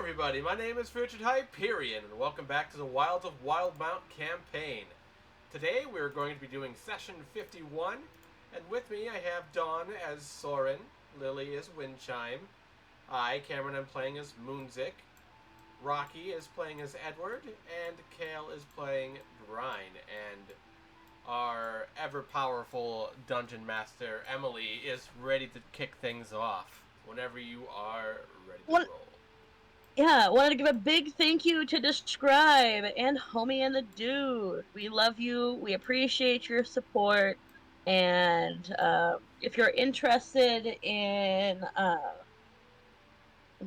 everybody, my name is Richard Hyperion, and welcome back to the Wilds of Wildemount campaign. Today we're going to be doing session 51, and with me I have Dawn as Soren, Lily as Windchime, I, Cameron, am playing as Moonzik, Rocky is playing as Edward, and Kale is playing Brine, and our ever-powerful Dungeon Master, Emily, is ready to kick things off whenever you are ready to roll. Yeah, wanted to give a big thank you to Describe and Homie and the Dude. We love you. We appreciate your support. And if you're interested in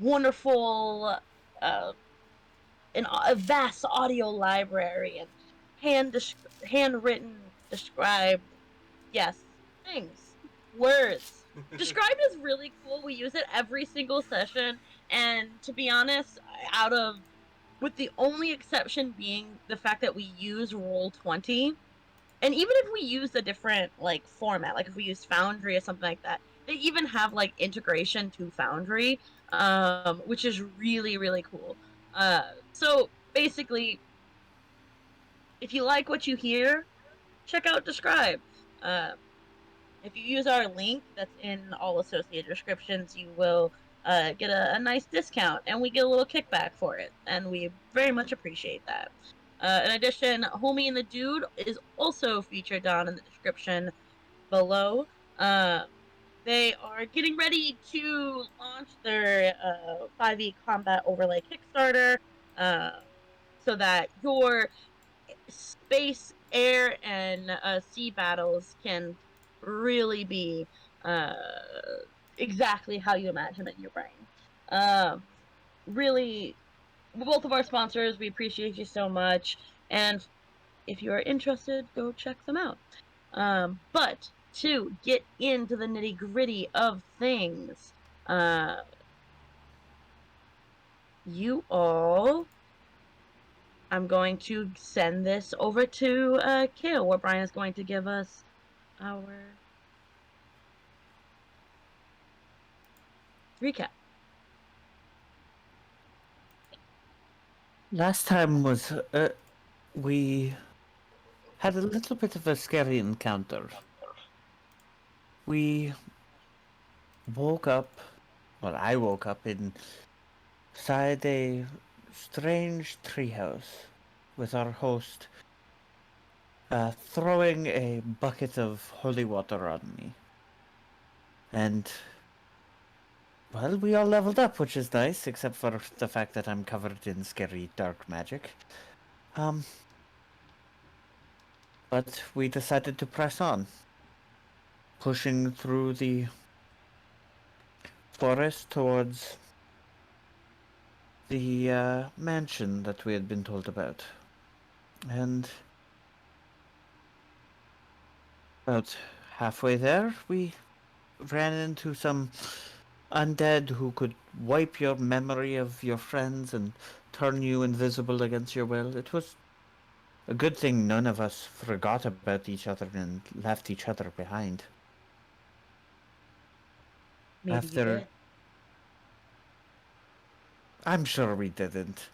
wonderful, a vast audio library and handwritten, described, things, words. Described is really cool. We use it every single session, and to be honest, with the only exception being the fact that we use Roll20, and even if we use a different format, like if we use Foundry or something like that, they even have integration to Foundry, which is really really cool. So basically, if you like what you hear, check out Describe. If you use our link that's in all associated descriptions, you will get a nice discount, and we get a little kickback for it, and we very much appreciate that. In addition, Homie and the Dude is also featured down in the description below. They are getting ready to launch their 5e combat overlay Kickstarter, so that your space, air, and sea battles can really be exactly how you imagine it in your brain. Really, both of our sponsors, we appreciate you so much. And if you are interested, go check them out. But to get into the nitty gritty of things, you all, I'm going to send this over to Kale, where Brian is going to give us our recap. Last time was we had a little bit of a scary encounter. We woke up, well, I woke up inside a strange treehouse with our host throwing a bucket of holy water on me. And, well, we all leveled up, which is nice, except for the fact that I'm covered in scary dark magic. But we decided to press on, pushing through the forest towards the mansion that we had been told about. And about halfway there, we ran into some undead who could wipe your memory of your friends and turn you invisible against your will. It was a good thing none of us forgot about each other and left each other behind. Maybe you did. I'm sure we didn't.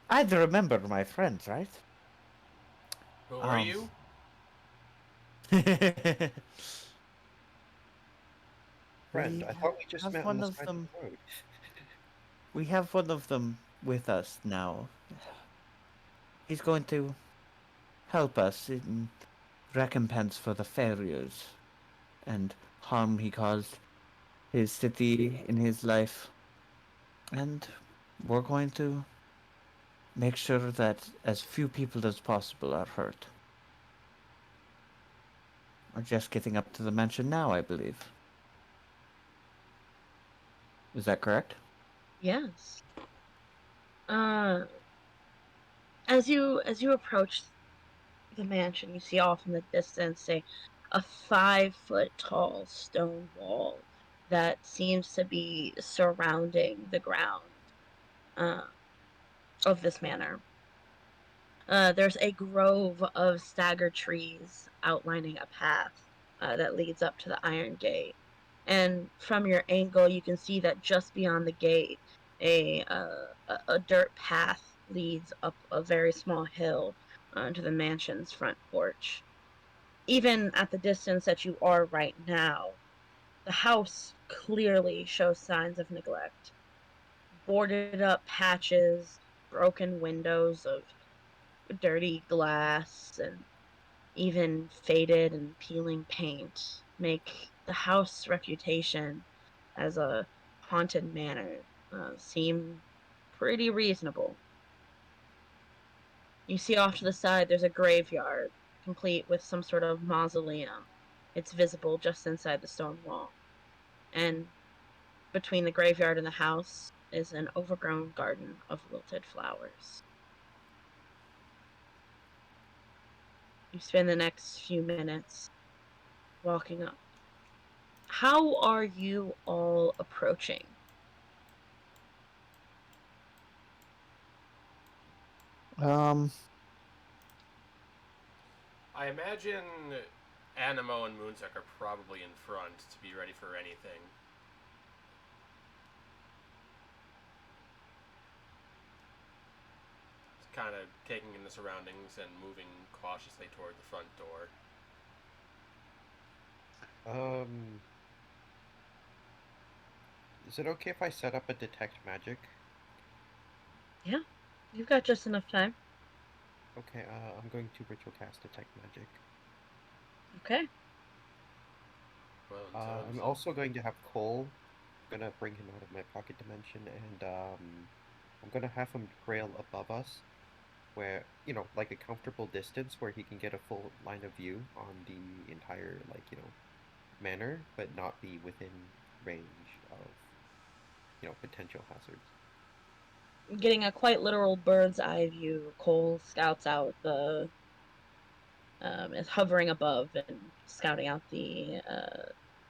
I'd remember my friends, right? Who are you? Friend, I thought we just met on the side of the road. We have one of them with us now. He's going to help us in recompense for the failures and harm he caused his city in his life. And we're going to make sure that as few people as possible are hurt. We're just getting up to the mansion now, I believe. Is that correct? Yes. As you approach the mansion, you see off in the distance a 5-foot tall stone wall that seems to be surrounding the ground of this manor. There's a grove of stagger trees outlining a path that leads up to the iron gate. And from your angle, you can see that just beyond the gate a dirt path leads up a very small hill to the mansion's front porch. Even at the distance that you are right now, the house clearly shows signs of neglect. Boarded up patches, broken windows of dirty glass, and even faded and peeling paint make the house's reputation as a haunted manor seem pretty reasonable. You see off to the side there's a graveyard, complete with some sort of mausoleum. It's visible just inside the stone wall. And between the graveyard and the house is an overgrown garden of wilted flowers. You spend the next few minutes walking up. How are you all approaching? I imagine Animo and Moonsuck are probably in front to be ready for anything. Just kind of taking in the surroundings and moving cautiously toward the front door. Is it okay if I set up a detect magic? Yeah, you've got just enough time. Okay, I'm going to ritual cast detect magic. Okay. Well, I'm also going to have Cole. I'm gonna bring him out of my pocket dimension, and I'm gonna have him trail above us, where like a comfortable distance where he can get a full line of view on the entire manor, but not be within range of potential hazards. Getting a quite literal bird's eye view, Cole scouts out is hovering above and scouting out the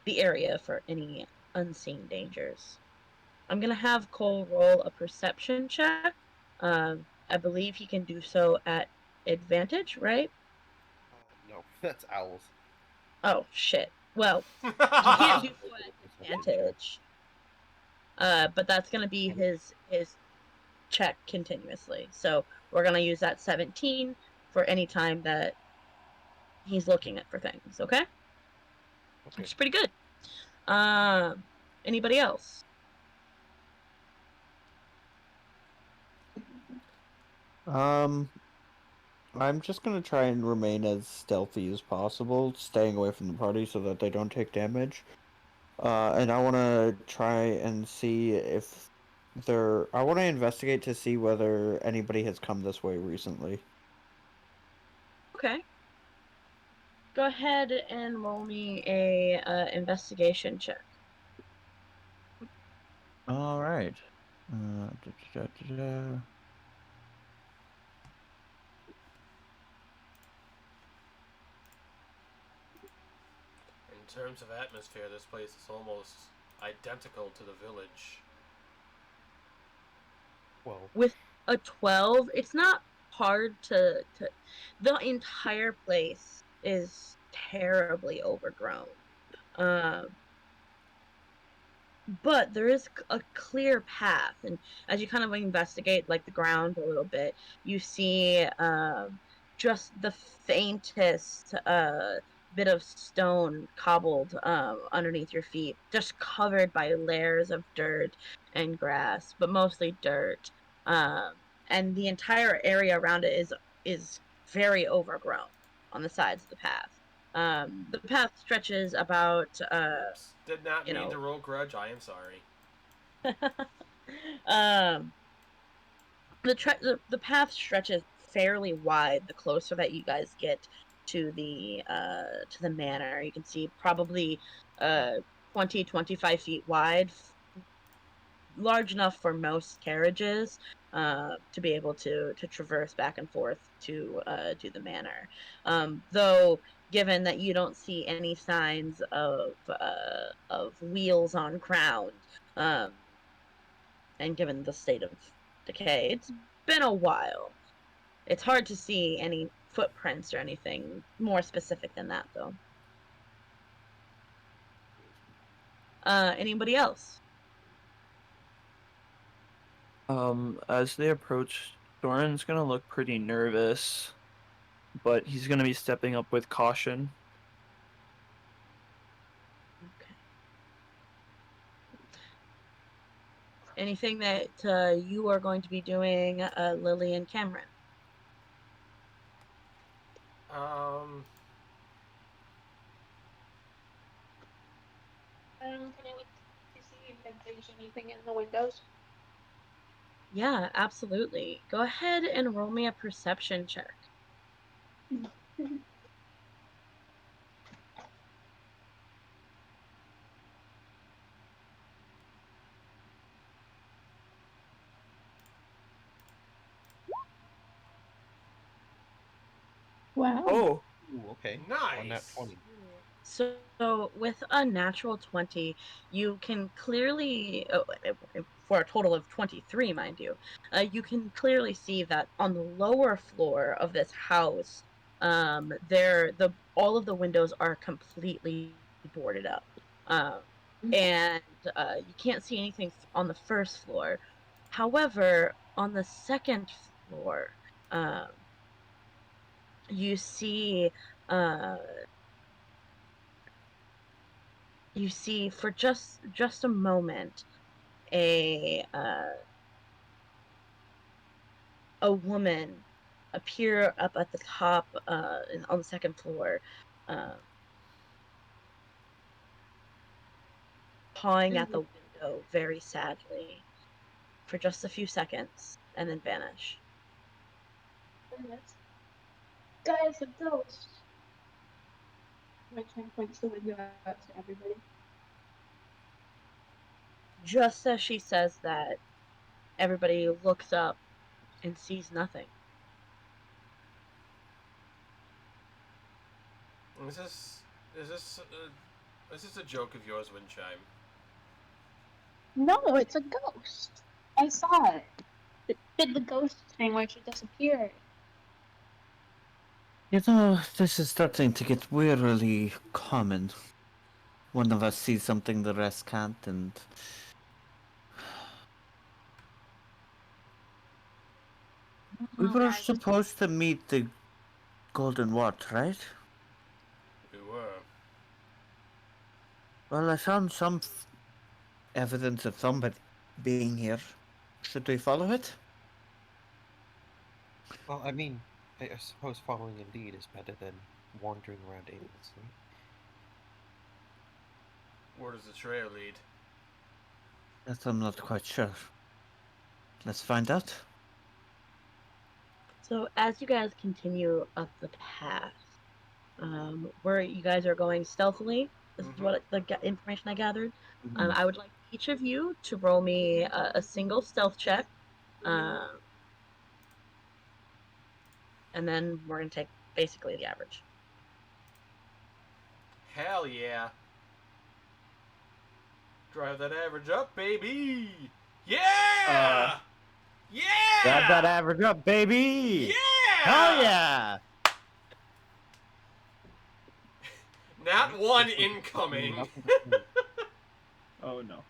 area for any unseen dangers. I'm gonna have Cole roll a perception check. I believe he can do so at advantage, right? No, that's owls. Oh shit. Well, he can't do so at Perception check. advantage. But that's gonna be his check continuously. So we're gonna use that 17 for any time that he's looking at for things. Okay, Okay. which is pretty good. Uh, Anybody else? I'm just gonna try and remain as stealthy as possible, staying away from the party so that they don't take damage. And I want to try and see if I want to investigate to see whether anybody has come this way recently. Okay. Go ahead and roll me a investigation check. All right. Da, da, da, da. In terms of atmosphere, this place is almost identical to the village. Well, With a 12, it's not hard to the entire place is terribly overgrown. Um, but there is a clear path, and as you kind of investigate like the ground a little bit, you see just the faintest bit of stone cobbled underneath your feet, just covered by layers of dirt and grass, but mostly dirt. um, and the entire area around it is very overgrown on the sides of the path. The path stretches about Oops. Did not you mean to know roll grudge. I am sorry. um, the path stretches fairly wide the closer that you guys get to the manor. You can see probably uh 20-25 feet wide, large enough for most carriages to be able to traverse back and forth to the manor. Though, given that you don't see any signs of wheels on ground, um, and given the state of decay, it's been a while. It's hard to see any footprints or anything more specific than that, though. Anybody else? As they approach, Soren's gonna look pretty nervous, but he's gonna be stepping up with caution. Okay. Anything that you are going to be doing, Lily and Cameron? Can I look to see if there's anything in the windows? Yeah, absolutely. Go ahead and roll me a perception check. Wow. Oh, Ooh, okay. On that Nice. 20. So, with a natural 20, you can clearly, for a total of 23, mind you, you can clearly see that on the lower floor of this house, all of the windows are completely boarded up. Um, and you can't see anything on the first floor. However, on the second floor, um, you see uh, you see for just a moment a a woman appear up at the top on the second floor, um, pawing at the window very sadly for just a few seconds and then vanish. Guys, a ghost. My time points the window out to everybody. Just as she says that, everybody looks up and sees nothing. Is this is this a joke of yours, Windchime? No, it's a ghost. I saw it. It did the ghost thing where she disappeared. You know, this is starting to get wearily common. One of us sees something the rest can't, and we Oh, were guys, supposed to meet the Golden Wart, right? We were. Well, I found some evidence of somebody being here. Should we follow it? Well, I mean, I suppose following a lead is better than wandering around aimlessly. Where does the trail lead? That I'm not quite sure. Let's find out. So as you guys continue up the path, where you guys are going stealthily, this is what the information I gathered. I would like each of you to roll me a single stealth check, um, and then we're gonna take basically the average. Hell yeah. Drive that average up, baby! Yeah! Yeah! Grab that average up, baby! Yeah! Hell yeah! Not one incoming. oh no.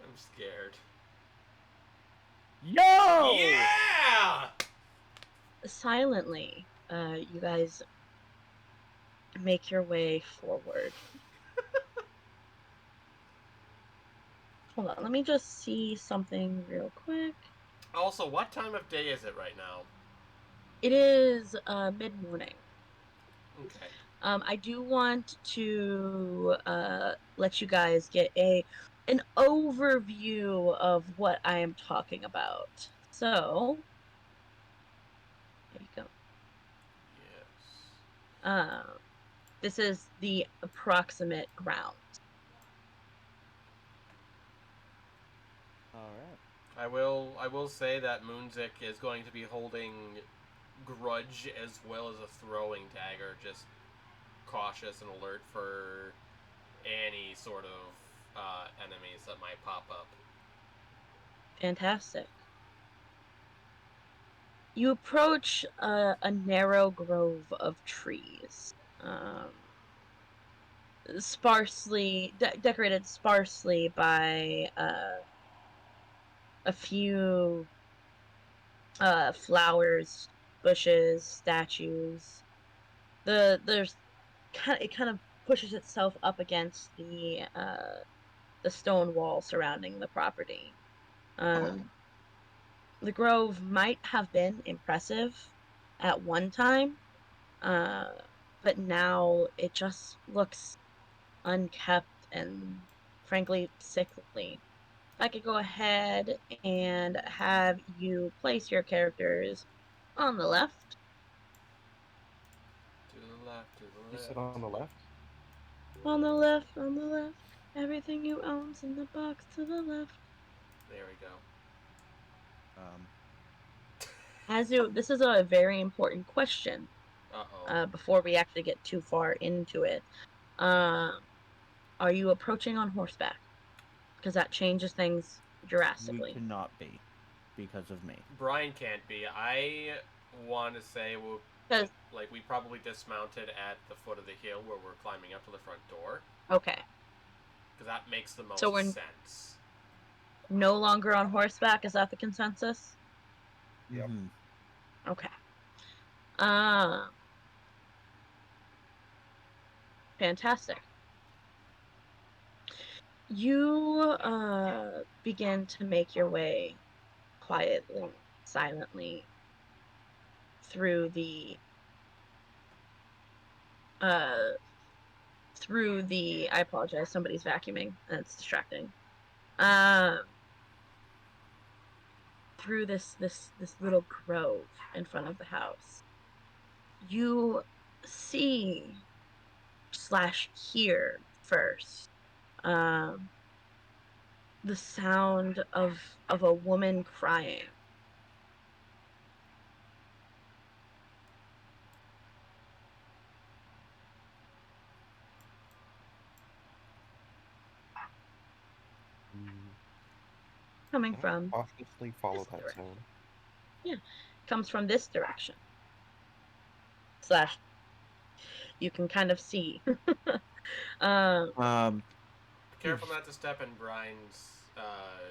I'm scared. Yo! Yeah! Silently, you guys make your way forward. Hold on, let me just see something real quick. Also, what time of day is it right now? It is mid-morning. Okay. I do want to let you guys get an overview of what I am talking about. So, there you go. Yes. This is the approximate ground. All right. I will say that Moonzik is going to be holding grudge as well as a throwing dagger, just cautious and alert for any sort of enemies that might pop up. Fantastic. You approach a narrow grove of trees. decorated sparsely by a few flowers, bushes, statues. It kind of pushes itself up against the stone wall surrounding the property. The grove might have been impressive at one time, uh, but now it just looks unkept and frankly sickly. If I could go ahead and have you place your characters on the left. To the left, to the You left. sit on the left? On the left, on the left. Everything you own's in the box to the left. There we go. This is a very important question. Uh-oh. Before we actually get too far into it, are you approaching on horseback? Because that changes things We drastically. cannot be because of me. Brian can't be. I want to say Because we probably dismounted at the foot of the hill where we're climbing up to the front door. okay, Because that makes the most so we're sense. no longer on horseback. Is that the consensus? Yep. Okay. Uh, Fantastic. You begin to make your way quietly, silently through uh the I apologize, somebody's vacuuming and it's distracting. Um Through this little grove in front of the house. You see slash hear first um the sound of a woman crying. Mm, Coming can I from cautiously follow this that direction. sound? Yeah, comes from this direction. Slash, you can kind of see. um, Be careful not to step in Brian's.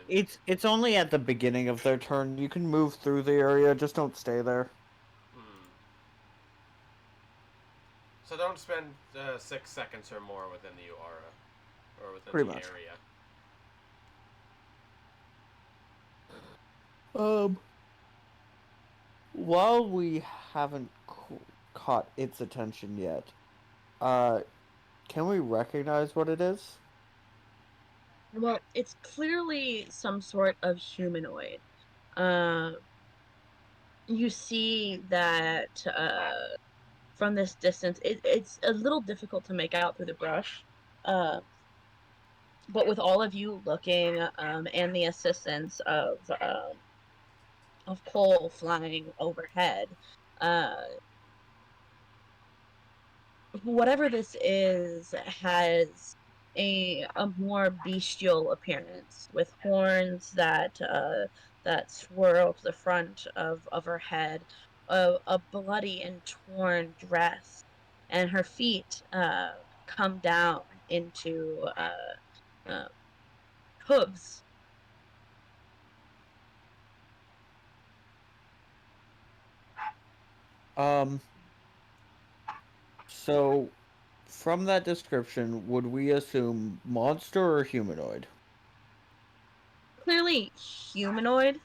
It's only at the beginning of their turn. You can move through the area, just don't stay there. So don't spend 6 seconds or more within the aura. Or within Pretty the much. area. While we haven't caught its attention yet, can we recognize what it is? well, it's clearly some sort of humanoid. Uh, you see that from this distance, it's a little difficult to make out through the brush. Uh, but with all of you looking, and the assistance of Cole flying overhead, uh, whatever this is has a more bestial appearance with horns that swirl to the front of her head, a bloody and torn dress, and her feet come down into uh, hooves. Um, so from that description, would we assume monster or humanoid? Clearly humanoid.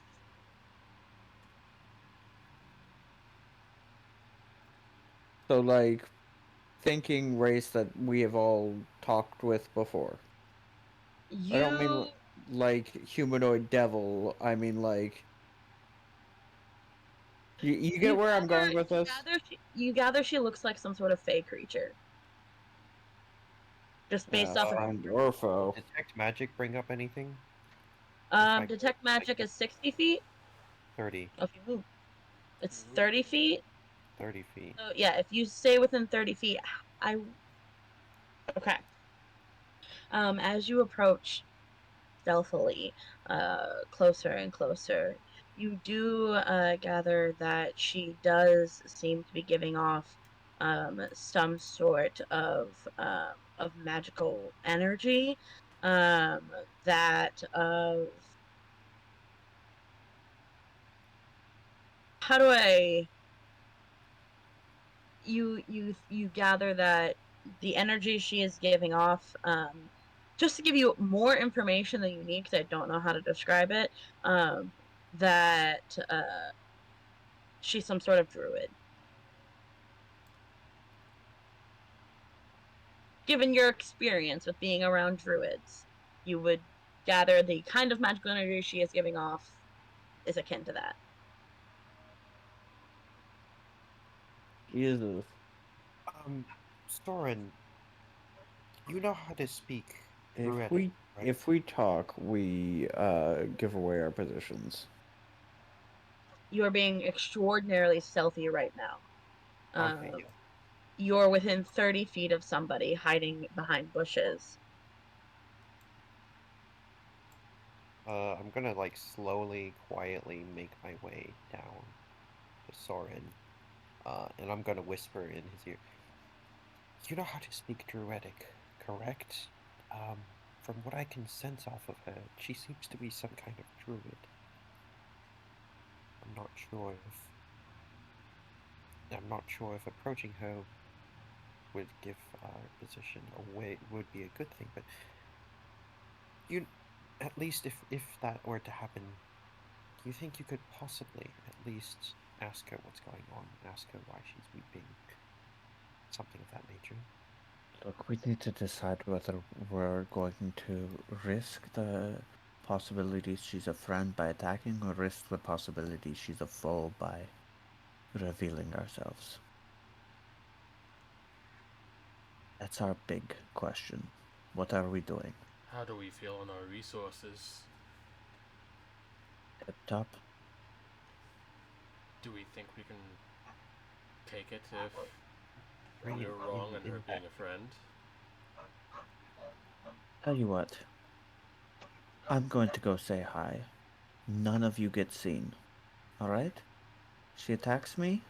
So, like, thinking race that we have all talked with before. I don't mean You like humanoid devil. I mean like you get where I'm going with this? you gather she looks like some sort of fey creature, just based off of Friend description. or foe. Detect magic bring up anything? If I could, Detect magic is 60 feet. 30. If you move, it's 30 feet. 30 feet. So yeah, if you stay within 30 feet, I okay. As you approach stealthily, closer and closer, you do gather that she does seem to be giving off some sort of magical energy, that of how do I you gather that the energy she is giving off, just to give you more information than you need because I don't know how to describe it, that she's some sort of druid. Given your experience with being around druids, you would gather the kind of magical energy she is giving off is akin to that. Jesus. Soren, you know how to speak If Druidic, we right? if we talk, we give away our positions. You are being extraordinarily stealthy right now. Okay, yeah. You're within 30 feet of somebody hiding behind bushes. I'm gonna like slowly, quietly make my way down to Soren, and I'm gonna whisper in his ear. You know how to speak Druidic, correct? From what I can sense off of her, she seems to be some kind of druid. I'm not sure if approaching her would give our position away would be a good thing, but you, at least if that were to happen, do you think you could possibly at least ask her what's going on, ask her why she's weeping, something of that nature? Look, we need to decide whether we're going to risk the possibility she's a friend by attacking, or risk the possibility she's a foe by revealing ourselves. That's our big question. What are we doing? How do we feel on our resources? Tip top? Do we think we can take it if Bring we're it wrong and in her being a friend? Tell you what. I'm going to go say hi. None of you get seen. Alright? She attacks me.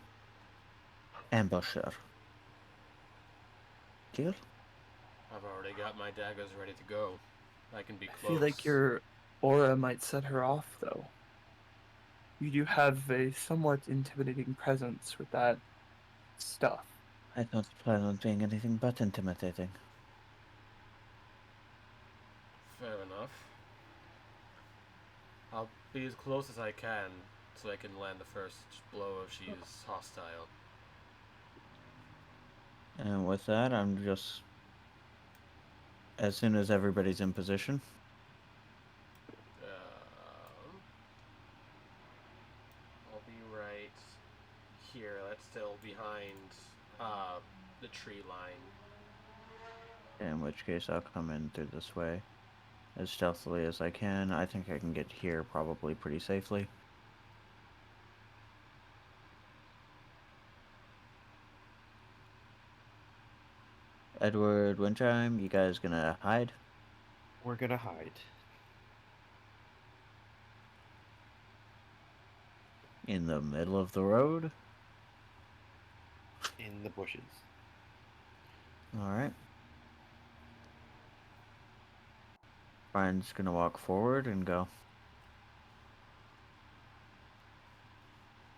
Ambush her. Deal? I've already got my daggers ready to go. I can be I close. feel like your aura might set her off, though. You do have a somewhat intimidating presence with that stuff. I don't plan on being anything but intimidating. Fair enough. I'll be as close as I can so I can land the first blow if she's hostile. And with that, I'm just... As soon as everybody's in position, I'll be right here. That's still behind the tree line. in which case I'll come in through this way as stealthily as I can. I think I can get here probably pretty safely. Edward, Windchime, you guys gonna hide? We're gonna hide In the middle of the road? in the bushes. Alright. Brian's gonna walk forward and go.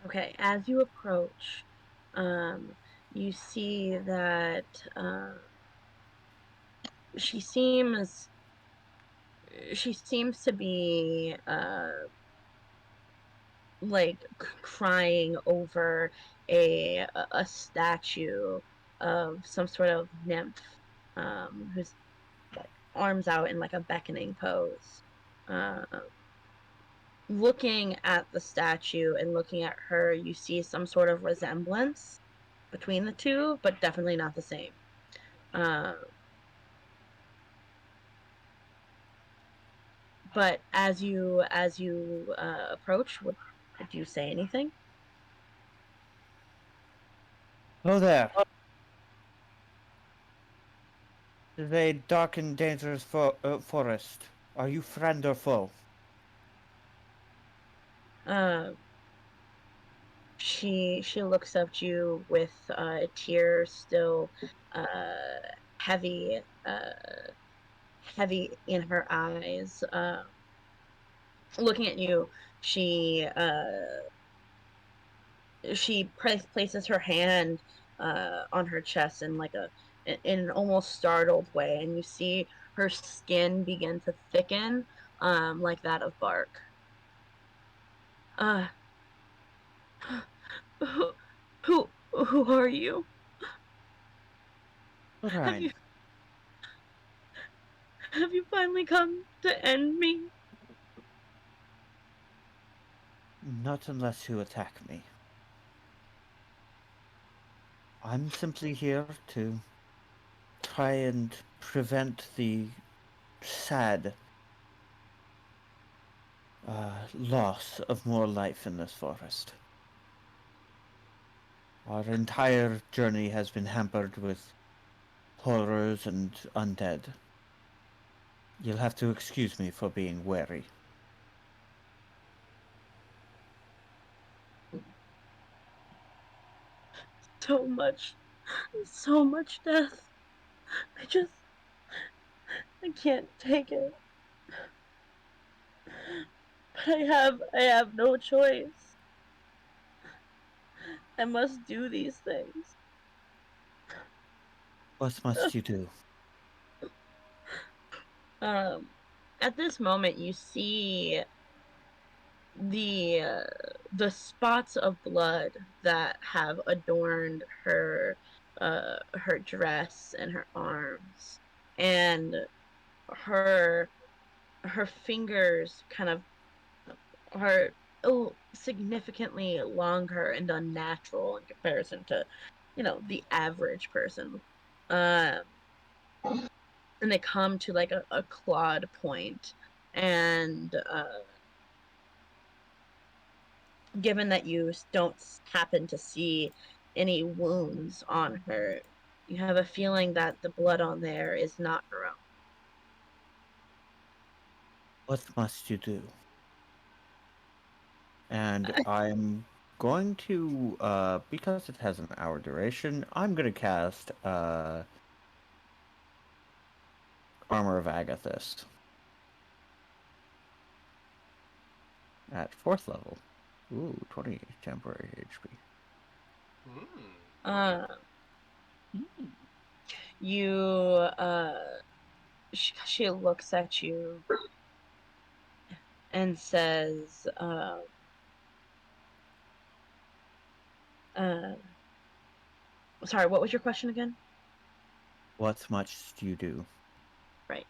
Okay, as you approach, you see that she seems to be like crying over a statue of some sort of nymph, who's like arms out in like a beckoning pose. Looking at the statue and looking at her, you see some sort of resemblance between the two, but definitely not the same. But as you approach, do you say anything? Hello there! This is a dark and dangerous forest. Are you friend or foe? Uh, she looks up at you with a tear still heavy, heavy in her eyes. Looking at you, she places her hand on her chest in an almost startled way, and you see her skin begin to thicken, like that of bark. Uh, who, who are you? Orion, Have you finally come to end me? not unless you attack me. I'm simply here to try and prevent the sad loss of more life in this forest. Our entire journey has been hampered with horrors and undead. You'll have to excuse me for being wary. So much death. I can't take it. But I have no choice. I must do these things. What must you do? Um, at this moment, you see the uh, the spots of blood that have adorned her dress and her arms, and her her fingers kind of are significantly longer and unnatural in comparison to, the average person. Um, and they come to like a clawed point, and given that you don't happen to see any wounds on her, you have a feeling that the blood on there is not her own. What must you do? And I'm going to, because it has an hour duration, I'm going to cast Armor of Agathist at 4th level. Ooh, 20 temporary HP. Uh, you she looks at you and says, uh, sorry, what was your question again? What much do you do? Right.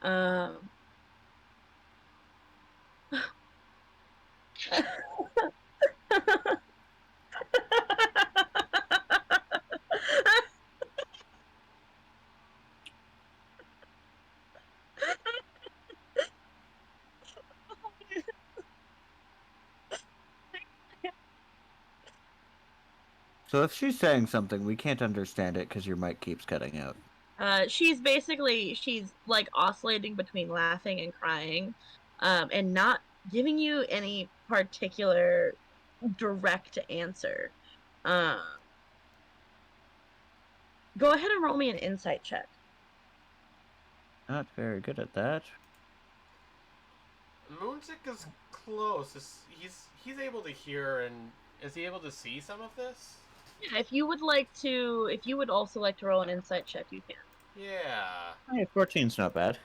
Um, So if she's saying something, we can't understand it because your mic keeps cutting out. she's like oscillating between laughing and crying, and not giving you any particular direct answer. Um, Go ahead and roll me an insight check. Not very good at that. Moonsick is close. He's able to hear, and is he able to see some of this? Yeah, if you would also like to roll an insight check, you can. Yeah. Hey, 14's not bad.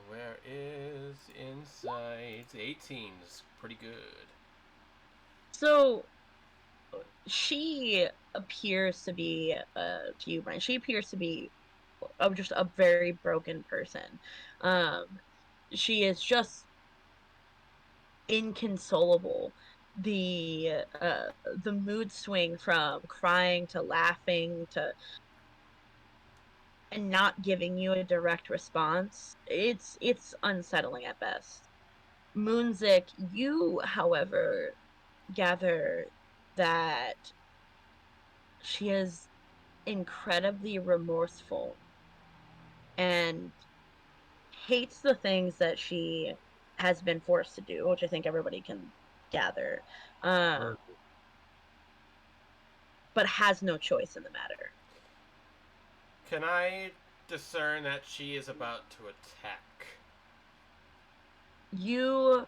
Where is insight? 18's pretty good. So she appears to be, to you, Brian. She appears to be just a very broken person. Um, she is just inconsolable. The mood swing from crying to laughing to and not giving you a direct response, it's unsettling at best. Moonzik, you, however, gather that she is incredibly remorseful and hates the things that she has been forced to do, which I think everybody can gather. Um, but has no choice in the matter. Can I discern that she is about to attack? You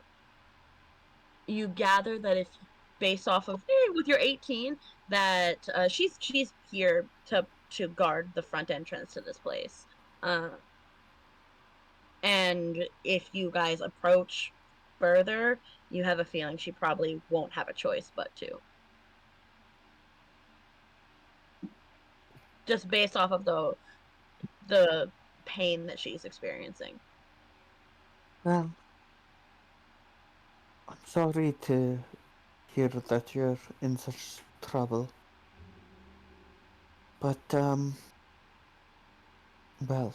gather that if based off of with your 18 that she's here to guard the front entrance to this place. And if you guys approach further, you have a feeling she probably won't have a choice but to. Just based off of the pain that she's experiencing. Well, I'm sorry to hear that you're in such trouble. But, well,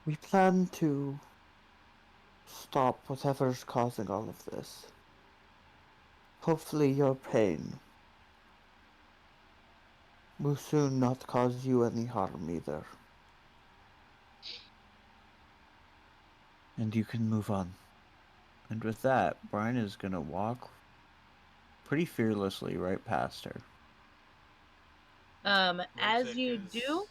we plan to stop whatever's causing all of this. Hopefully your pain will soon not cause you any harm either. And you can move on. And with that, Brian is gonna walk pretty fearlessly right past her. As Music you is... do,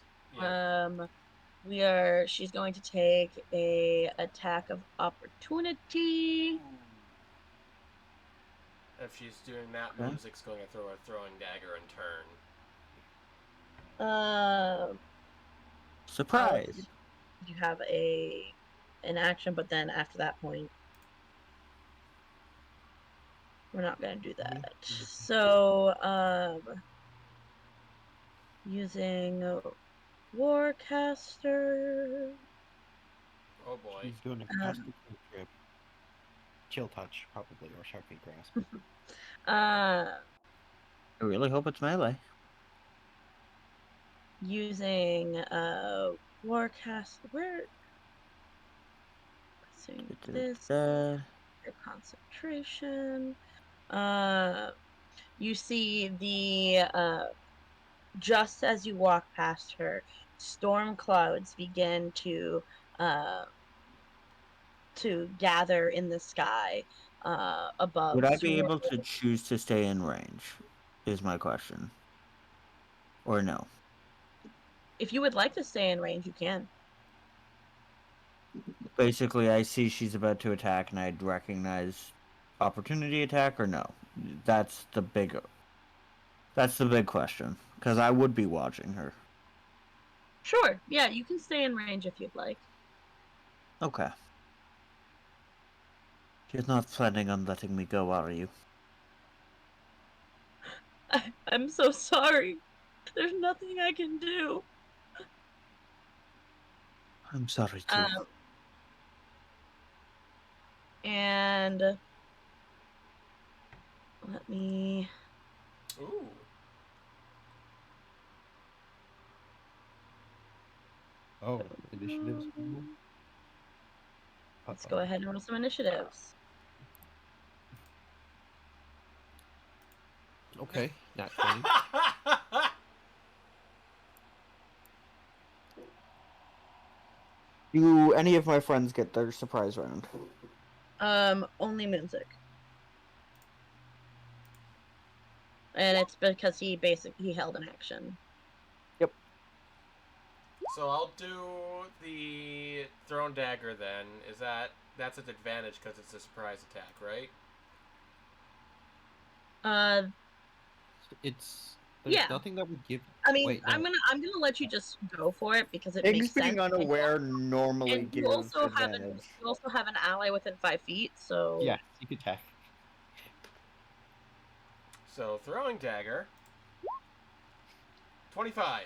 yeah. she's going to take a attack of opportunity. If she's doing that, Okay. Music's going to throw a throwing dagger in turn. Surprise! You have an action, but then after that point, we're not going to do that. So, using Warcaster. Oh boy. She's doing a caster trip. Chill touch, probably, or sharpie grasp. I really hope it's melee. Using Warcaster. Where? This your concentration. You see the just as you walk past her, storm clouds begin to gather in the sky above. Would I be able to choose to stay in range? Is my question. Or no? If you would like to stay in range, you can. Basically, I see she's about to attack, and I'd recognize opportunity attack or no. That's the big question. Because I would be watching her. Sure. Yeah, you can stay in range if you'd like. Okay. You're not planning on letting me go, are you? I'm so sorry. There's nothing I can do. I'm sorry too. And let me. Ooh. Oh, initiatives. Let's go ahead and roll some initiatives. Okay, not 20. Do any of my friends get their surprise round? Only Moonsick. And it's because he held an action. Yep. So I'll do the thrown dagger then. That's an advantage because it's a surprise attack, right? There's nothing that would give. I mean, Wait, no. I'm gonna let you just go for it because it Iggs makes sense. being unaware normally and gives advantage. You also have an ally within 5 feet, so Yeah, you could attack. So throwing dagger. 25.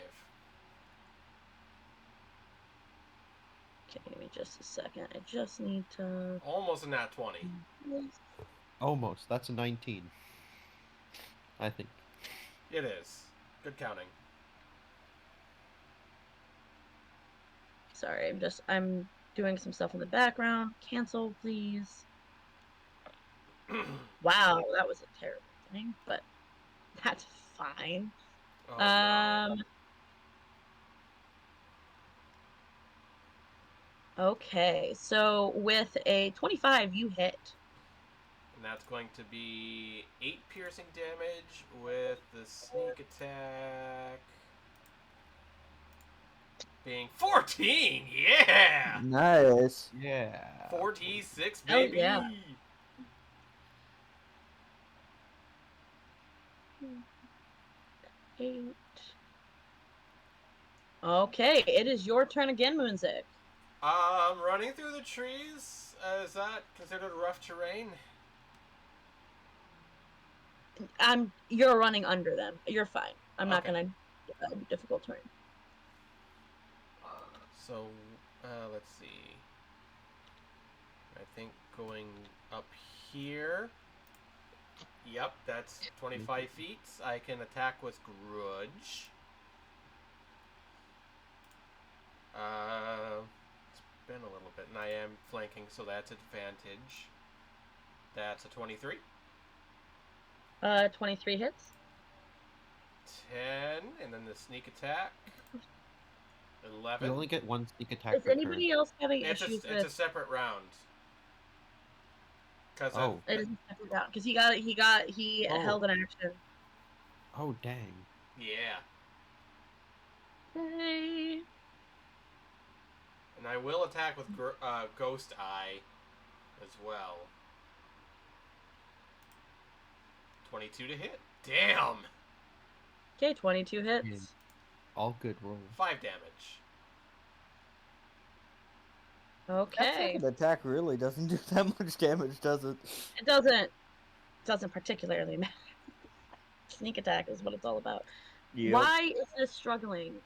Okay, give me just a second. I just need to. Almost a nat 20. Almost. That's a 19. I think. It is. Good counting. Sorry, I'm doing some stuff in the background. Cancel, please. Wow, that was a terrible thing, but that's fine. Oh, no. Okay, so with a 25, you hit. And that's going to be 8 piercing damage with the sneak attack being 14. Yeah! Nice. Yeah. 4d6, Hell baby! yeah. 8. Okay, it is your turn again, Moonzik. Running through the trees, is that considered rough terrain? You're running under them. You're fine. I'm not Okay. gonna difficult terrain. So, let's see. I think going up here. Yep, that's 25 feet. I can attack with Grudge. It's been a little bit, and I am flanking, so that's advantage. That's a 23. 23 hits. 10, and then the sneak attack. You 11. only get one sneak attack Is per turn. anybody else having It's issues a with? separate round. Cause Oh. It is a separate round because he Oh. held an action. Oh, dang. yeah, Yay. and I will attack with Ghost Eye as well. 22 to hit. Damn. Okay, 22 hits. Yeah. All good rolls. 5 damage. That Okay. second attack really doesn't do that much damage, does it? It doesn't particularly matter. Sneak attack is what it's all about. Yep. Why is this struggling?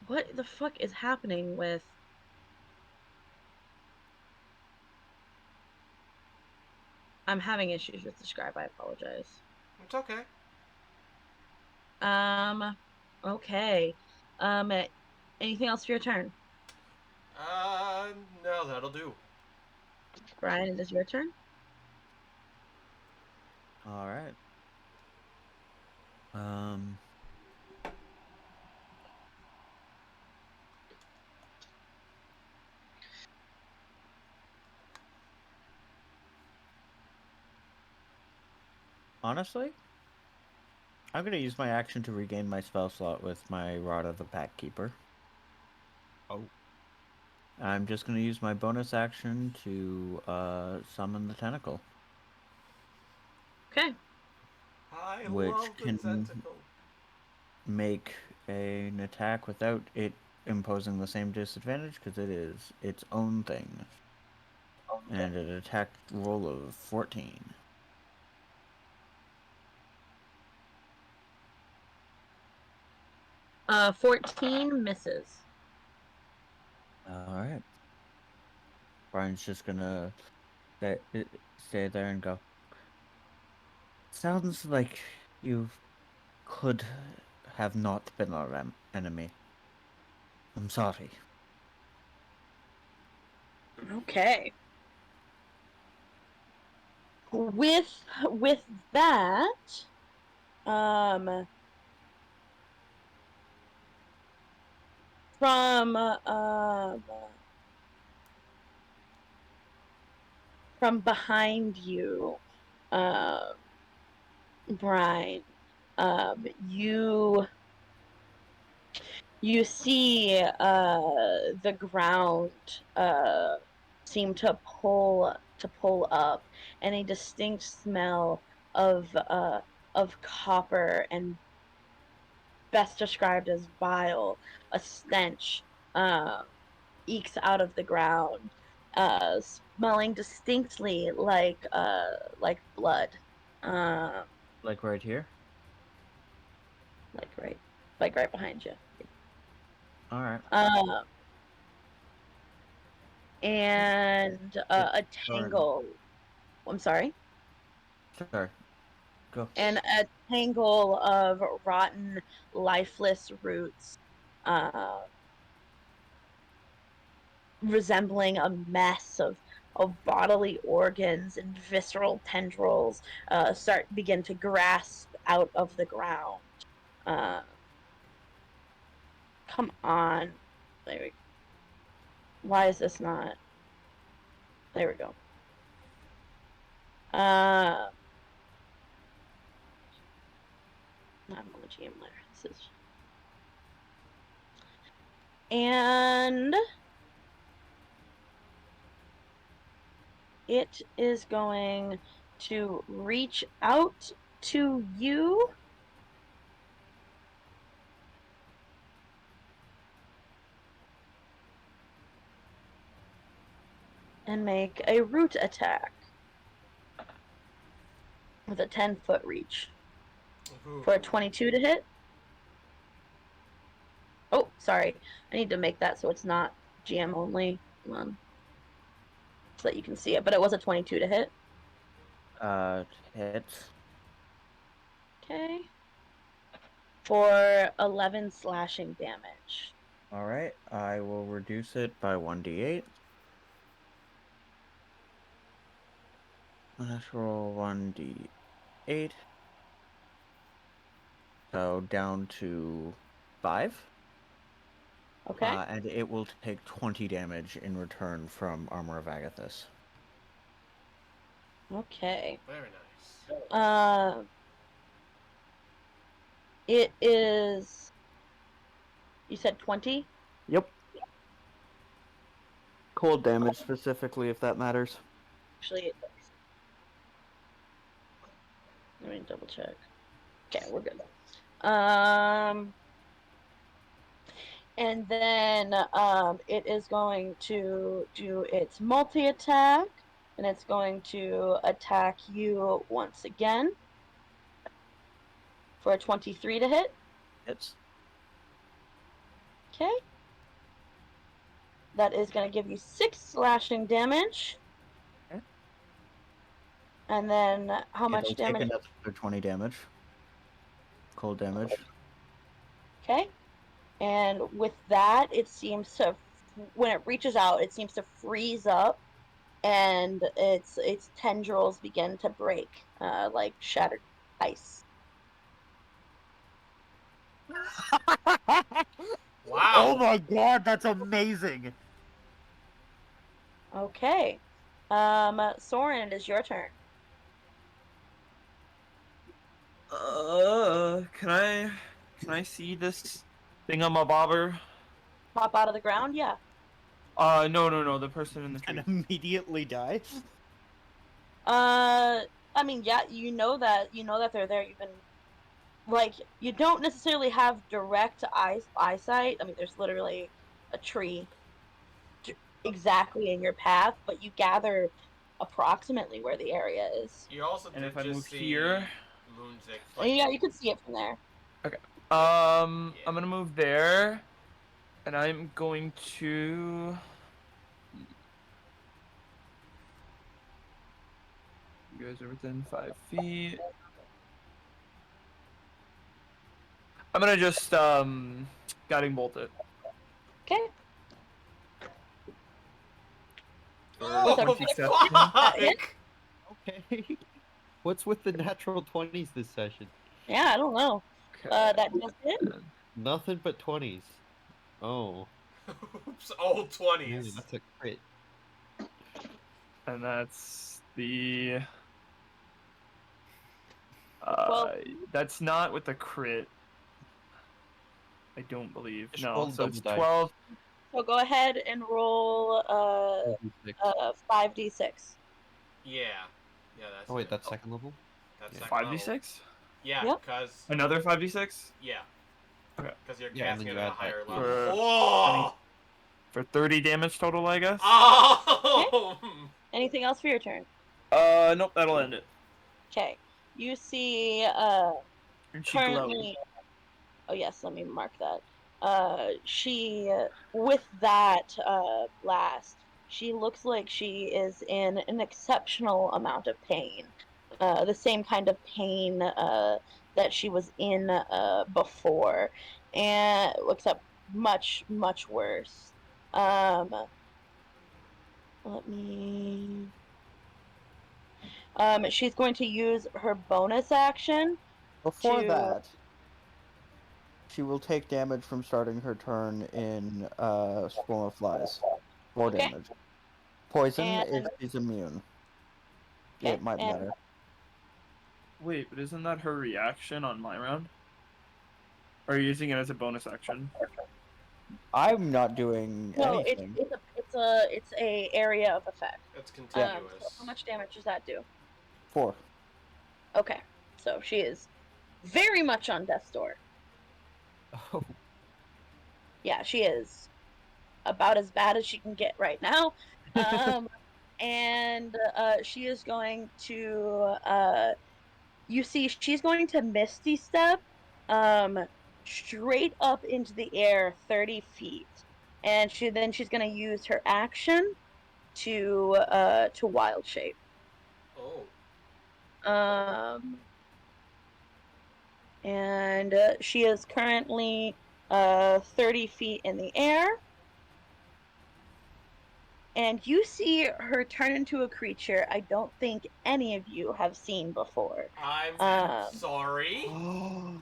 What the fuck is happening with? I'm having issues with Describe. I apologize. It's okay. Okay. Anything else for your turn? No, that'll do. Brian, it is your turn. All right. Honestly, I'm gonna use my action to regain my spell slot with my Rod of the Pack Keeper. Oh. I'm just gonna use my bonus action to summon the tentacle. Okay. I Which love the can- tentacle. Make an attack without it imposing the same disadvantage because it is its own thing. And an attack roll of 14. 14 misses. All right. Brian's just gonna stay there and go. Sounds like you could have not been our enemy. I'm sorry. Okay. With that, from behind you, Brian, you see the ground seem to pull up, and a distinct smell of copper, and best described as vile, a stench ekes out of the ground, smelling distinctly like blood, Like right here? like right behind you. All right. And a tangle. I'm sorry. Sure. Go. And a tangle of rotten, lifeless roots, resembling a mess of bodily organs and visceral tendrils, begin to grasp out of the ground. Come on. There we go. Why is this not? There we go. I'm on the GM layer. This is... And it is going to reach out to you and make a root attack with a 10-foot reach for a 22 to hit. Oh, sorry. I need to make that so it's not GM only. Come on. So that you can see it. But it was a 22 to hit. Hits. Okay. For 11 slashing damage. Alright, I will reduce it by 1d8. Let's roll 1d8. So down to 5. Okay. And it will take 20 damage in return from Armor of Agathis. Okay. Very nice. It is... You said 20? Yep. Cold damage specifically, if that matters. Actually, it does. Let me double check. Okay, we're good. And then it is going to do its multi-attack, and it's going to attack you once again for a 23 to hit. Hits. Okay. That is going to give you 6 slashing damage. Okay. And then how much It'll damage? take another 20 damage. Cold damage. Okay. And with that, it seems to, when it reaches out, it seems to freeze up, and its tendrils begin to break like shattered ice. Wow. Oh my god, that's amazing! Okay. Soren, it is your turn. Can I see this thing on my bobber? Pop out of the ground? Yeah. No, the person in the tree. And immediately die? I mean, yeah, you know that they're there. You can, like, you don't necessarily have direct eyesight. I mean, there's literally a tree exactly in your path, but you gather approximately where the area is. You also And did if I just move see here? Moonzik. And yeah, you can see it from there. Okay. I'm gonna move there, and I'm going to. You guys are within 5 feet. I'm gonna just guiding bolt it. Okay. Oh, What's fuck! Okay. What's with the natural 20s this session? Yeah, I don't know. Okay. That just it. Nothing but 20s. Oh. Oops, old Man, 20s. that's a crit. And that's the. Well, That's not with the crit. I don't believe. Just No, roll so it's double dice. 12. so go ahead and roll 5d6. Yeah. Yeah, that's Oh wait, good. that's second level? That's yeah. second level. 5d6? Yeah, Yep. because... Another 5d6? Yeah. Okay. Because you're Yeah, and casting then it you at a add higher that level. to- Oh! For 30 damage total, I guess? Oh! Anything else for your turn? Nope, that'll end it. Okay. You see And she glows. currently... Oh yes, let me mark that. She, with that blast, she looks like she is in an exceptional amount of pain. The same kind of pain that she was in before, and except much, much worse. Let me... she's going to use her bonus action Before to... that, she will take damage from starting her turn in Swarm of Flies. 4 Okay. damage. Poison if And she's immune. Okay. It might and matter. Wait, but isn't that her reaction on my round? Or are you using it as a bonus action? I'm not doing No, anything. it's a area of effect. It's So continuous. how much damage does that do? 4. Okay, so she is very much on death's door. Oh, Yeah, she is about as bad as she can get right now. And she is going to you see she's going to misty step straight up into the air 30 feet. And she's going to use her action to wild shape. Oh. And she is currently 30 feet in the air. And you see her turn into a creature I don't think any of you have seen before. I'm sorry.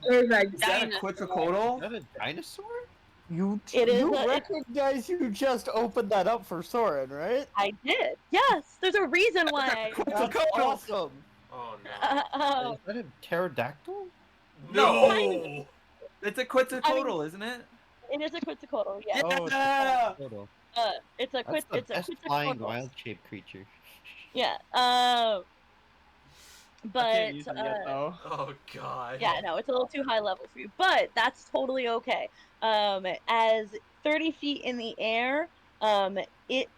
There's a Is that a dinosaur. Quetzalcoatl? is that a dinosaur? You It is you a- it- recognize you just opened that up for Soren, right? I did. Yes, there's a reason why. That's awesome. Oh no. Is that a pterodactyl? No. It's a Quetzalcoatl, isn't it? It is a Quetzalcoatl, yes. Oh, it's Yeah! a Quetzalcoatl. It's a That's the it's a best flying Quetzalcoatl. wild-shaped creature. Yeah. I But can't use it yet, though. Oh god. yeah, no, it's a little too high level for you, but that's totally okay. As 30 feet in the air, it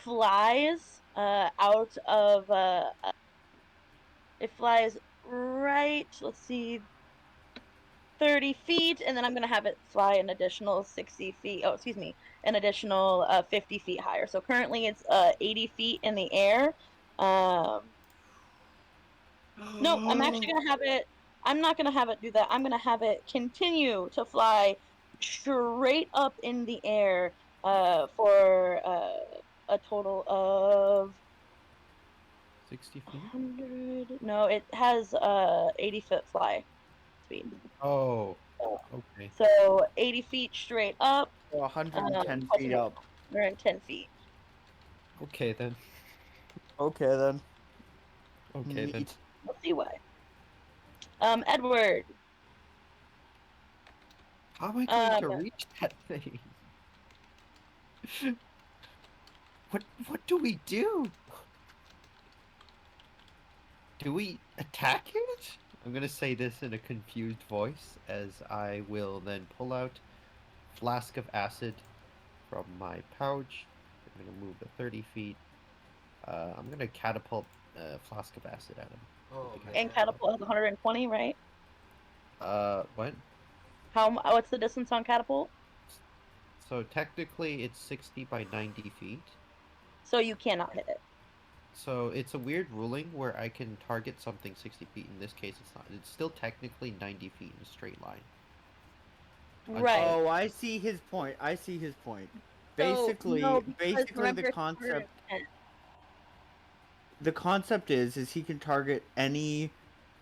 flies out of it flies right, let's see, 30 feet, and then I'm gonna have it fly an additional 60 feet. Oh, excuse me, an additional 50 feet higher. So currently it's 80 feet in the air. No, I'm actually gonna have it. I'm not gonna have it do that. I'm gonna have it continue to fly straight up in the air for a total of 60 feet? 100. No, it has 80-foot fly speed. Oh, okay. So 80 feet straight up. 110 feet up. 110 feet. Okay then. Okay then. Okay then. Neat. Let's see why. Edward. How am I going to Um, reach that thing? What do we do? Do we attack it? I'm gonna say this in a confused voice as I will then pull out flask of acid from my pouch. I'm gonna move the 30 feet. I'm gonna catapult a flask of acid at him. Oh, and man. catapult has 120, right? What? What's the distance on catapult? So technically it's 60 by 90 feet. So you cannot hit it. So it's a weird ruling where I can target something 60 feet. In this case, it's not. It's still technically 90 feet in a straight line. Right. Oh, I see his point. I see his point. So, Basically, no, because basically remember the it's concept 110. the concept is he can target any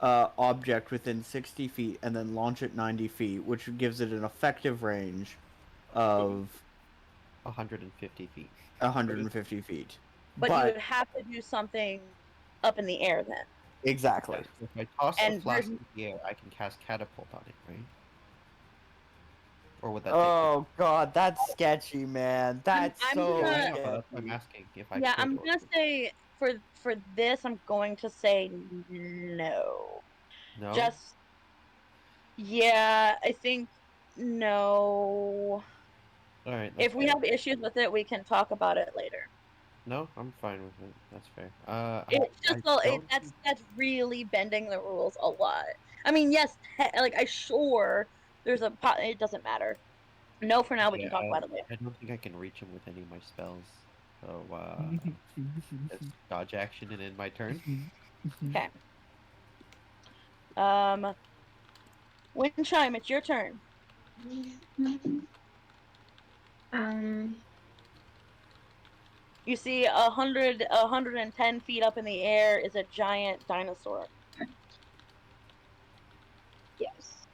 object within 60 feet and then launch it 90 feet, which gives it an effective range of 150 feet. 150 feet. But you would have to do something up in the air then. Exactly. If I toss the And flask there's- in the air, I can cast catapult on it, right? Or would that Oh god, that's sketchy, man. That's I'm so gonna- take? sketchy. That's what I'm asking. If I Yeah, could I'm or gonna say for this, I'm going to say no. no. Just yeah, I think no. All right. If we fair. have issues with it, we can talk about it later. No, I'm fine with it. That's fair. It's just I don't that's really bending the rules a lot. I mean, yes, like I sure there's a it doesn't matter. No, for now we yeah, can talk about it later. I don't think I can reach him with any of my spells. So that's dodge action and end my turn. Okay. Wind chime, it's your turn. You see 110 feet up in the air is a giant dinosaur. Yes.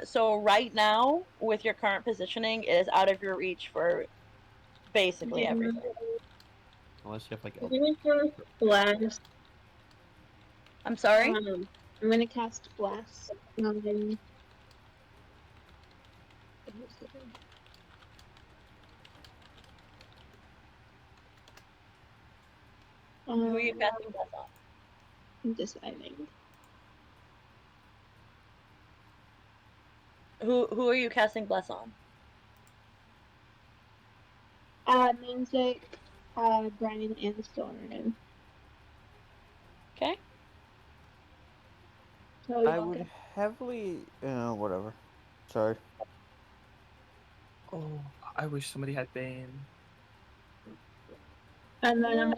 So right now, with your current positioning, it is out of your reach for basically everything. Unless you have like I'm gonna cast blast. I'm sorry? I'm gonna cast blast on. Who are you casting bless on? I'm deciding. Who are you casting bless on? Music, Brian and Soren. Okay. So I y'all would can. heavily, whatever. Sorry. Oh, I wish somebody had Bane. And then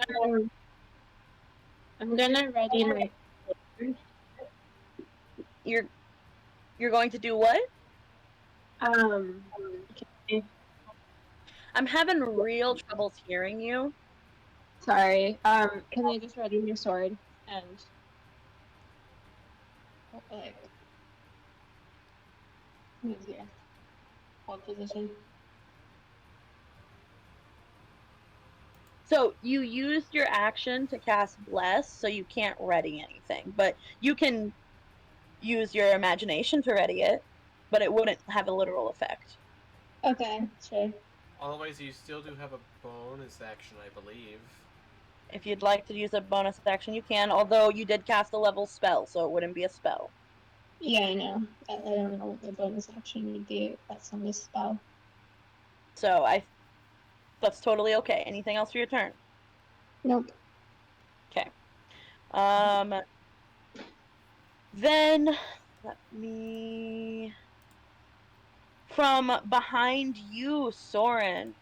I'm gonna ready my. You're going to do what? Okay. I'm having real troubles hearing you. Sorry. Can I just ready my sword and like easier hold position? So you used your action to cast bless, so you can't ready anything, but you can use your imagination to ready it, but it wouldn't have a literal effect. Okay, sure. Otherwise, you still do have a bonus action, I believe. If you'd like to use a bonus action, you can, although you did cast a level spell, so it wouldn't be a spell. Yeah, I know. I don't know what the bonus action would be. That's on this spell. So that's totally okay. Anything else for your turn? Nope. Okay. Then let me from behind you, Soren.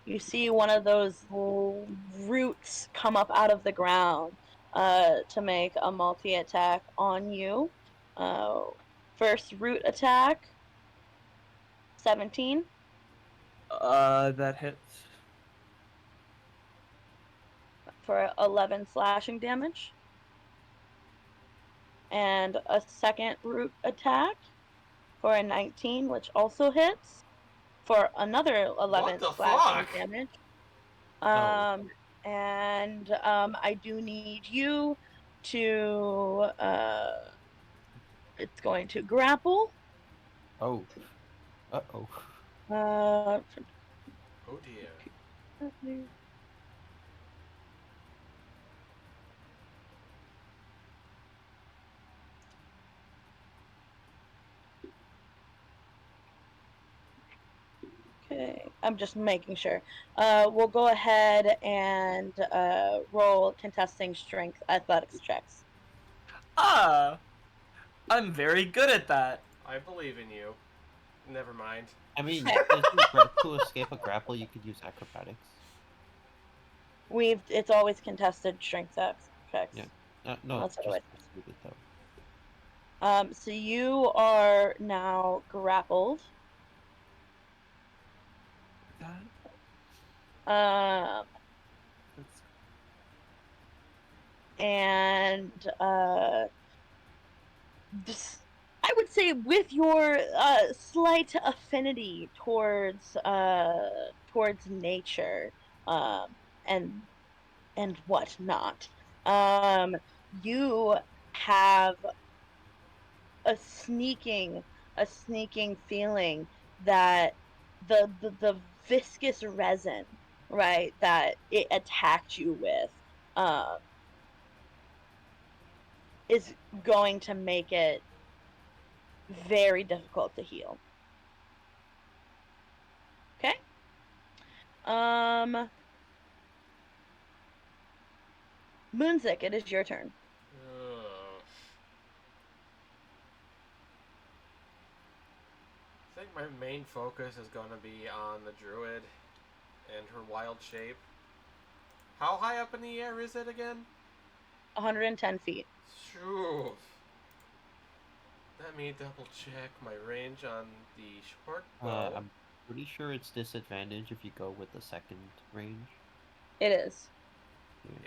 You see one of those roots come up out of the ground to make a multi-attack on you. First root attack, 17 That hits. for 11 slashing damage. And a second root attack for a 19, which also hits for another 11 What the slashing fuck? damage. Oh. And I do need you to it's going to grapple. Oh. Uh-oh. Uh, Oh dear. okay, I'm just making sure. We'll go ahead and roll contesting strength athletics checks. I'm very good at that. I believe in you. Never mind. I mean, Okay. to escape a grapple, you could use acrobatics. It's always contested strength checks. Yeah. No, Unless just otherwise. leave it though. So you are now grappled. Um, That's and I would say with your slight affinity towards nature, um, and whatnot, you have a sneaking feeling that the viscous resin, right, that it attacked you with, um, is going to make it very difficult to heal. Okay. Moonzik, it is your turn. Ugh. I think my main focus is going to be on the druid and her wild shape. How high up in the air is it again? 110 feet. Shoo. Let me double check my range on the short bow. I'm pretty sure it's disadvantage if you go with the second range. It is.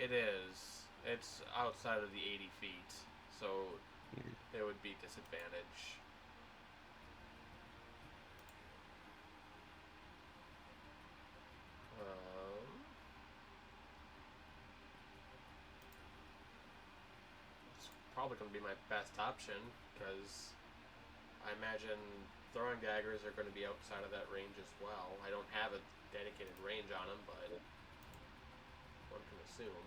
It is. It's outside of the 80 feet. So Weird. It would be disadvantage. It's probably going to be my best option because I imagine throwing daggers are going to be outside of that range as well. I don't have a dedicated range on them, but one can assume.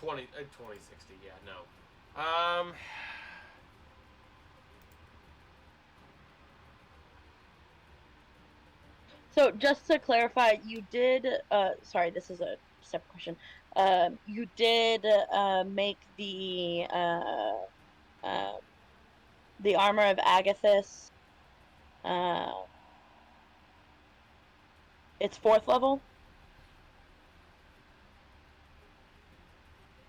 20, 60, yeah, no. So just to clarify, you did. Sorry, this is a separate question. You did make the armor of Agathis. It's 4th level.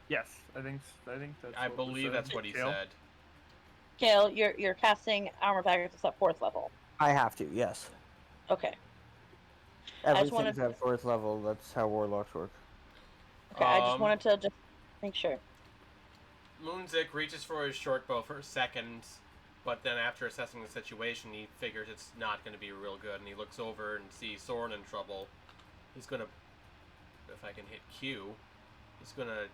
Yes, I think that's. I what was believe said. that's what he Kale? said. Kale, you're casting armor of Agathis at 4th level. I have to, yes. Okay. I just Everything's wanted at 4th level. That's how warlocks work. Okay, I just wanted to make sure. Moonzik reaches for his short bow for a second, but then after assessing the situation, he figures it's not going to be real good, and he looks over and sees Soren in trouble. He's going to, if I can hit Q, he's going to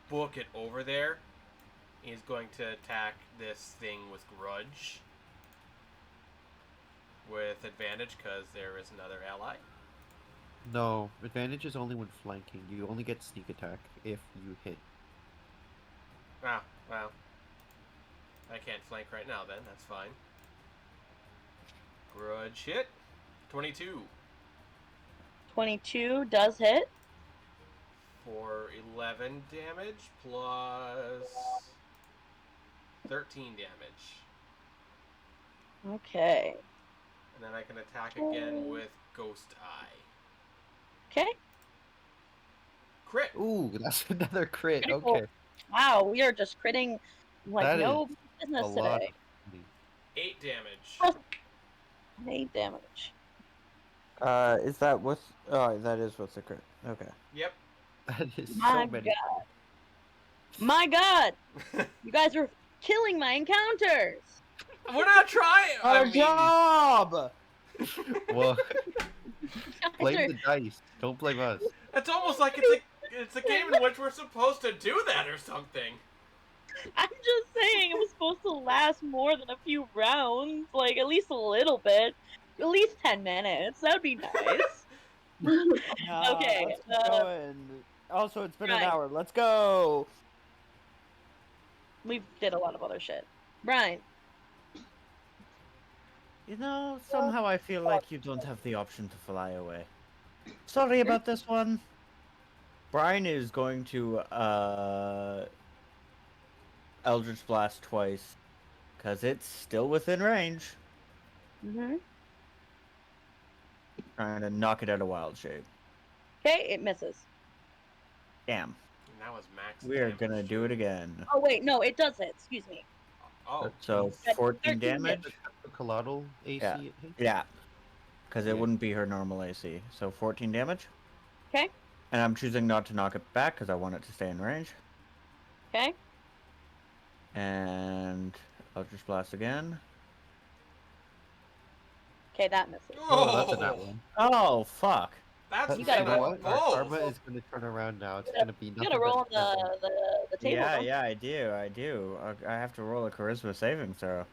book it over there. He's going to attack this thing with Grudge with advantage because there is another ally. No, advantage is only when flanking. You only get sneak attack if you hit. Ah, well. I can't flank right now then, that's fine. Grudge hit. 22. 22 does hit. For 11 damage plus 13 damage. Okay. And then I can attack again with Ghost Eye. Okay. Crit! Ooh, that's another crit. Critical. Okay. Wow, we are just critting like That no is business a lot today. of money. 8 damage. 8 damage. Is that with... Oh, that is with the crit. Okay. Yep. That is My so many. God. My God! You guys are killing my encounters! We're not trying! Our job! Well, You guys blame are- the dice. Don't blame us. It's almost like it's a game in which we're supposed to do that or something. I'm just saying it was supposed to last more than a few rounds. Like, at least a little bit. At least 10 minutes. That would be nice. Okay, Let's get going. Also, it's been an right. hour. Let's go! We did a lot of other shit. Brian. You know, somehow I feel like you don't have the option to fly away. Sorry about this one. Brian is going to, Eldritch Blast twice. Because it's still within range. Mm-hmm. Trying to knock it out of wild shape. Okay, it misses. Damn. And that was max We are damage. gonna do it again. Oh, wait, no, it does hit. Excuse me. Oh, So, That's 14 13 damage? The collateral AC. Yeah. it hits? Yeah. Because it Okay. wouldn't be her normal AC. So, 14 damage. Okay. And I'm choosing not to knock it back because I want it to stay in range. Okay. And Eldritch Blast again. Okay, that misses. Oh, that's a that one. Oh, fuck. That's You You gotta know roll. what? Our karma is going to turn around now. It's going to be You nothing gotta roll on but the table. Yeah, don't you? yeah, I do. I have to roll a charisma saving throw.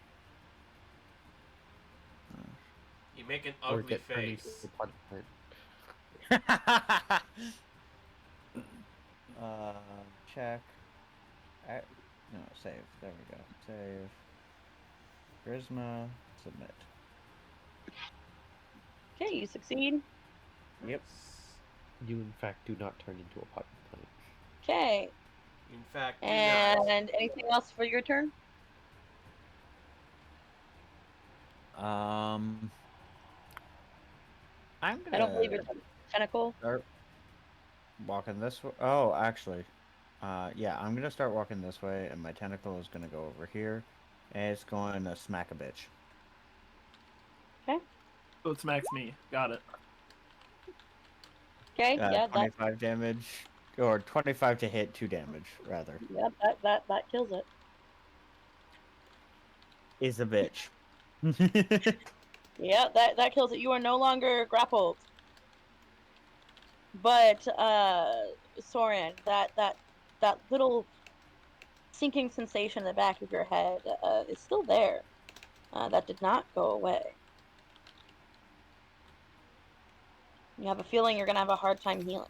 You make an or ugly get turned into face. a pot plant. Check. No, save. There we go. Save. Charisma. Submit. Okay, you succeed. Yep. You, in fact, do not turn into a pot plant. Okay. In fact, do not. And anything else for your turn? I'm gonna I don't believe it's a tentacle. start walking this way. Oh, actually, yeah, I'm gonna start walking this way, and my tentacle is gonna go over here, and it's going to smack a bitch. Okay. So it smacks me. Got it. Okay, yeah, that 25 damage. Or 25 to hit, 2 damage, rather. Yep, that kills it. Is a bitch. Yeah, that kills it. You are no longer grappled. But Soren, that little sinking sensation in the back of your head is still there. That did not go away. You have a feeling you're gonna have a hard time healing.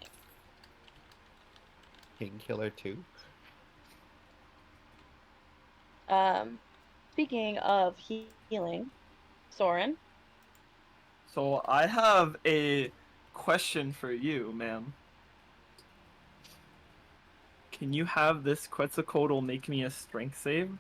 Painkiller 2. Speaking of healing, Soren. So I have a question for you, ma'am. Can you have this Quetzalcoatl make me a strength save?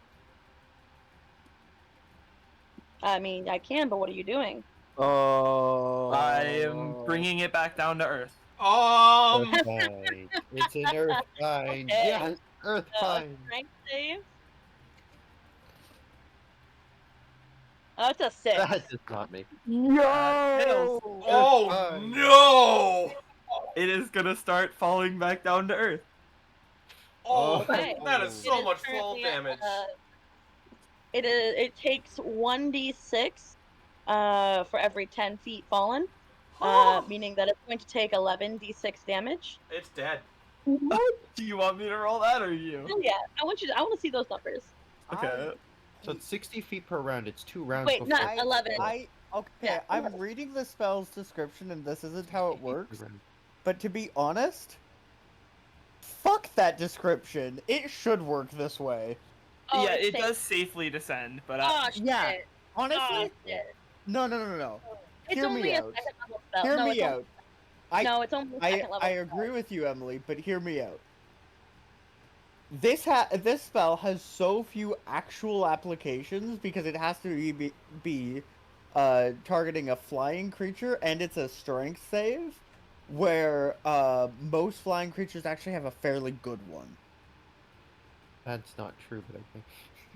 I mean, I can, but what are you doing? Oh. I am bringing it back down to earth. Earth Bind. It's an Earth Bind. Okay. Yes, Earth Bind. Strength save. Oh, it's a 6. That does not make. Yo! Oh fine. no! It is gonna start falling back down to earth. Oh, Okay. that is It so is much fall currently, damage. It takes 1d6 for every 10 feet fallen, meaning that it's going to take 11d6 damage. It's dead. What? Do you want me to roll that or you? Oh yeah, I want to see those numbers. Okay. So it's 60 feet per round. It's 2 rounds Wait, before. not 11. Okay, Yeah, I'm 11. reading the spell's description, and this isn't how 60 it feet per works. round. But to be honest, fuck that description. It should work this way. Oh, Yeah, it's it safe. does safely descend, but Oh shit. Yeah, Oh, honestly, shit. no. It's Hear only me a out. second level spell. Hear no, me it's out. no, it's only a second level. I agree with you, Emily, but hear me out. This spell has so few actual applications because it has to be targeting a flying creature, and it's a strength save, where most flying creatures actually have a fairly good one. That's not true, but I think.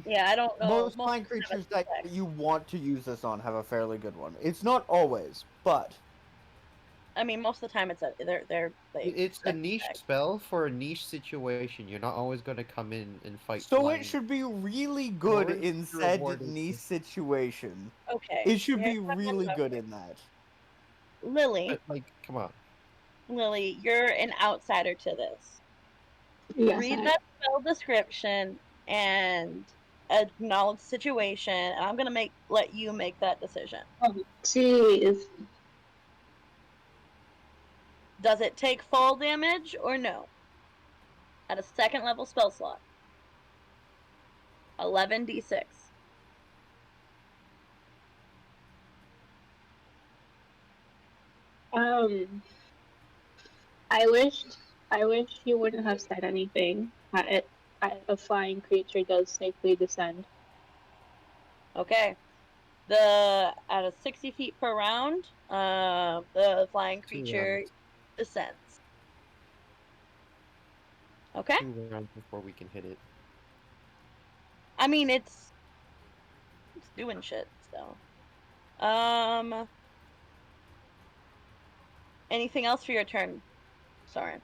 Yeah, I don't know. Most Most flying of them have creatures a that success. you want to use this on have a fairly good one. It's not always, but I mean, most of the time it's It's a niche spell for a niche situation. You're not always going to come in and fight. so flying. it should be really good Or in you're said rewarded niche with- Okay. situation. It should yeah, be really good in that. Lily, But, like, come on. Lily, you're an outsider to this. Yes, Read I- that spell description and acknowledge the situation, and I'm gonna let you make that decision. Oh, jeez. Does it take fall damage or no? At a second level spell slot. 11d6. I wish you wouldn't have said anything. A flying creature does safely descend. Okay. At a 60 feet per round, the flying 2 creature rounds. descends. Okay. 2 rounds before we can hit it. I mean, it's doing shit. So, anything else for your turn? Sorry.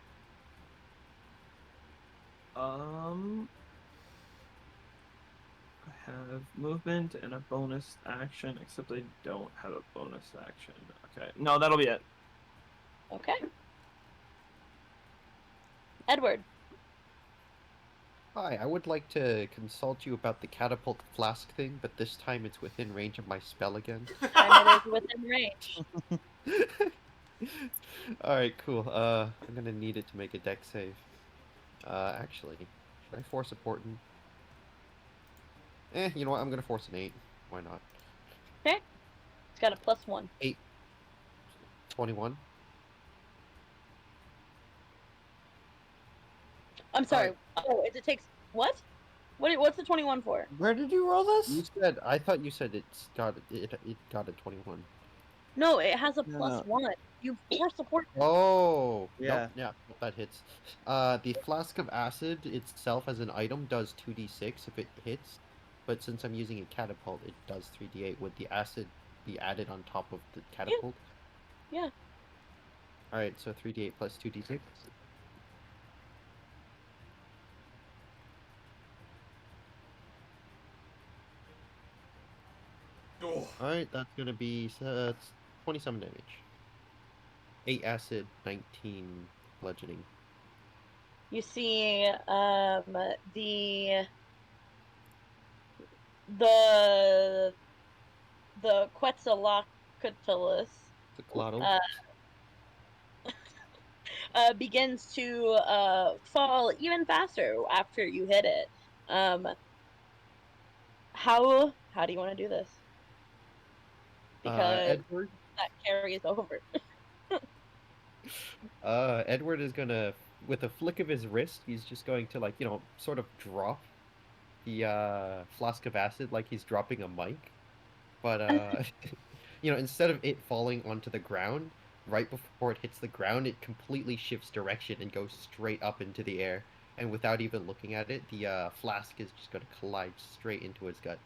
I have movement and a bonus action, except I don't have a bonus action. Okay, no, that'll be it. Okay. Edward. Hi, I would like to consult you about the catapult flask thing, but this time it's within range of my spell again. And it is within range. Alright, cool. I'm gonna need it to make a deck save. Actually, should I force a portent? You know what? I'm gonna force an 8. Why not? Okay. It's got a +1. 21. I'm sorry. Oh, it takes what? What's the 21 for? Where did you roll this? You said I thought you said it got a 21. No, it has a No, +1. You force support. Oh, Yeah. Nope, that hits. The flask of acid itself as an item does 2d6 if it hits, but since I'm using a catapult, it does 3d8. Would the acid be added on top of the catapult? Yeah. Alright, so 3d8 plus 2d6. Alright, that's gonna be 27 damage. 8 acid, 19 bludgeoning. You see, the Quetzalcoatlus The Claddle. uh, begins to fall even faster after you hit it. How do you want to do this? Because Edward. that carry is over. Edward is gonna, with a flick of his wrist, he's just going to, like, sort of drop the flask of acid like he's dropping a mic. But, instead of it falling onto the ground, right before it hits the ground, it completely shifts direction and goes straight up into the air. And without even looking at it, the flask is just going to collide straight into his gut.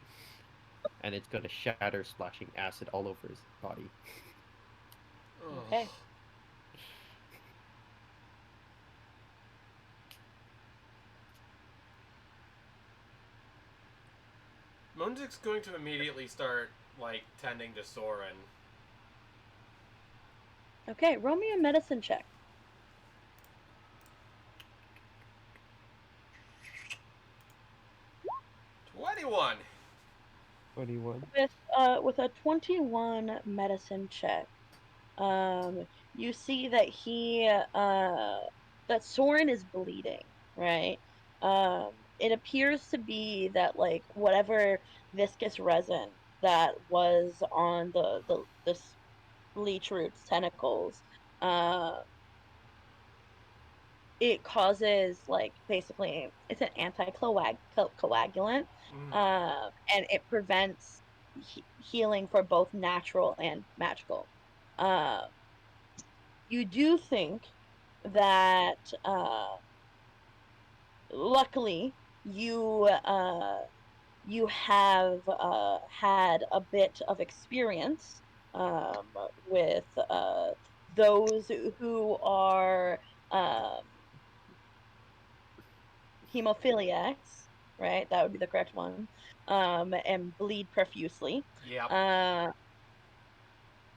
And it's going to shatter, splashing acid all over his body. Okay. Moonzik's going to immediately start, like, tending to Soren. Okay, roll me a medicine check. 21! 21. With a 21 medicine check, you see that that Soren is bleeding, right? It appears to be that, like, whatever viscous resin that was on the leech root's tentacles, it causes, like, basically it's an anti-coagulant, and it prevents healing for both natural and magical. You do think that luckily you have had a bit of experience with those who are hemophiliacs, right? That would be the correct one. And bleed profusely. Yep.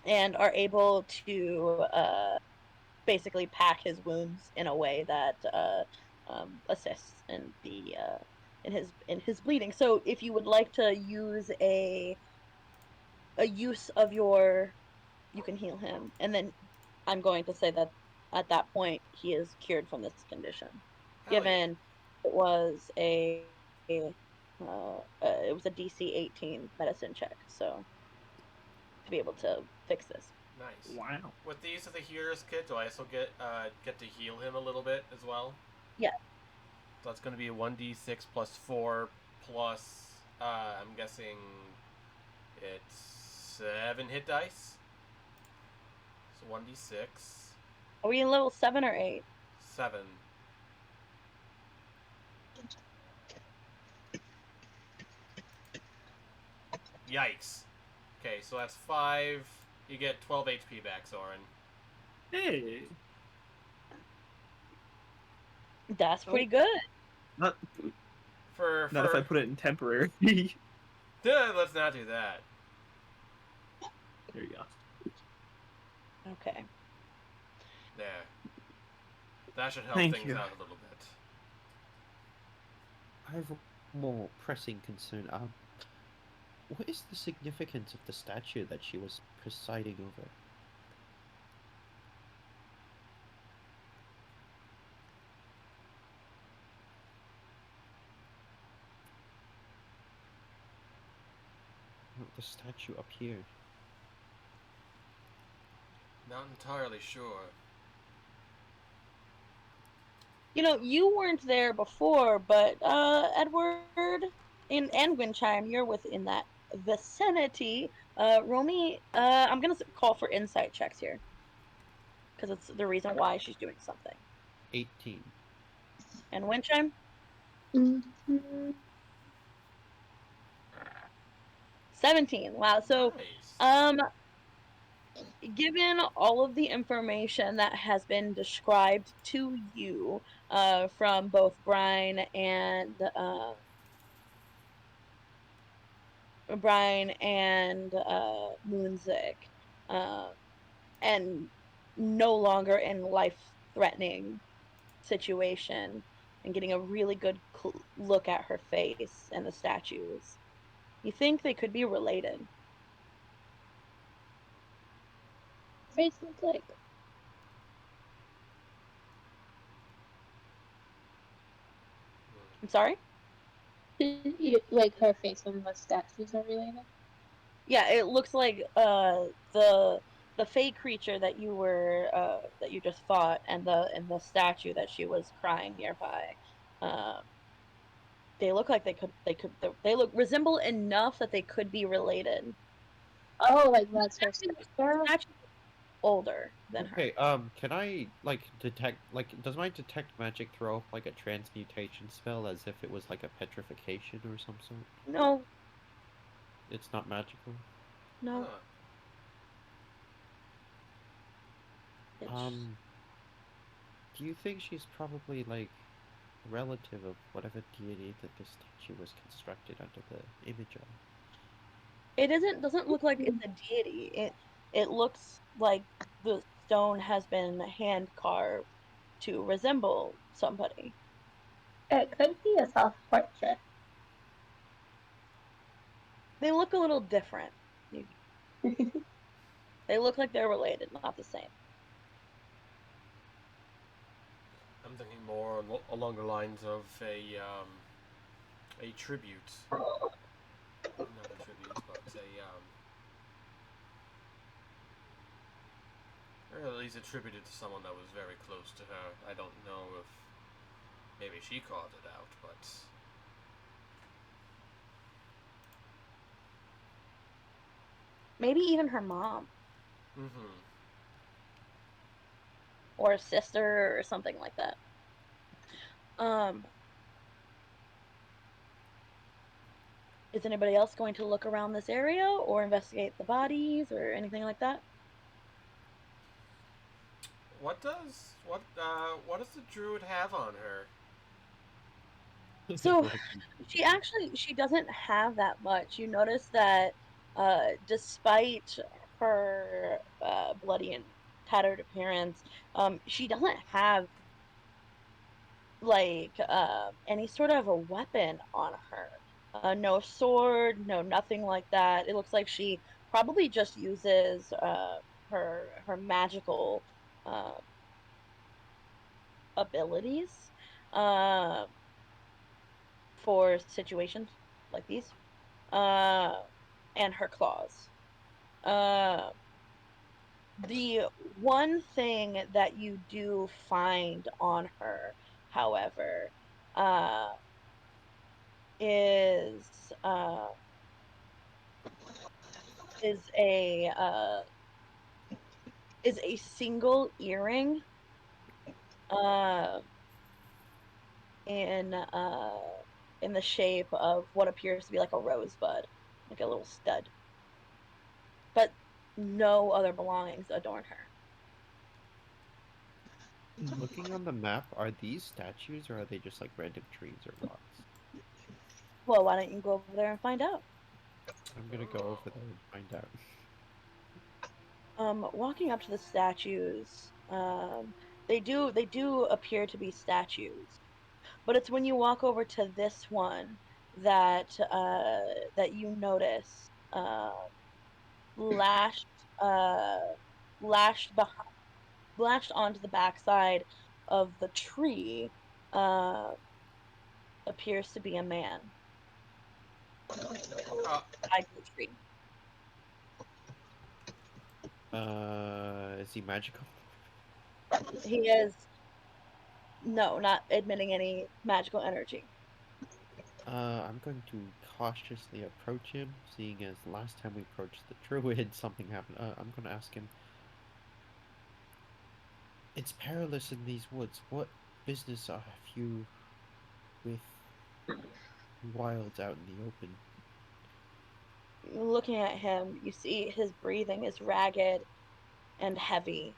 And are able to basically pack his wounds in a way that assists in his bleeding. So if you would like to use a use of you can heal him, and then I'm going to say that at that point he is cured from this condition, Hell given it was a DC 18 medicine check, so to be able to fix this. Nice. Wow. With these as a healer's kit, do I also get to heal him a little bit as well? Yeah. So that's going to be a 1d6 plus 4 plus, I'm guessing it's 7 hit dice. So 1d6. Are we in level 7 or 8? 7. Yikes. Okay, so that's 5. You get 12 HP back, Soren. Hey. That's pretty good. Not For if I put it in temporary. let's not do that. There you go. Okay. Yeah. That should help Thank things you. out a little bit. I have a more pressing concern. What is the significance of the statue that she was presiding over? The statue up here. Not entirely sure. You know, you weren't there before, but Edward and Windchime, you're within that vicinity. Romy, I'm gonna call for insight checks here, because it's the reason why she's doing something. 18. And Windchime? Mm-hmm. 17. Wow. So, Nice. given all of the information that has been described to you from both Brian and Brian and Moonzik, uh, and no longer in life-threatening situation, and getting a really good look at her face and the statues. You think they could be related? Face look like I'm sorry? like her face and the statues are related. Yeah, it looks like the fey creature that that you just fought, and the statue that she was crying nearby. Um, they look like they look resemble enough that they could be related. Oh, like that's her The sister. statue is older than her. Okay, can I like detect does my detect magic throw up like a transmutation spell as if it was like a petrification or some sort? No, It's not magical. no. Huh. It's, Um, do you think she's probably like a relative of whatever deity that this statue was constructed under the image of? it doesn't look like it's a deity. It looks like the stone has been hand carved to resemble somebody. It could be a self portrait. They look a little different. They look like they're related, not the same. I'm thinking more along the lines of a tribute, not a tribute, but or at least attributed to someone that was very close to her. I don't know if maybe she called it out, but Maybe even her mom mm-hmm. or a sister or something like that. Um, is anybody else going to look around this area or investigate the bodies or anything like that? What does the druid have on her? So Like, she doesn't have that much. You notice that despite her bloody and tattered appearance, she doesn't have like any sort of a weapon on her. No sword, no nothing like that. It looks like she probably just uses her magical uh, abilities uh, for situations like these, uh, and her claws. Uh, the one thing that you do find on her, however, uh, is uh, is a uh, is a single earring uh, in uh, in the shape of what appears to be like a rosebud, like a little stud, but no other belongings adorn her. looking on the map, are these statues or are they just like random trees or rocks? Well, why don't you go over there and find out? I'm gonna go over there and find out. Walking up to the statues, they do appear to be statues, but it's when you walk over to this one that you notice lashed uh, lashed behind, lashed onto the backside of the tree uh, appears to be a man Uh, tied to the tree. Is he magical? He is no, not admitting any magical energy. I'm going to cautiously approach him, seeing as last time we approached the druid, something happened. I'm gonna ask him. It's perilous in these woods. What business have you with wilds out in the open? Looking at him, you see his breathing is ragged and heavy,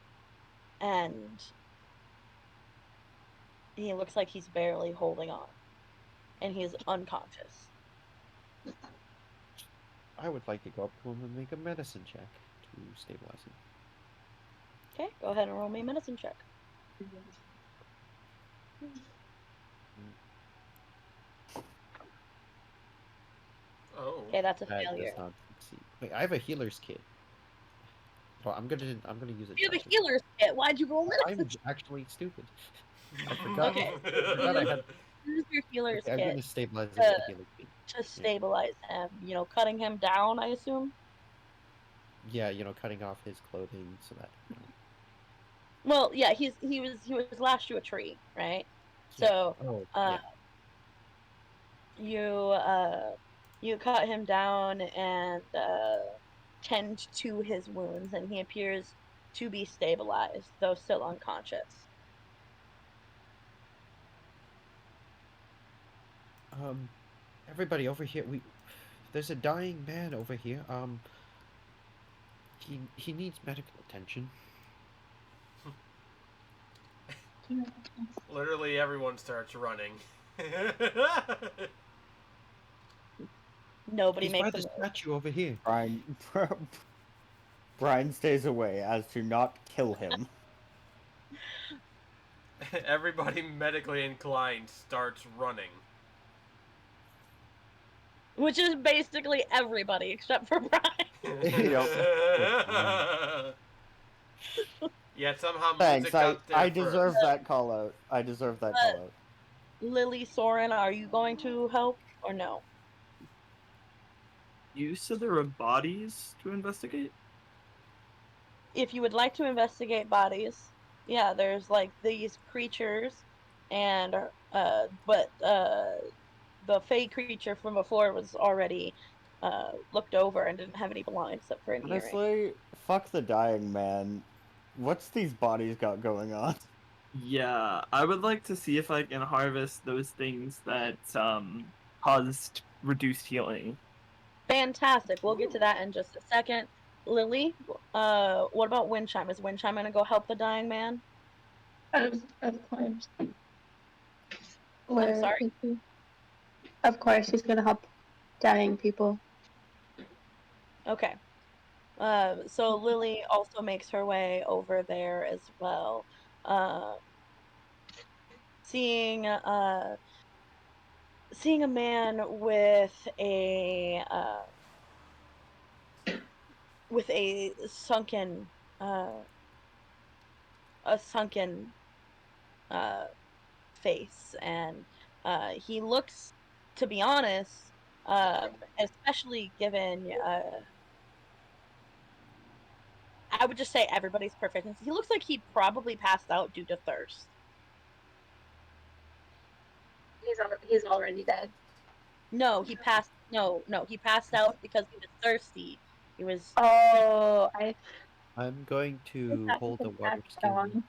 and he looks like he's barely holding on, and he is unconscious. I would like to go up to him and make a medicine check to stabilize him. Okay, go ahead and roll me a medicine check. Oh. Okay, that's a That failure. does not succeed. Wait, I have a healer's kit. Well, I'm gonna use it. You have a twice. healer's kit. Why'd you roll medicine I'm check? actually stupid. I forgot. Okay. I forgot I had. Use your healer's Okay, I'm kit gonna stabilize him to, with a healer's kit. to stabilize him. You know, cutting him down, I assume. Yeah, cutting off his clothing so that. Well, yeah, he was lashed to a tree, right? Yeah. So, Oh, uh, yeah. you cut him down and tend to his wounds, and he appears to be stabilized, though still unconscious. Everybody over here. There's a dying man over here. He needs medical attention. Literally everyone starts running. Nobody He's by makes a the move. statue over here. Brian stays away as to not kill him. Everybody medically inclined starts running. Which is basically everybody except for Brian. Yet somehow Thanks, music got there I deserve first. that call out. I deserve that call out. Lily, Soren, are you going to help or no? You said there were bodies to investigate? If you would like to investigate bodies, yeah, there's like these creatures, and but the fey creature from before was already looked over and didn't have any belongings except for an earring. Honestly, fuck the dying man. What's these bodies got going on? Yeah, I would like to see if I can harvest those things that caused reduced healing. Fantastic. We'll get to that in just a second. Lily, what about Windchime? Is Windchime gonna go help the dying man? Of course. I'm sorry? Of course, he's gonna help dying people. Okay. So Lily also makes her way over there as well. Seeing a man with a sunken face, and he looks, to be honest, especially given I would just say everybody's perfect. He looks like he probably passed out due to thirst. He's already dead. No, he passed out because he was thirsty. He was. Oh, I'm going to thought hold he the had water passed skin. on.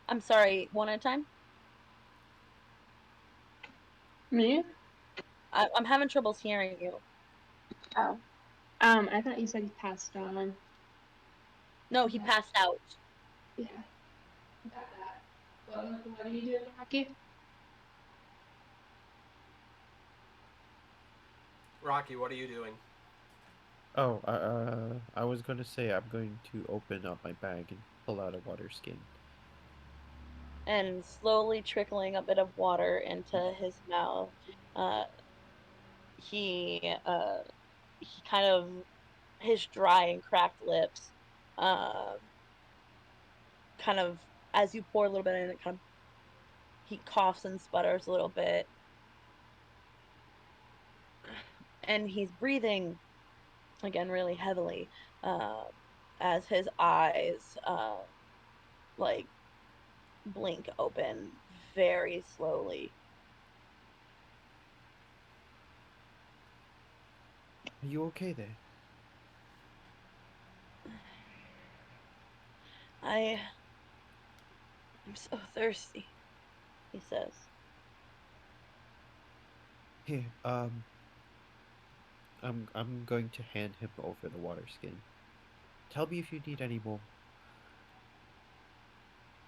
I'm sorry. One at a time. Me? I'm having troubles hearing you. Oh. I thought you said he passed on. No, he passed out. Yeah. Got that. What are you doing, Rocky? Rocky, what are you doing? Oh, I was going to say I'm going to open up my bag and pull out a water skin. And slowly trickling a bit of water into his mouth. He kind of, his dry and cracked lips, kind of, as you pour a little bit in, it kind of, he coughs and sputters a little bit, and he's breathing again really heavily, as his eyes like blink open very slowly. Are you okay there? I'm so thirsty, he says. Here, I'm going to hand him over the water skin. Tell me if you need any more.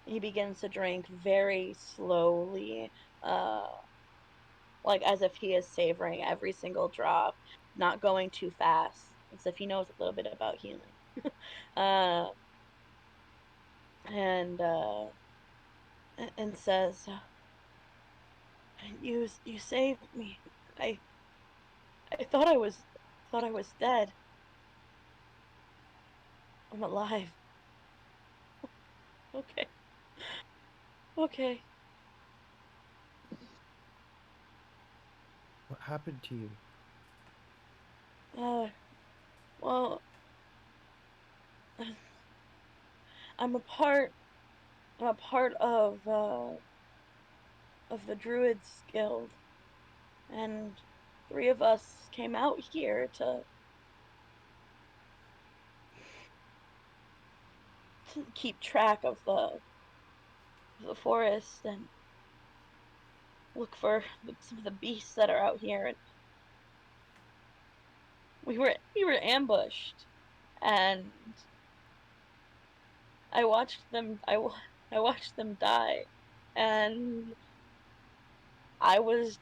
He begins to drink very slowly, like as if he is savoring every single drop. not going too fast, as if he knows a little bit about healing. uh, and says, "You saved me. I I thought I was dead. I'm alive. Okay, okay." What happened to you? Uh, well, I'm a part. I'm a part of the Druids Guild, and three of us came out here to keep track of the forest and look for some of the beasts that are out here. And we were ambushed, and I watched them. I watched them die, and I was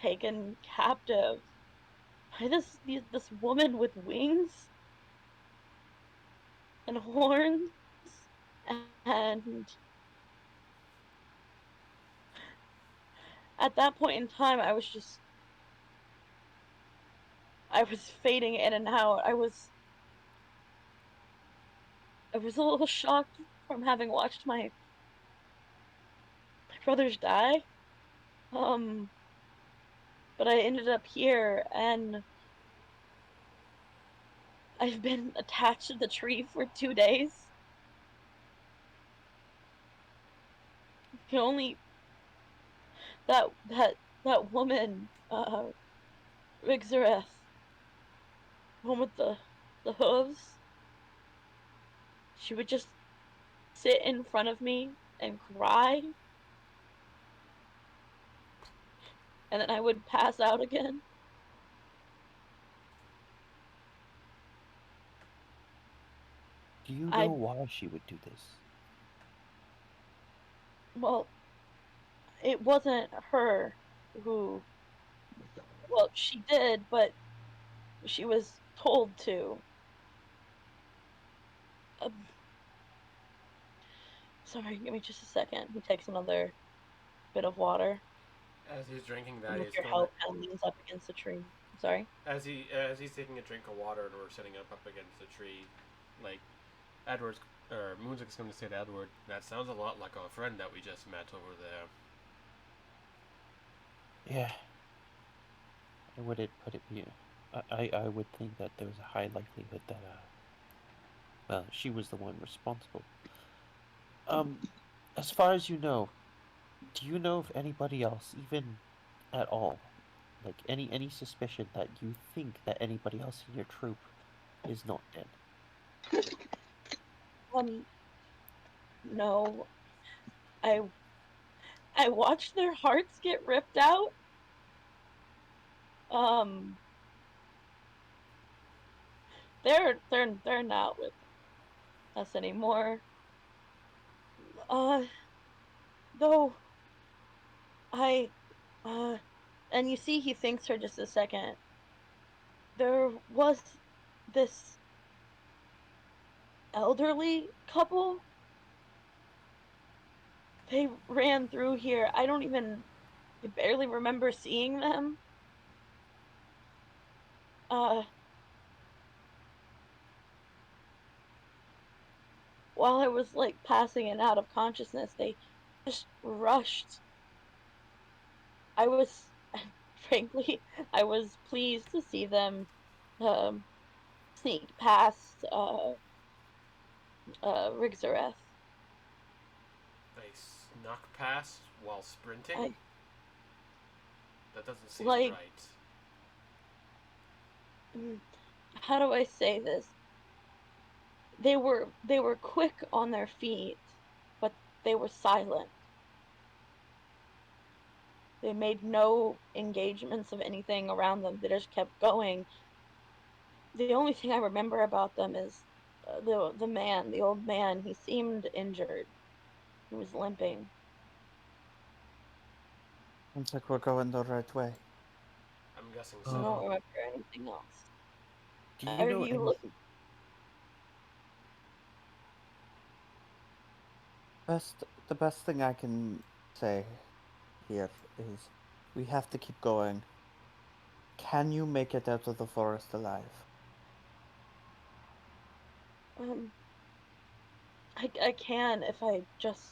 taken captive by this woman with wings and horns, and at that point in time, I was fading in and out. I was a little shocked from having watched my brothers die. Um, but I ended up here, and I've been attached to the tree for 2 days. The only that woman, Rigzareth, one with the hooves, she would just sit in front of me and cry, and then I would pass out again. Do you know I why she would do this? Well, it wasn't her who. Well, she did, but she was told to. Um, Sorry, give me just a second. He takes another bit of water, As he's drinking and that, with he's your gonna help, kind of leans up against the tree. Sorry. as he's taking a drink of water and we're sitting up against the tree, like Edward's or Moonsig's going to say to Edward, "That sounds a lot like a friend that we just met over there." Yeah, I wouldn't put it here. I would think that there was a high likelihood that well, she was the one responsible. Um, as far as you know, do you know of anybody else, even at all? Like any suspicion that you think that anybody else in your troop is not dead? Um, no, I I watched their hearts get ripped out. Um, they're not with us anymore. Uh, though I, uh, and you see, he thinks for just a second. There was this elderly couple. They ran through here. I barely remember seeing them. Uh, while I was like passing in out of consciousness, they just rushed. I was, frankly, I was pleased to see them um, sneak past Rigzareth. They snuck past while sprinting. I That doesn't seem like, right. how do I say this? They were quick on their feet, but they were silent. They made no engagements of anything around them. They just kept going. The only thing I remember about them is the old man. He seemed injured. He was limping. Looks like we're going the right way. I'm guessing I so. don't remember anything else. Do you Are know you anything? The best thing I can say here is we have to keep going. Can you make it out of the forest alive? I can if I just.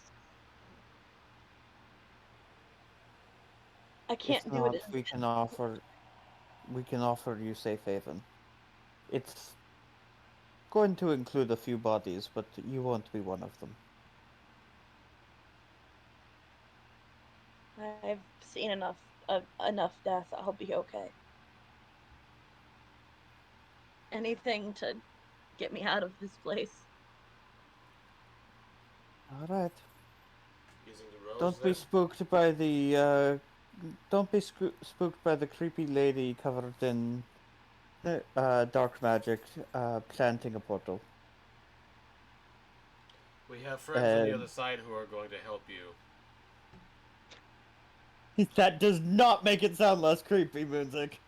I If can't do it. not, we can offer you safe haven. It's going to include a few bodies, but you won't be one of them. I've seen enough death. I'll be okay. Anything to get me out of this place. All right. Using the rose, Don't be then? spooked by spooked by the creepy lady covered in dark magic planting a portal. We have friends on the other side who are going to help you. That does not make it sound less creepy, Moonzik.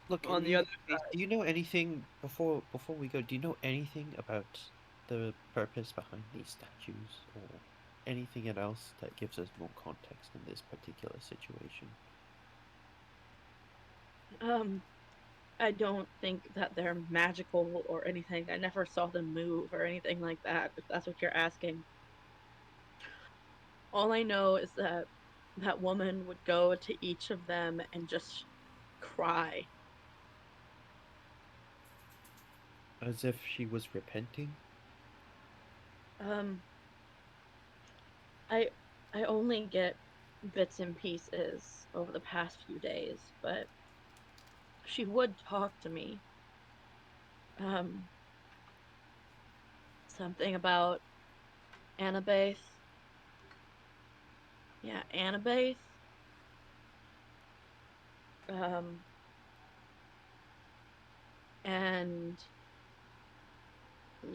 Look, On in the other case, do you know anything before we go? Do you know anything about the purpose behind these statues, or anything else that gives us more context in this particular situation? I don't think that they're magical or anything. I never saw them move or anything like that, if that's what you're asking. All I know is that that woman would go to each of them and just cry. As if she was repenting? Um, I I only get bits and pieces over the past few days, but she would talk to me. Um, Something about Annabeth. Yeah, Annabeth. Um, and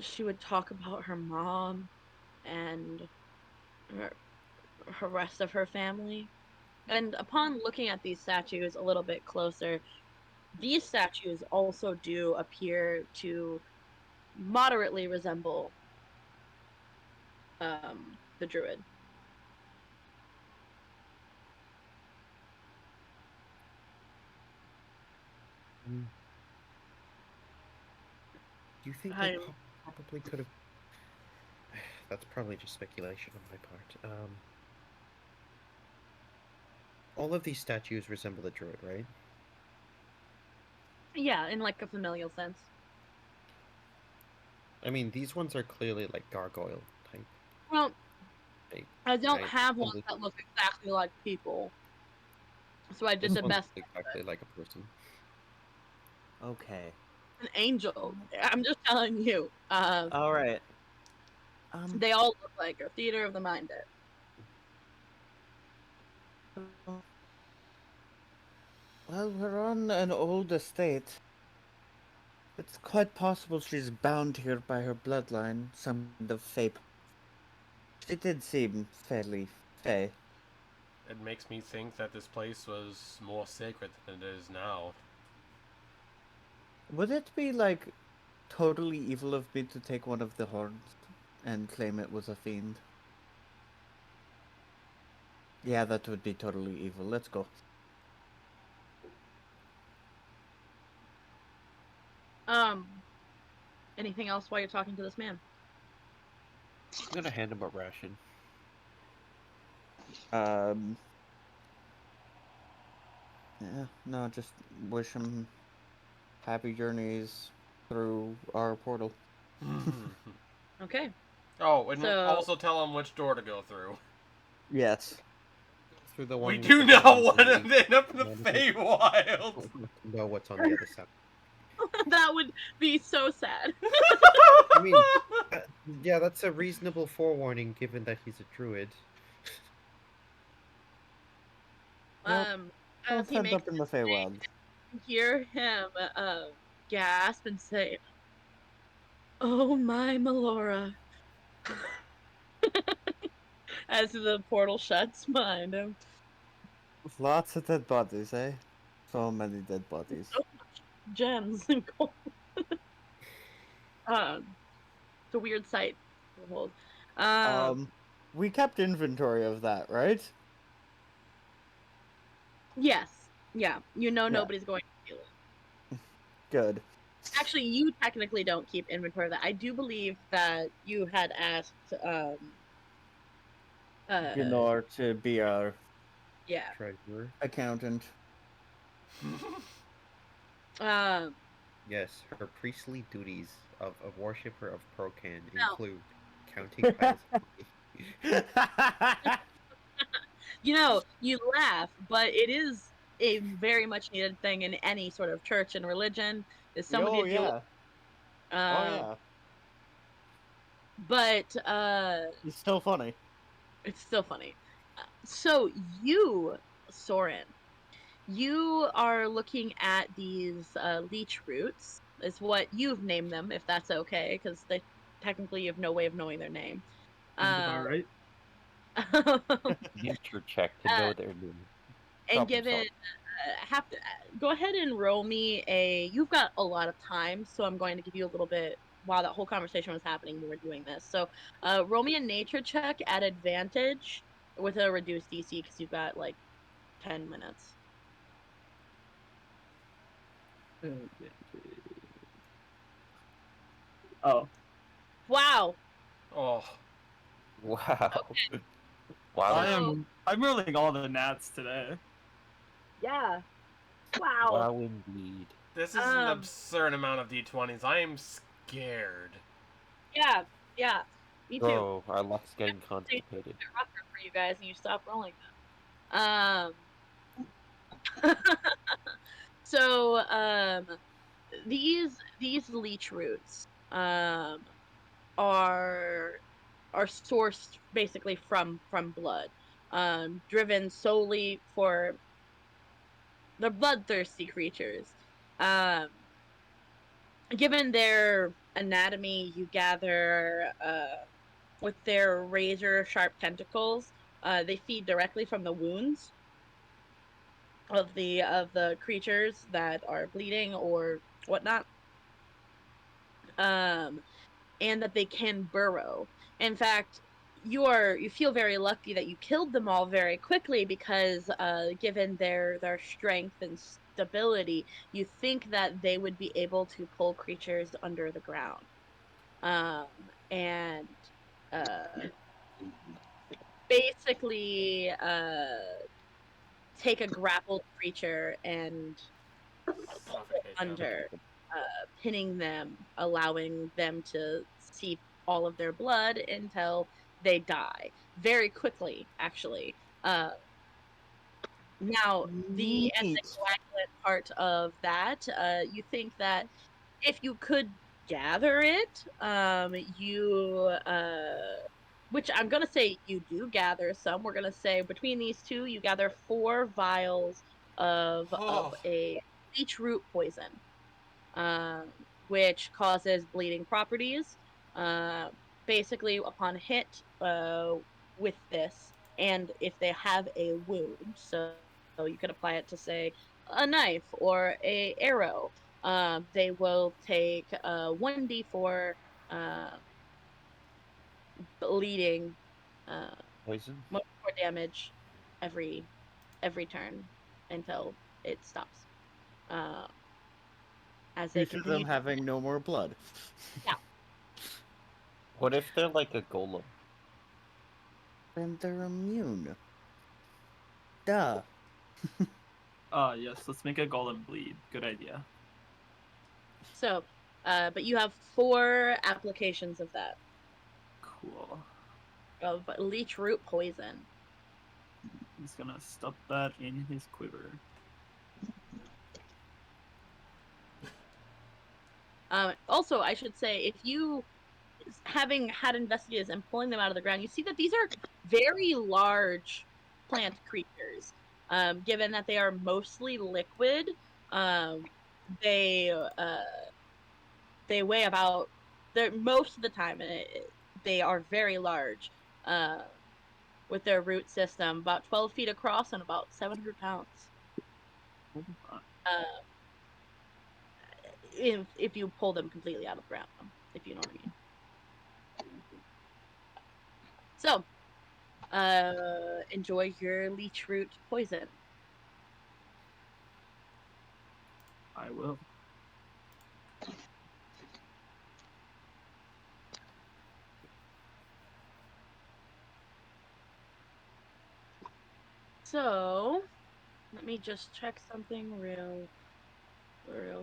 she would talk about her mom and her, her rest of her family. And upon looking at these statues a little bit closer, these statues also do appear to moderately resemble the druid. Mm. Do you think they I'm probably could have? That's probably just speculation on my part. All of these statues resemble the druid, right? Yeah, in like a familial sense. I mean, these ones are clearly like gargoyle type. Well, They, I don't I have ones totally. that look exactly like people, so I did This the one best. looks exactly like a person. Okay. An angel. I'm just telling you. All right. They all look like a theater of the mind. Well, we're on an old estate. It's quite possible she's bound here by her bloodline, some kind of fate. She did seem fairly fey. It makes me think that this place was more sacred than it is now. Would it be like totally evil of me to take one of the horns and claim it was a fiend? Yeah, that would be totally evil. Let's go. Anything else while you're talking to this man? I'm gonna hand him a ration. Um. Yeah, no, just wish him happy journeys through our portal. Okay. Oh, and So also tell him which door to go through. Yes. Through the We one do with the not horns want and to end up in the the Feywild. know what's on the other side. that would be so sad. I mean, yeah, that's a reasonable forewarning given that he's a druid. Don't As he end makes up in the his way, Feywild. you hear him gasp and say, "Oh my Melora," as the portal shuts behind him. Lots of dead bodies, eh? So many dead bodies. So much gems and gold. It's a weird sight to behold. We kept inventory of that, right? Yes. Yeah. You know Yeah. nobody's going to steal it. Good. Actually, you technically don't keep inventory of that. I do believe that you had asked, Gunnar to be our yeah. Treasurer. accountant. Um, Yes, her priestly duties of a worshipper of Procan no. include counting piles of money. You know, you laugh, but it is a very much needed thing in any sort of church and religion. Is somebody Oh to deal with. yeah. Oh Um, yeah. but It's still funny. it's still funny. So you, Soren, you are looking at these leech roots. Is what you've named them, if that's okay, because they technically you have no way of knowing their name. Sounds about right. Nature check to know their name. And Problem given solved. have to go ahead and roll me a. You've got a lot of time, so I'm going to give you a little bit while that whole conversation was happening. We were doing this, so roll me a nature check at advantage with a reduced DC because you've got like 10 minutes. Oh, Wow. Oh, Wow. Wow. I'm rolling all the nats today. Yeah. Wow. Wow, indeed. this is an absurd amount of d20s. I am scared. Yeah. Yeah. Me too. Oh, our luck's getting It's constipated. a bit rougher for you guys, and you stop rolling them. So these leech roots are sourced basically from blood, driven solely for the bloodthirsty creatures. Um, given their anatomy, you gather with their razor sharp tentacles, they feed directly from the wounds of the creatures that are bleeding or whatnot. Um, and that they can burrow. In fact, you feel very lucky that you killed them all very quickly because given their strength and stability, you think that they would be able to pull creatures under the ground. And uh, basically take a grappled creature and Suffocate them. under, pinning them, allowing them to seep all of their blood until they die very quickly, actually. Now, the Neat. anticoagulant part of that, you think that if you could gather it, which I'm gonna say you do gather some. We're gonna say between these two, you gather 4 vials of Oh, a leech root poison, um, which causes bleeding properties. Uh, basically, upon hit with this, and if they have a wound, so you could apply it to say a knife or a arrow. They will take 1d4 uh, bleeding, uh, Poison? more damage every turn until it stops. Uh, as they Due to continue them to. having no more blood. Yeah. What if they're like a golem? Then they're immune. Duh. Yes, let's make a golem bleed. Good idea. So, but you have 4 applications of that, Cool. of leech root poison. He's gonna stuff that in his quiver. Also, I should say, if you, having had investigators and pulling them out of the ground, you see that these are very large plant creatures. Given that they are mostly liquid, um, they weigh about. They're most of the time, they are very large. Uh, with their root system, about 12 feet across and about 700 pounds. If you pull them completely out of the ground, if you know what I mean. So, enjoy your leech root poison. I will. So, let me just check something real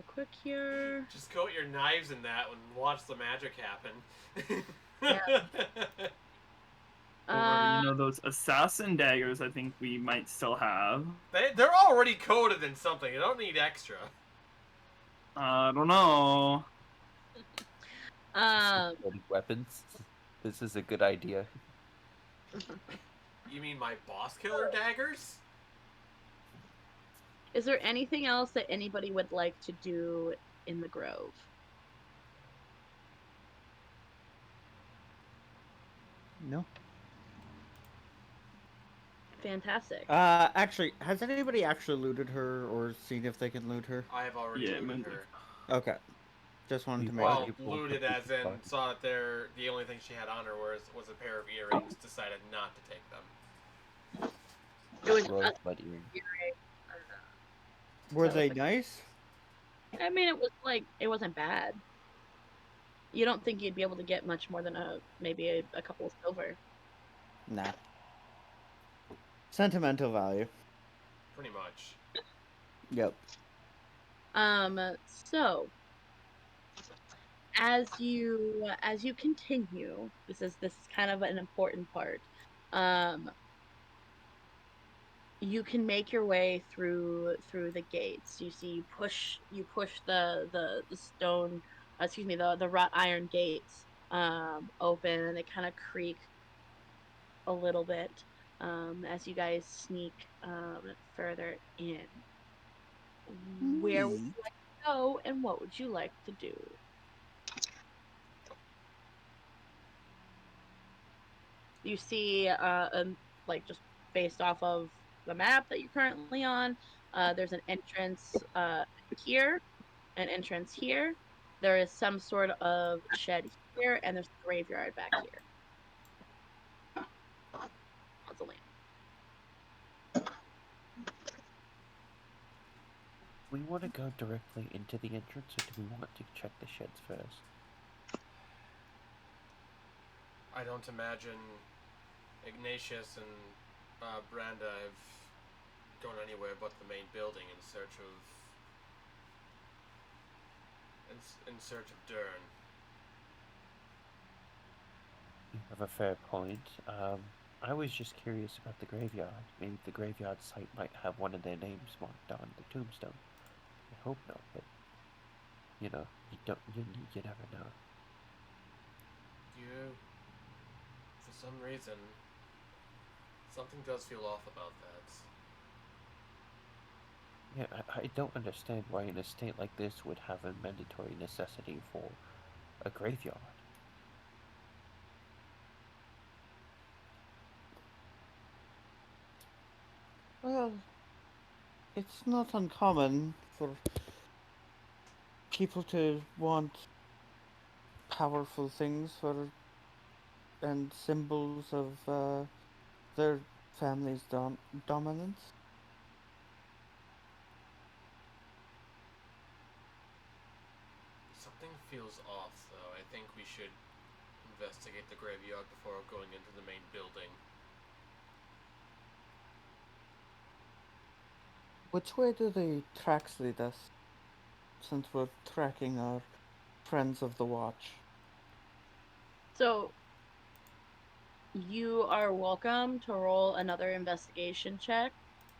quick here. Just coat your knives in that and watch the magic happen. Yeah. Or, those assassin daggers I think we might still have. They're already coated in something. You don't need extra. I don't know. Synthetic weapons. This is a good idea. You mean my boss killer daggers? Is there anything else that anybody would like to do in the grove? No. Fantastic. Actually, has anybody actually looted her or seen if they can loot her? I have already looted her. Okay. Just wanted to make Well, sure. looted as in saw that the only thing she had on her was a pair of earrings. Decided not to take them. It was Rosebud earring. Were they nice? I mean, it wasn't bad. You don't think you'd be able to get much more than maybe a couple of silver? Nah. Sentimental value. Pretty much. Yep. So as you continue, this is kind of an important part. You can make your way through the gates. You see, you push the stone, the wrought iron gates open, and they kind of creak a little bit as you guys sneak further in. Where would you like to go, and what would you like to do? You see, just based off of the map that you're currently on, there's an entrance here, an entrance here. There is some sort of shed here, and there's a graveyard back here. That's the land. We want to go directly into the entrance, or do we want to check the sheds first? I don't imagine Ignatius and Branda have gone anywhere but the main building in search of Dern. You have a fair point. I was just curious about the graveyard. Maybe the graveyard site might have one of their names marked on the tombstone. I hope not, but you never know. For some reason, something does feel off about that. Yeah, I don't understand why an estate like this would have a mandatory necessity for a graveyard. Well, it's not uncommon for people to want powerful things and symbols of their family's dominance. Something feels off, though. I think we should investigate the graveyard before going into the main building. Which way do the tracks lead us? Since we're tracking our friends of the watch. So, you are welcome to roll another investigation check,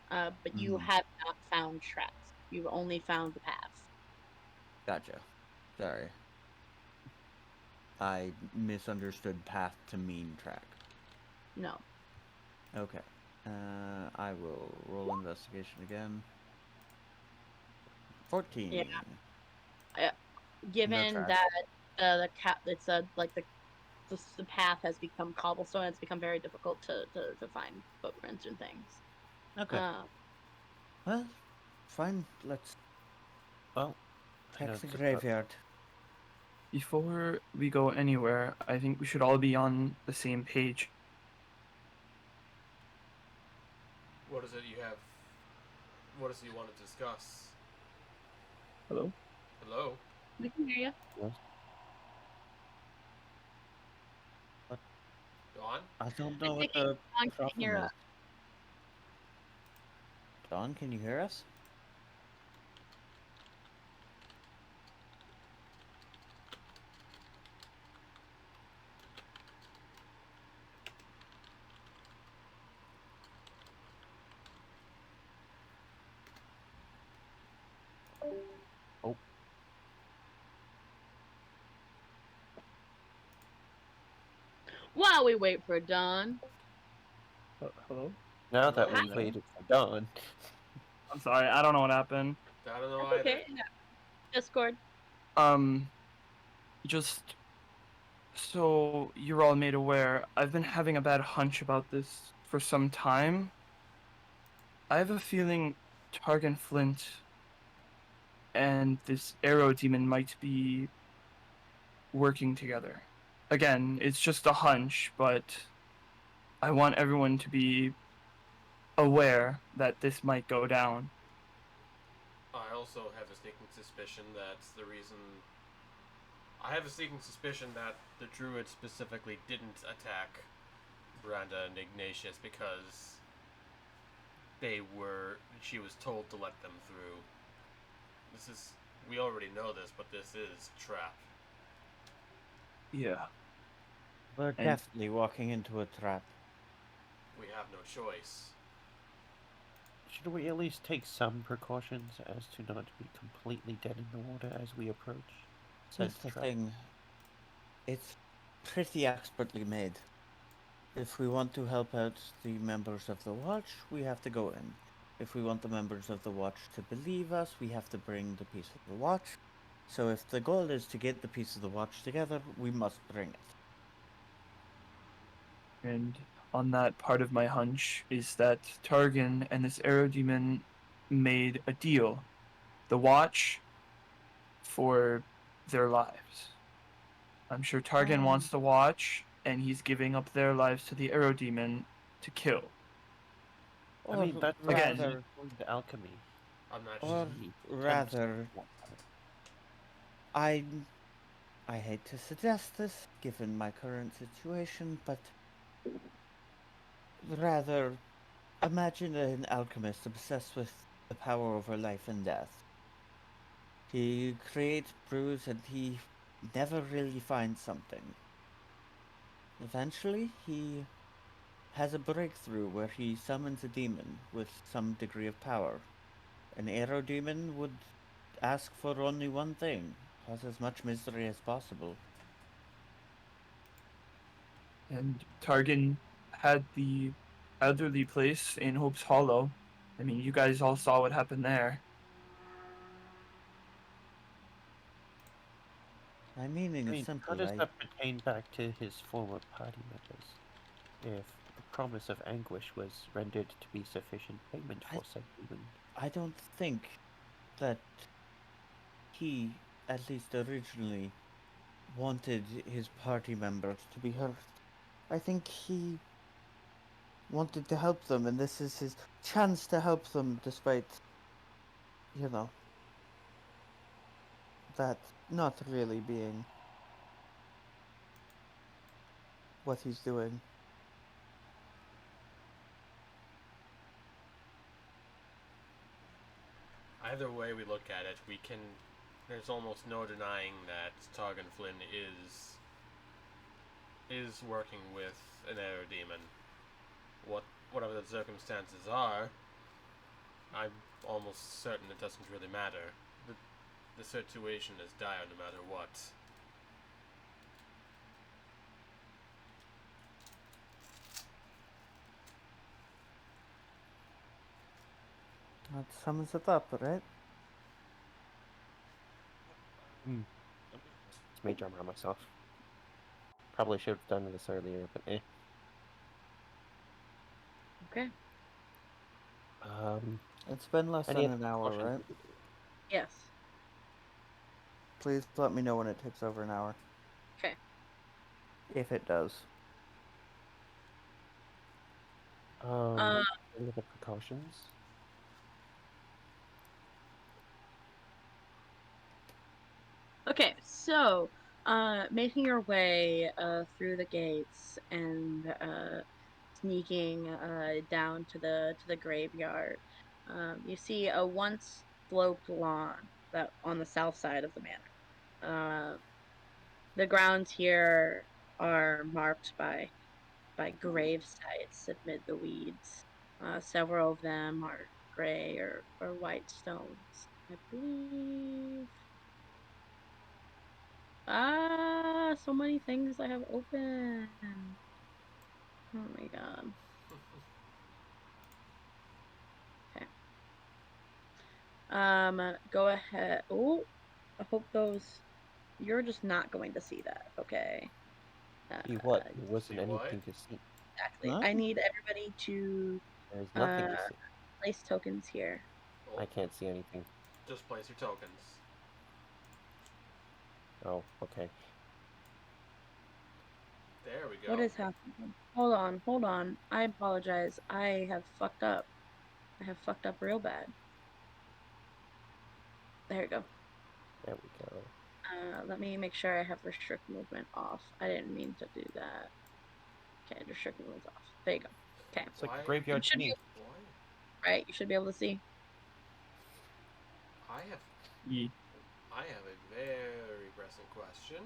but you have not found tracks. You've only found the path. Gotcha. Sorry. I misunderstood path to mean track. No. Okay. I will roll investigation again. 14. Yeah. Given No that it's the path has become cobblestone. It's become very difficult to find footprints and things. Okay. Well, fine. Let's Well, I check don't the suppose- graveyard. Before we go anywhere, I think we should all be on the same page. What is it you have? What is it you want to discuss? Hello? Hello? We can hear you. Yes. Dawn? I don't I know what think the Dawn can problem hear is. us. Dawn, can you hear us? While we wait for Dawn. Hello? Now that Hi. we've waited for dawn. I'm sorry, I don't know what happened. I don't know That's either. okay. Yeah. Discord. Just so you're all made aware, I've been having a bad hunch about this for some time. I have a feeling Taergyn Flint and this arrow demon might be working together. Again, it's just a hunch, but I want everyone to be aware that this might go down. I also have a sneaking suspicion that's the reason. I have a sneaking suspicion that the druid specifically didn't attack Branda and Ignatius because she was told to let them through. We already know this, but this is a trap. Yeah. We're definitely walking into a trap. We have no choice. Should we at least take some precautions as to not be completely dead in the water as we approach? That's the thing. It's pretty expertly made. If we want to help out the members of the Watch, we have to go in. If we want the members of the Watch to believe us, we have to bring the piece of the Watch. So if the goal is to get the piece of the Watch together, we must bring it. And on that, part of my hunch is that Taergyn and this arrow demon made a deal. The Watch for their lives. I'm sure Taergyn wants the Watch, and he's giving up their lives to the arrow demon to kill. I mean, that's rather, the alchemy. I'm not or sure. rather, I hate to suggest this, given my current situation, but rather, imagine an alchemist obsessed with the power over life and death. He creates brews and he never really finds something. Eventually, he has a breakthrough where he summons a demon with some degree of power. An arrow demon would ask for only one thing: cause as much misery as possible. And Taergyn had the elderly place in Hope's Hollow. I mean, you guys all saw what happened there. My meaning is how simple. does that pertain back to his former party members? If the promise of anguish was rendered to be sufficient payment for said demon. I don't think that he, at least originally, wanted his party members to be hurt. I think he wanted to help them, and this is his chance to help them despite, that not really being what he's doing. Either way we look at it, there's almost no denying that Taergyn Flinn is working with an air demon. Whatever the circumstances are, I'm almost certain it doesn't really matter. The situation is dire no matter what. That sums it up, right? Just made drum around myself. Probably should have done this earlier, but eh. Okay. It's been less Any than other an hour, precautions? right? Yes. Please let me know when it takes over an hour. Okay. If it does. Any other precautions? Okay, so making your way through the gates and sneaking down to the graveyard, you see a once sloped lawn that on the south side of the manor. The grounds here are marked by grave sites amid the weeds. Several of them are gray or white stones, I believe. So many things I have open. Oh my god. Okay. Go ahead. Oh, I hope those. You're just not going to see that, okay? See what? There See wasn't what? anything to see. Exactly. Huh? I need everybody to There's nothing to see. place tokens here. Oh, I can't see anything. just place your tokens. Oh, okay. There we go. What is happening? Hold on. I apologize. I have fucked up. I have fucked up real bad. There you go. There we go. Let me make sure I have restrict movement off. I didn't mean to do that. Okay, restrict movement off. There you go. Okay. It's like Why? the graveyard You to should me. Why? Right, you should be able to see. I have Ye. I have a very pressing question.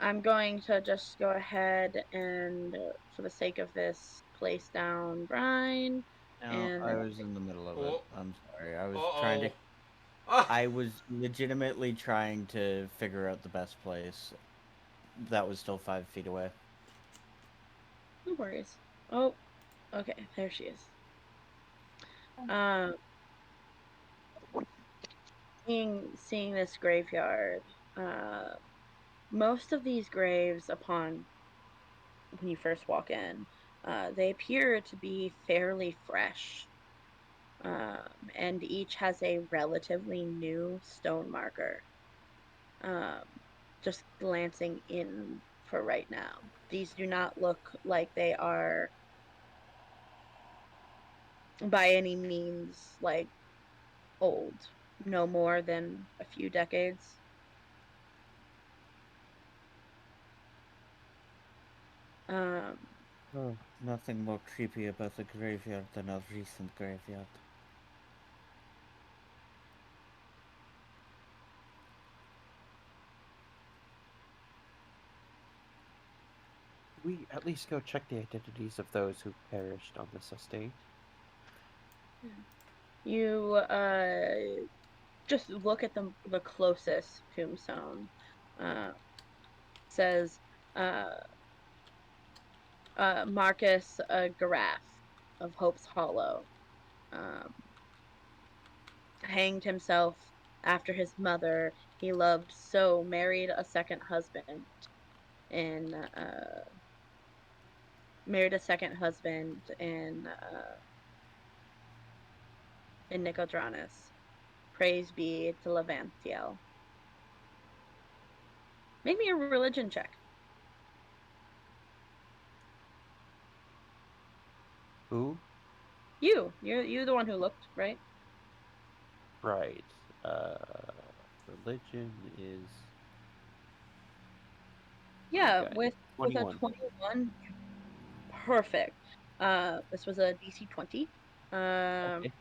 I'm going to just go ahead and, for the sake of this, place down Brine. No, And I then was in the middle of it. Oh. I'm sorry. I was Uh-oh. trying to. Ah! I was legitimately trying to figure out the best place. That was still 5 feet away. no worries. Oh, okay, there she is. Seeing this graveyard, most of these graves, upon when you first walk in, they appear to be fairly fresh. And each has a relatively new stone marker. Um, just glancing in for right now, these do not look like they are by any means like old, no more than a few decades. Um, Oh, nothing more creepy about the graveyard than a recent graveyard. We at least go check the identities of those who perished on this estate. you just look at the closest tombstone. Uh, says uh, Marcus Garaf of Hope's Hollow. Um, hanged himself after his mother he loved so married a second husband in in Nicodranus. Praise be to Levantiel. Make me a religion check. Who? You're the one who looked, right? Right. Religion is Yeah, okay. with a 21. 21. Perfect. This was a DC 20. Okay.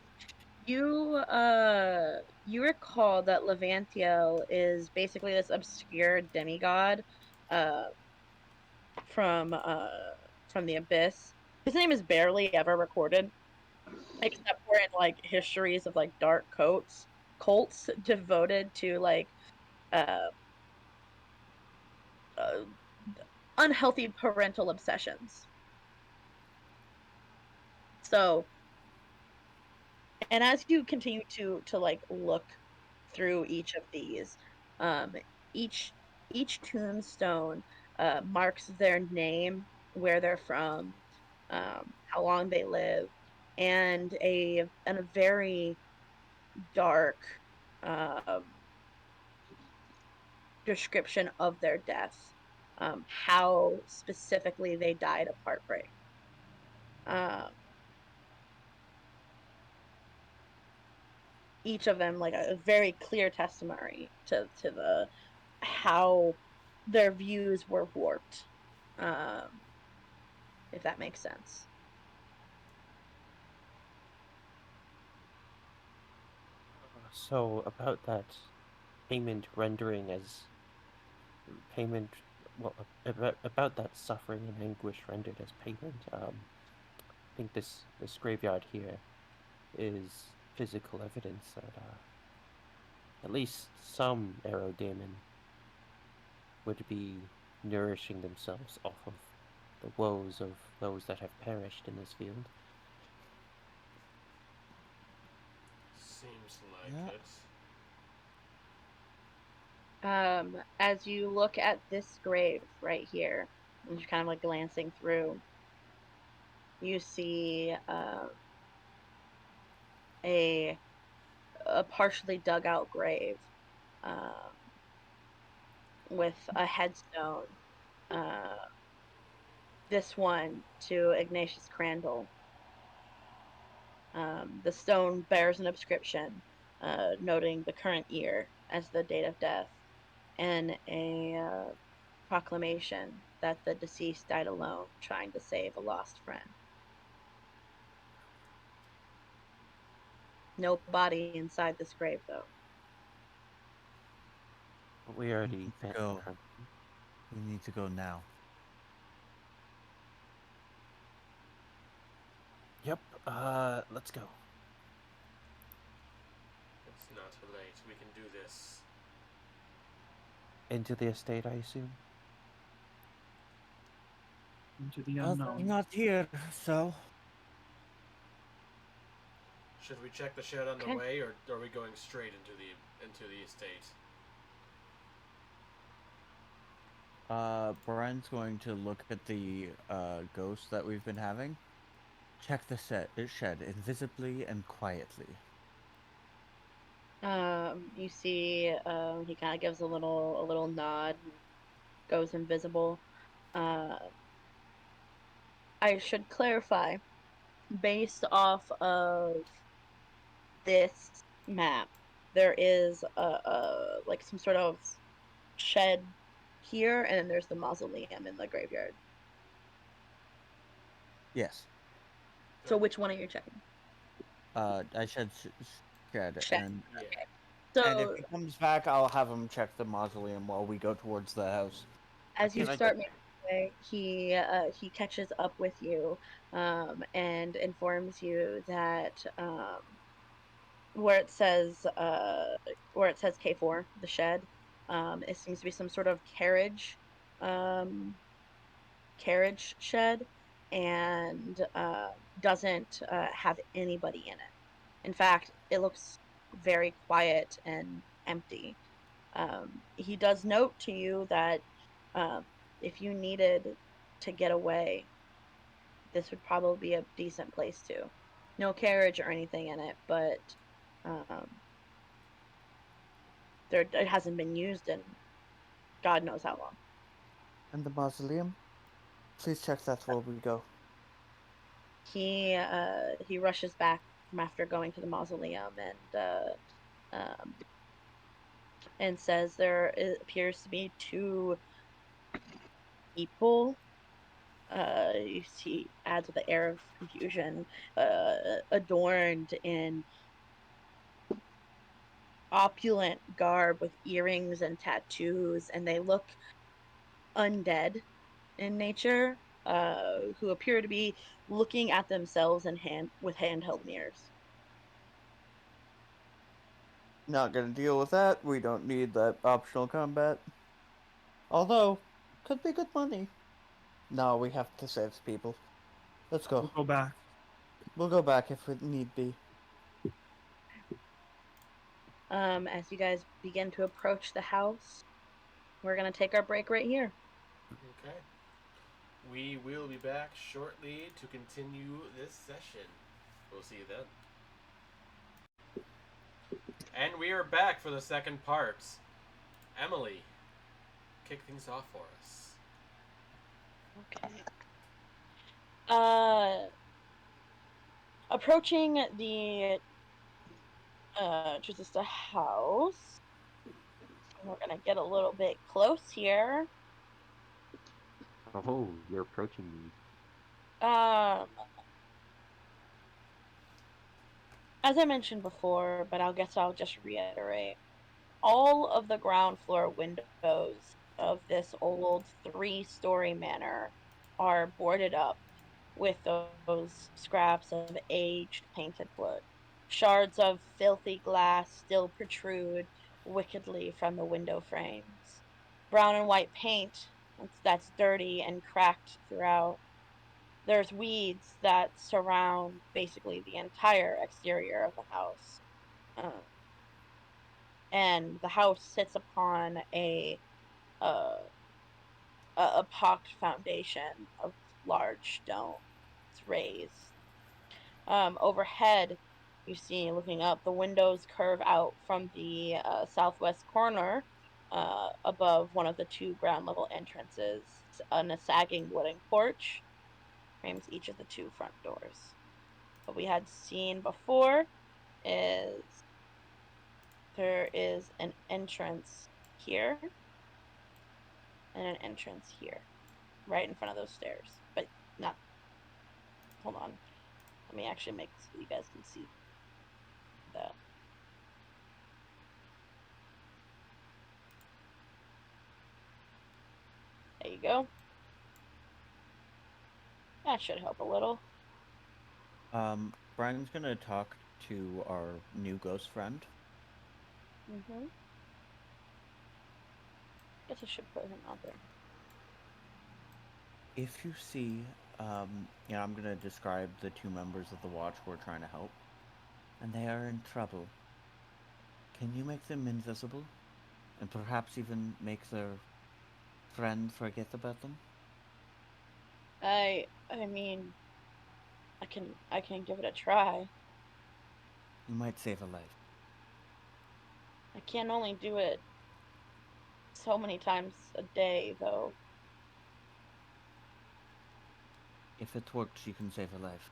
You recall that Levantiel is basically this obscure demigod uh from uh from the abyss. His name is barely ever recorded, except for in like histories of like dark cults devoted to like uh, uh unhealthy parental obsessions. So, and as you continue to like look through each of these, Um, each each tombstone marks their name, where they're from, how long they live, and a very dark um, description of their death, how specifically they died of heartbreak. Um, each of them like a very clear testimony to the how their views were warped, um, if that makes sense. So about that payment rendering as payment, well, about that suffering and anguish rendered as payment. I think this graveyard here is physical evidence that at least some aerodemon would be nourishing themselves off of the woes of those that have perished in this field. Seems like Yeah. it. As you look at this grave right here, and you're kind of like glancing through, you see a a partially dug out grave, um, with a headstone. Uh, this one to Ignatius Crandall. The stone bears an inscription noting the current year as the date of death, and a proclamation that the deceased died alone trying to save a lost friend. No body inside this grave, though. We We already need to met. go. We need to go now. Yep. Let's go. It's not too late. We can do this. Into the estate, I assume. Into the Well, they're unknown. not here, so Should we check the shed on the Okay. way, or are we going straight into the estate? Brian's going to look at the ghost that we've been having. check the shed invisibly and quietly. You see, he kind of gives a little nod, and goes invisible. Uh, I should clarify, based off of this map, there is a like some sort of shed here, and then there's the mausoleum in the graveyard. Yes. So which one are you checking? I shed, Shed. and Yeah. And if So he comes back, I'll have him check the mausoleum while we go towards the house. as you Can I? start making your way, he catches up with you, and informs you that where it says K4, the shed, it seems to be some sort of um, carriage shed, and doesn't have anybody in it. In fact, it looks very quiet and empty. He does note to you that um, if you needed to get away, this would probably be a decent place to. No carriage or anything in it, but um, it hasn't been used in God knows how long. And the mausoleum. Please check that while we go. He rushes back from after going to the mausoleum, um, and says there appears to be two people. He adds with an air of confusion, adorned in opulent garb with earrings and tattoos, and they look undead in nature, who appear to be looking at themselves in hand with handheld mirrors. Not gonna deal with that. We don't need that optional combat. Although, could be good money. No, we have to save people. Let's go. We'll go back. We'll go back if it need be. As you guys begin to approach the house, we're gonna take our break right here. Okay. We will be back shortly to continue this session. We'll see you then. And we are back for the second part. Emily, kick things off for us. Okay. Approaching the just a house. We're gonna get a little bit close here. Oh, you're approaching me. Um, as I mentioned before, but I'll just reiterate. All of the ground floor windows of this old 3-story manor are boarded up with those scraps of aged painted wood. Shards of filthy glass still protrude wickedly from the window frames. Brown and white paint that's dirty and cracked throughout. There's weeds that surround basically the entire exterior of the house. Uh, and the house sits upon uh, a pocked foundation of large stone. It's raised. Overhead, you see, looking up, the windows curve out from the southwest corner above one of the 2 ground level entrances, and a sagging wooden porch frames each of the 2 front doors. What we had seen before is there is an entrance here and an entrance here, right in front of those stairs. But not, hold on. Let me actually make so you guys can see that. There you go. That should help a little. Brian's gonna talk to our new ghost friend. Guess I should put him out there. If you see, I'm gonna describe the 2 members of the watch who are trying to help, and they are in trouble. Can you make them invisible, and perhaps even make their friend forget about them? I mean, I can give it a try. You might save a life. I can only do it so many times a day, though. If it works, you can save a life.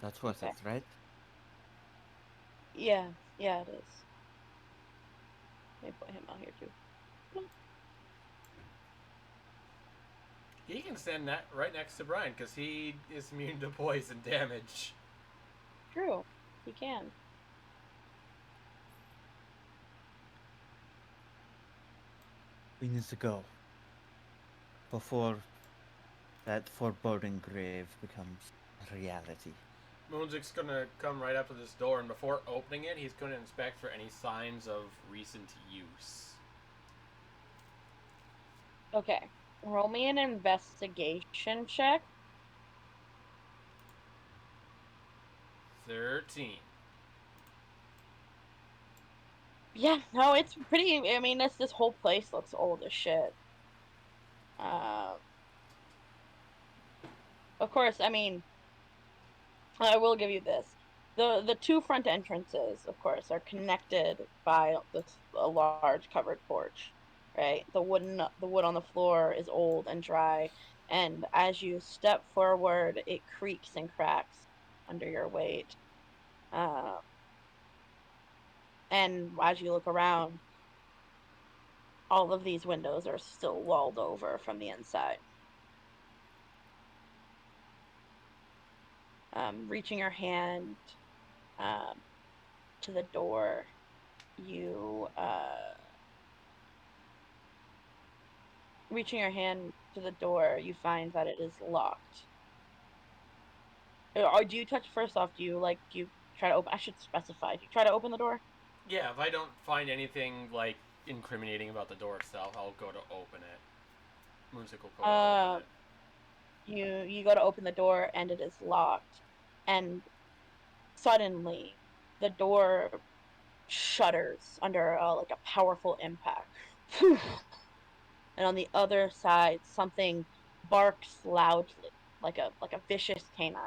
That's worth Okay. it, right? Yeah, it is. Let me put him out here too. He can stand right next to Brian because he is immune to poison damage. True, he can. We need to go. Before that foreboding grave becomes reality. Moonzik's gonna come right up to this door, and before opening it, he's gonna inspect for any signs of recent use. Okay, roll me an investigation check. 13. Yeah, no, it's pretty. I mean, this whole place looks old as shit. Of course, I mean, I will give you this. The 2 front entrances, of course, are connected by a large covered porch, right? The wood on the floor is old and dry, and as you step forward, it creaks and cracks under your weight. And as you look around, all of these windows are still walled over from the inside. Reaching your hand to the door, you find that it is locked. Or do you touch first off? Do you try to open? I should specify. Do you try to open the door? Yeah, if I don't find anything like incriminating about the door itself, I'll go to open it. Moonzik will go to open it. You go to open the door and it is locked, and suddenly the door shudders under like a powerful impact. And on the other side, something barks loudly, like a vicious canine,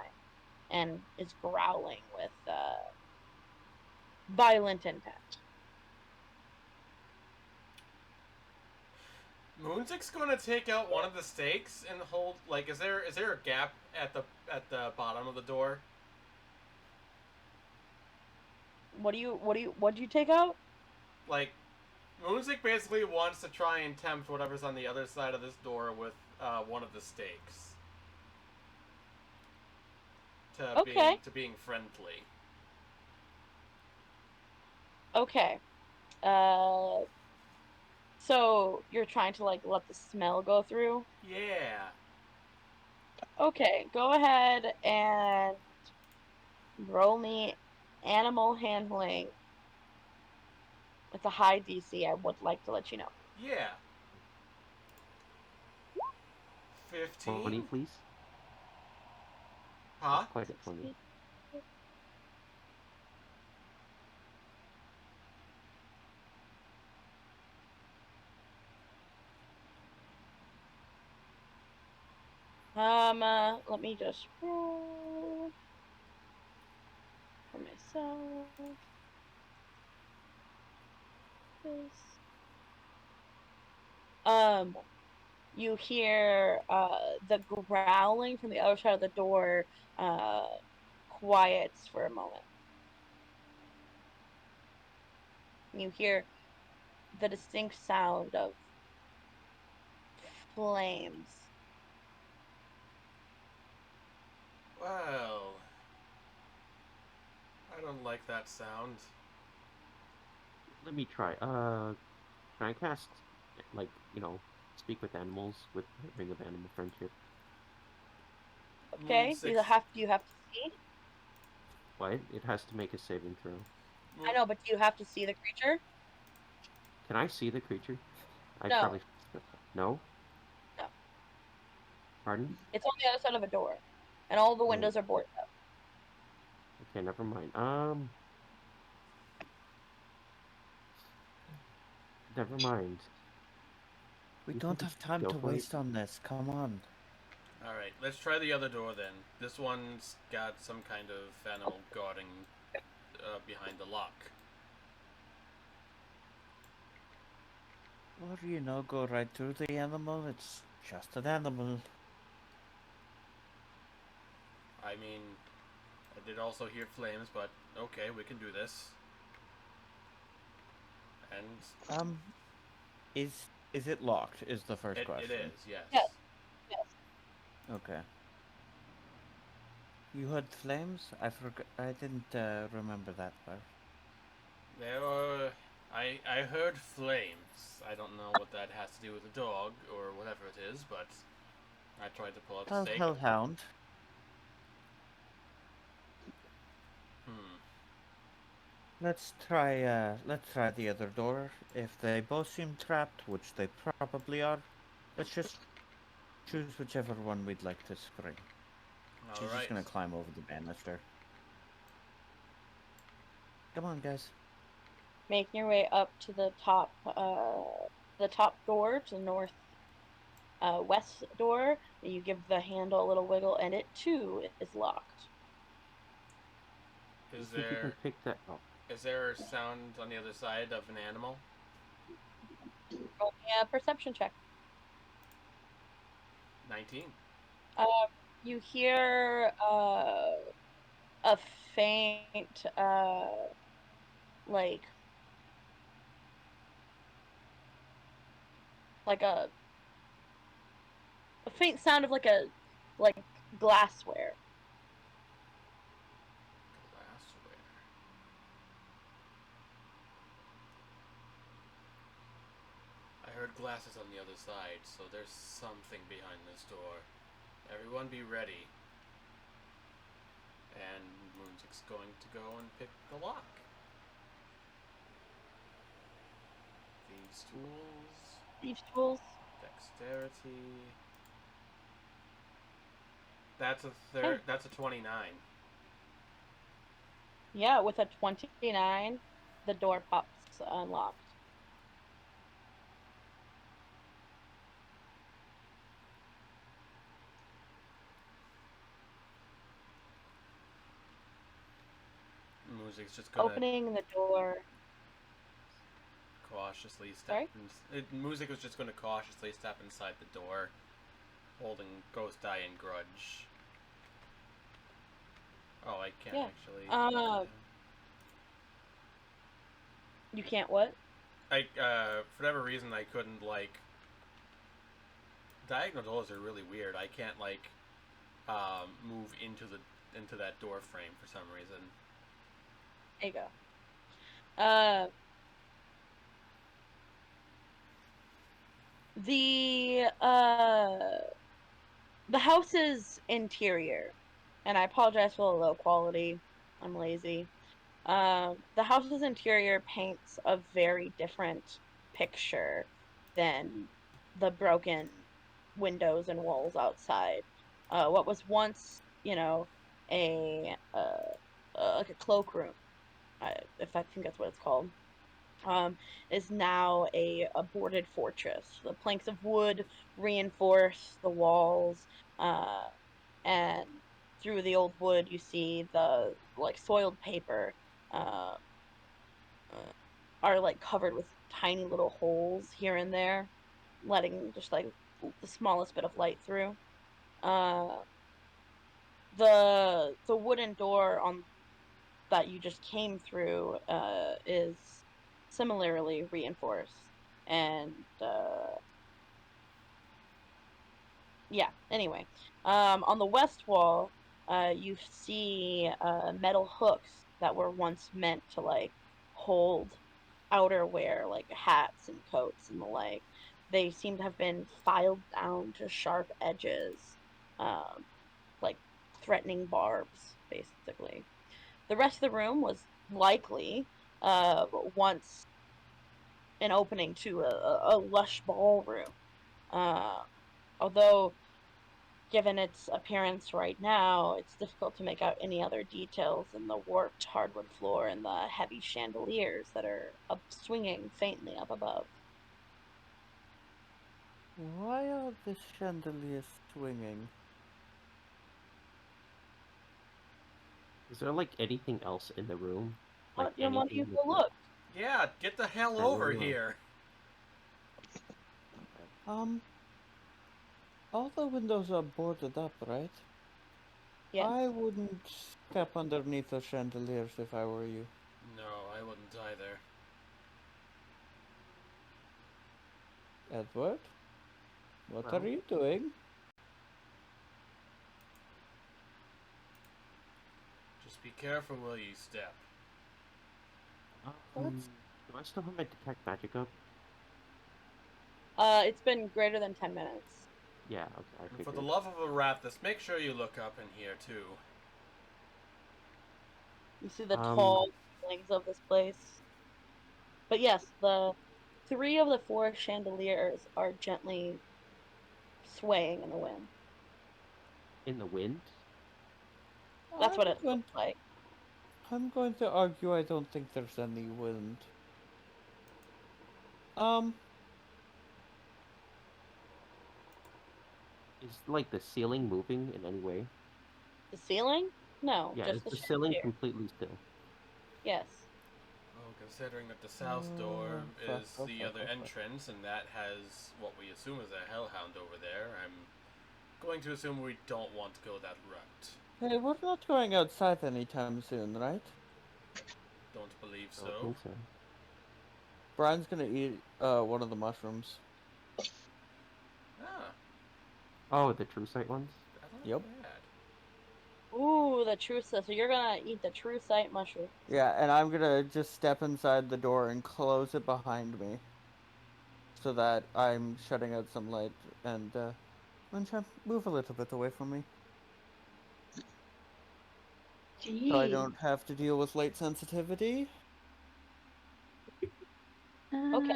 and is growling with violent intent. Moonsick's gonna take out one of the stakes and hold. Like, is there a gap at the bottom of the door? What do you take out? Like, Moonsick basically wants to try and tempt whatever's on the other side of this door with one of the stakes Okay. to being friendly. Okay. So you're trying to like let the smell go through? Yeah. Okay, go ahead and roll me animal handling. It's a high DC, I would like to let you know. Yeah. 20, 15? please. Huh? Not quite at 20. Let me just roll for myself. This. You hear the growling from the other side of the door quiets for a moment. You hear the distinct sound of flames. Well, I don't like that sound. Let me try. Can I cast, like, speak with animals with Ring of Animal Friendship? Okay, do you have to see? What? It has to make a saving throw. I know, but do you have to see the creature? Can I see the creature? I No. probably... No? No. Pardon? It's on the other side of a door, and all the windows are boarded up. Okay, never mind. Never mind. We You don't can have time go to for it. waste on this. Come on. Alright, let's try the other door then. This one's got some kind of animal guarding behind the lock. Or, go right through the animal. It's just an animal. I mean, I did also hear flames, but okay, we can do this. And Is it locked? Is the first question. it is, yes. Yes. Yes. Okay. You heard flames? I didn't remember that part. There were... I heard flames. I don't know what that has to do with the dog, or whatever it is, but I tried to pull out the Well, stake. hellhound. Let's try the other door. If they both seem trapped, which they probably are, let's just choose whichever one we'd like to spring. She's Alright. just gonna climb over the banister. Come on, guys. Making your way up to the top door, to the north west door. You give the handle a little wiggle, and it too is locked. Is See if you can pick that up. Is there a sound on the other side of an animal? Roll me a perception check. 19. You hear a faint like a faint sound of like glassware. Glassware. I heard glasses on the other side, so there's something behind this door. Everyone be ready. And Moonsick's going to go and pick the lock. Thieves' tools. Dexterity. That's a 29. Yeah, with a 29, the door pops unlocked. Music's just gonna Opening the door. cautiously step. Sorry? Music was just gonna cautiously step inside the door, holding Ghost Eye in grudge. Oh, I can't Yeah. actually. You can't what? For whatever reason, I couldn't like. Diagonal doors are really weird. I can't like, move into that door frame for some reason. There you go. The house's interior, and I apologize for the low quality. I'm lazy. The house's interior paints a very different picture than the broken windows and walls outside. What was once, a like a cloakroom, if I think that's what it's called, is now a boarded fortress. The planks of wood reinforce the walls, uh, and through the old wood you see the like soiled paper uh, uh, are like covered with tiny little holes here and there, letting just like the smallest bit of light through. Uh, the wooden door on that you just came through is similarly reinforced, and yeah. Anyway, on the west wall, you see metal hooks that were once meant to like hold outerwear, like hats and coats and the like. They seem to have been filed down to sharp edges, um, like threatening barbs, basically. The rest of the room was likely once an opening to a lush ballroom. Uh, Although, given its appearance right now, it's difficult to make out any other details than the warped hardwood floor and the heavy chandeliers that are up swinging faintly up above. Why are the chandeliers swinging? Is there like anything else in the room? Like Then why don't you anything with go like look? Yeah, get the hell I over will. here. Okay. All the windows are boarded up, right? Yes. I wouldn't step underneath the chandeliers if I were you. No, I wouldn't either. Edward, what are Well, you doing? Just be careful where you step. That's do I still have my detect magic up? It's been greater than 10 minutes. Yeah, okay, I And for the figured. love of Arathis, make sure you look up in here too. You see the Um, tall ceilings of this place. But yes, the three of the four chandeliers are gently swaying in the wind. in the wind? That's what I'm it going looks like. I'm going to argue I don't think there's any wind. Um, Is like the ceiling moving in any way? The ceiling? No, Yeah, is just the the ceiling chandelier. completely still? Yes. Well, considering that the south door fuck, is oh, the fuck, other oh, fuck. entrance, and that has what we assume is a hellhound over there, I'm going to assume we don't want to go that route. Hey, we're not going outside anytime soon, right? Don't believe I don't so. think so. Brian's gonna eat one of the mushrooms. Ah, Oh, the true sight ones? that's not Yep. bad. Ooh, the true sight. So you're gonna eat the true sight mushroom. Yeah, and I'm gonna just step inside the door and close it behind me, so that I'm shutting out some light and Moonshine, move a little bit away from me, so I Jeez. don't have to deal with light sensitivity. Okay,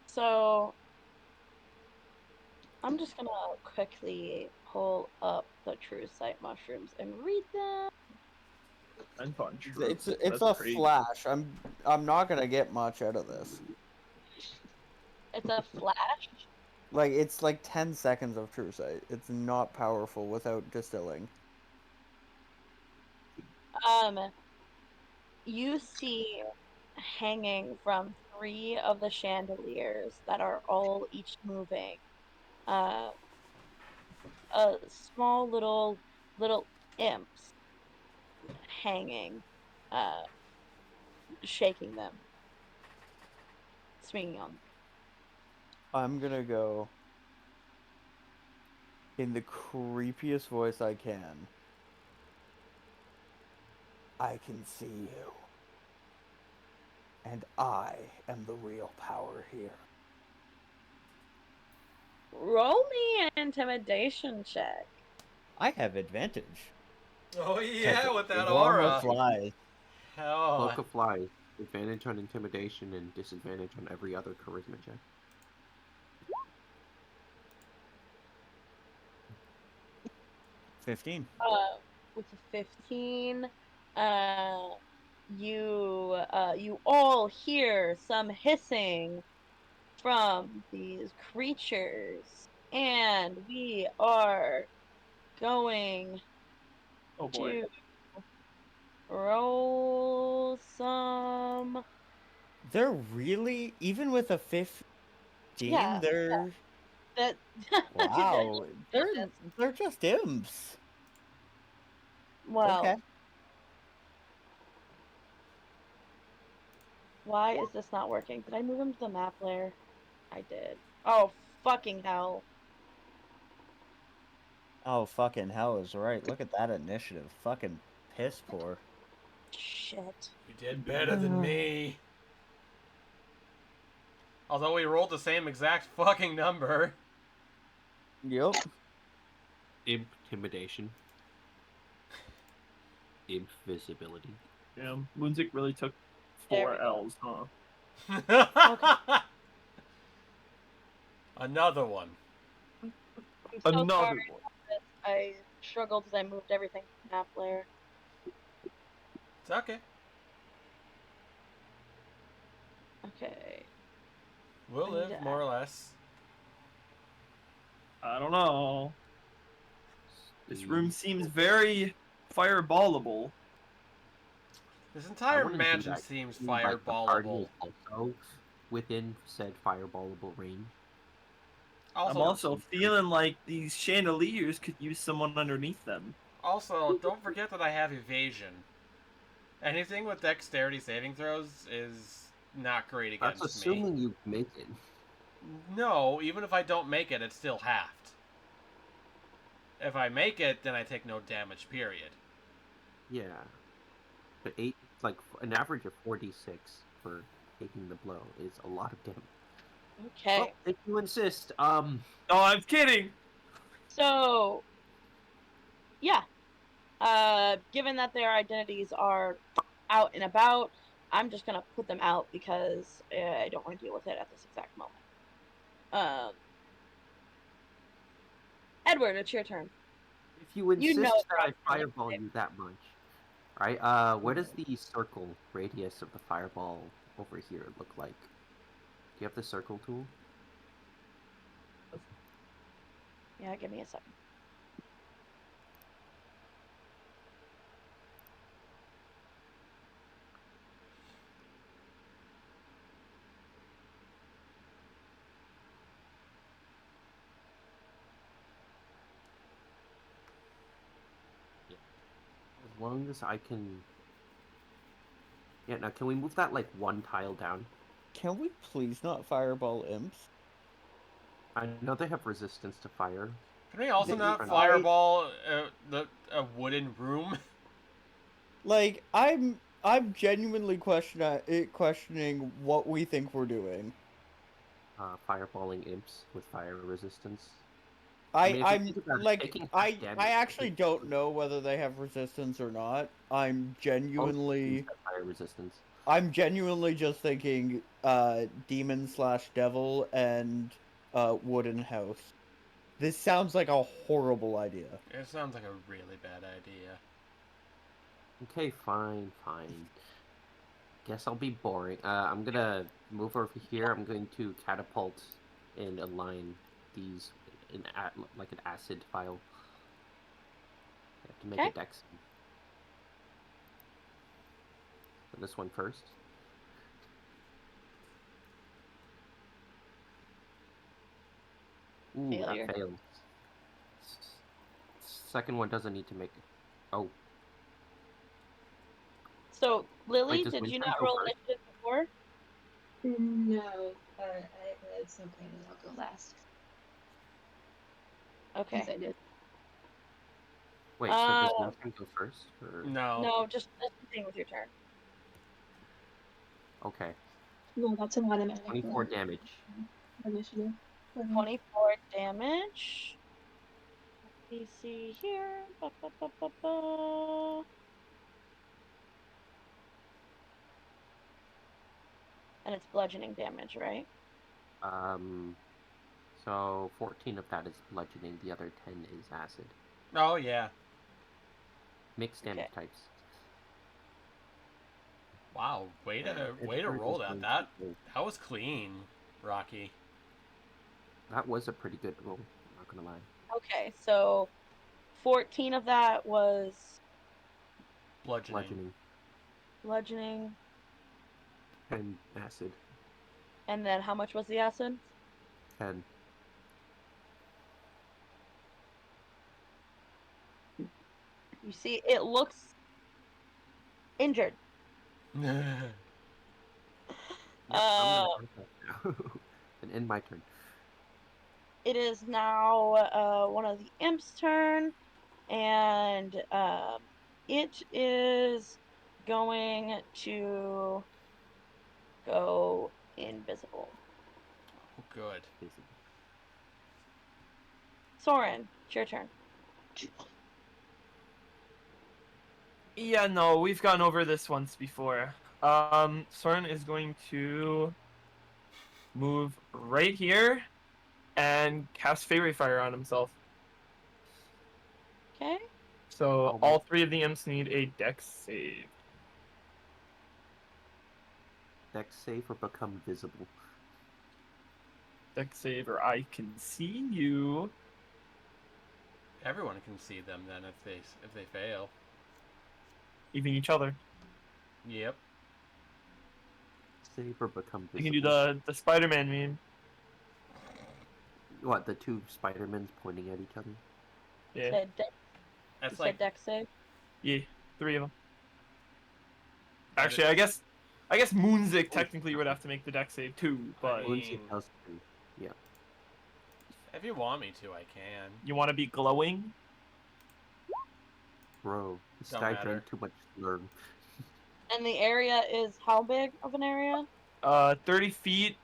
so I'm just gonna quickly pull up the true sight mushrooms and read them. And punch. It's That's a crazy. flash. I'm not gonna get much out of this. It's a flash. Like it's like 10 seconds of true sight. It's not powerful without distilling. You see hanging from 3 of the chandeliers that are all each moving. Uh, a small little imps hanging, uh, shaking them, swinging on. I'm gonna go in the creepiest voice I can. I can see you. And I am the real power here. Roll me an intimidation check. I have advantage. Oh yeah, with that Warm aura. of flies. Hell. Cloak of Flies, advantage on intimidation and disadvantage on every other charisma check. $15. With a 15, you all hear some hissing from these creatures, and we are going Oh boy. to roll some. They're really, even with a 15, Yeah, they're that wow. that's They're just imps. well. Okay. Why is this not working? Did I move him to the map layer? I did. Oh fucking hell! Oh fucking hell is right. Look at that initiative. Fucking piss poor. Shit. You did better than me. Although we rolled the same exact fucking number. Yep. Intimidation. Imp visibility. Damn. Moonzik really took There 4 we go. L's, huh? Another one. I'm so Another sorry one. about this. I struggled as I moved everything to the map layer. It's okay. Okay. We'll I need live, to more or less. I don't know. This room seems very fireballable. This I entire wouldn't do mansion that. seems Like, the party fireballable. is also within said fireballable range. I'm also feeling like these chandeliers could use someone underneath them. Also, don't forget that I have evasion. Anything with dexterity saving throws is not great against That's assuming you make it. me. No, even if I don't make it, it's still halved. If I make it, then I take no damage, period. Yeah. But an average of 4d6 for taking the blow is a lot of damage. Okay. Well, if you insist, Oh, I'm kidding! So, yeah. Given that their identities are out and about, I'm just gonna put them out because I don't want to deal with it at this exact moment. Edward, it's your turn. if you insist know that I it's not really fireball safe. you that much, right? What does the circle radius of the fireball over here look like? Do you have the circle tool? Yeah, give me a second. As long as I can... Yeah, now can we move that like one tile down? Can we please not fireball imps? I know they have resistance to fire. Can we also Maybe not for now. fireball a wooden room? Like I'm genuinely questioning what we think we're doing. Fireballing imps with fire resistance. I'm taking I damage, actually don't know whether they have resistance or not. I'm genuinely fire resistance. just thinking demon/devil and wooden house. This sounds like a horrible idea. It sounds like a really bad idea. Okay, fine. Guess I'll be boring. I'm gonna move over here. I'm going to catapult and align these like an acid file. I have to make Okay. a dex. So this one first. Ooh, Failure. that fails. Second one doesn't need to make. Oh, So, Lily, wait, does did you Winter not go roll first? initiative before? No, it's okay. I'll go last. Okay. Yes, I did. Wait, so does Winter go first? Or... No. No, just continue with your turn. Okay, No, that's an automatic. 24 damage. Initiative. 24 damage. Let me see here. Ba, ba, ba, ba, ba. And it's bludgeoning damage, right? So 14 of that is bludgeoning. The other 10 is acid. Oh yeah. Mixed damage Okay. types. Wow. Way to Edward roll is that. going That to- that was clean, Rocky. That was a pretty good roll. I'm not gonna lie. Okay, so 14 of that was Bludgeoning. bludgeoning. And acid. And then how much was the acid? 10. You see, it looks injured. Yep, I'm gonna end that now. And end my turn. It is now one of the imps' turn, and it is going to go invisible. Oh, good. Soren, it's your turn. Yeah, no, we've gone over this once before. Soren is going to move right here and cast Fairy Fire on himself. Okay. So all 3 of the imps need a dex save. Dex save or become visible. Dex save, or I can see you. Everyone can see them then if they fail. Even each other. Yep. Save or become visible. You can do the Spider-Man meme. What, the 2 Spider-Mans pointing at each other? Yeah. That's You like said dex save? Yeah, 3 of them. Actually, I guess Moonzik Oh, technically would have to make the dex save too, but mean- Moonzik does too. Yeah. if you want me to, I can. you want to be glowing? Bro, this Don't guy matter. drank too much slurm. And the area is how big of an area? 30 feet.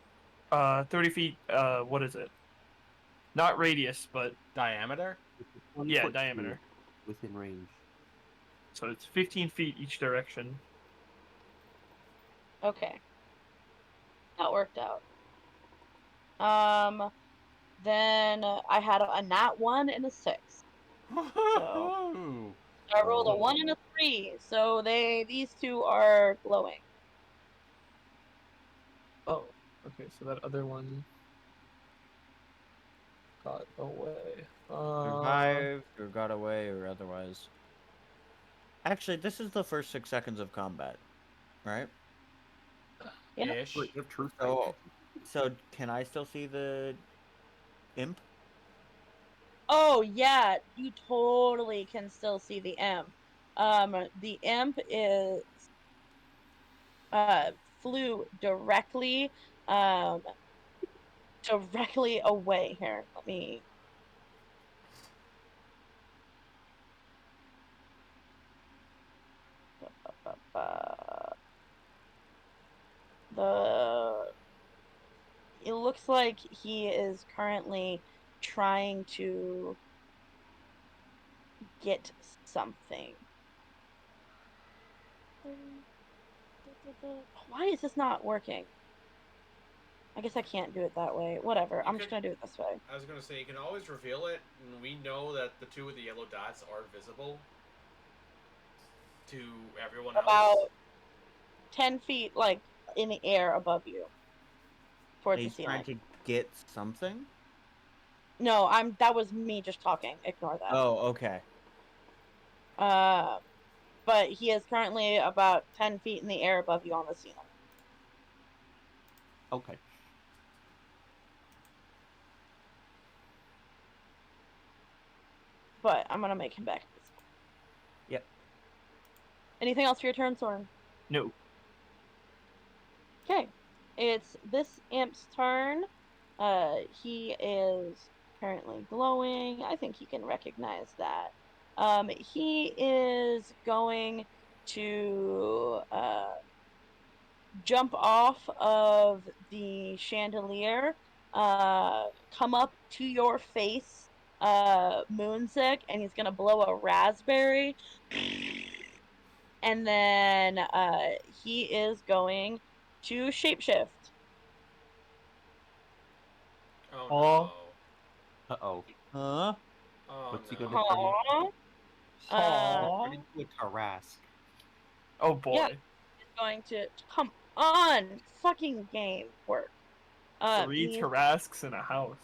30 feet. What is it? Not radius, but Diameter? 20 yeah, foot diameter. cube within range. So it's 15 feet each direction. Okay. That worked out. Then I had a nat 1 and a 6. So I rolled a 1 and a 3. So these 2 are glowing. Oh, okay. So that other one got away. Survived or got away or otherwise. Actually, this is the first 6 seconds of combat, right? Yeah. Ish. Wait, you have true So, so can I still see the imp? Oh yeah, you totally can still see the imp. The imp is flew directly directly away. Here, let me. It looks like he is currently trying to get something. Why is this not working? I guess I can't do it that way. Whatever. I'm just gonna do it this way. I was gonna say you can always reveal it, and we know that the 2 with the yellow dots are visible. To everyone else? About 10 feet, like, in the air above you. Towards the He's trying ceiling. to get something? No, that was me just talking. Ignore that. Oh, okay. But he is currently about 10 feet in the air above you on the ceiling. Okay. But I'm gonna make him back at this point. Yep. Anything else for your turn, Soren? No. Okay. It's this imp's turn. He is currently glowing. I think he can recognize that. He is going to jump off of the chandelier, come up to your face, Moonsick, and he's gonna blow a raspberry. And then he is going to shapeshift. Oh Oh. no. Uh-oh. Huh? Oh What's he no. gonna turn into? Aww. Turn into a Tarask. Oh boy. Yep. He's going to come on, fucking game work. 3 Tarasks in a house.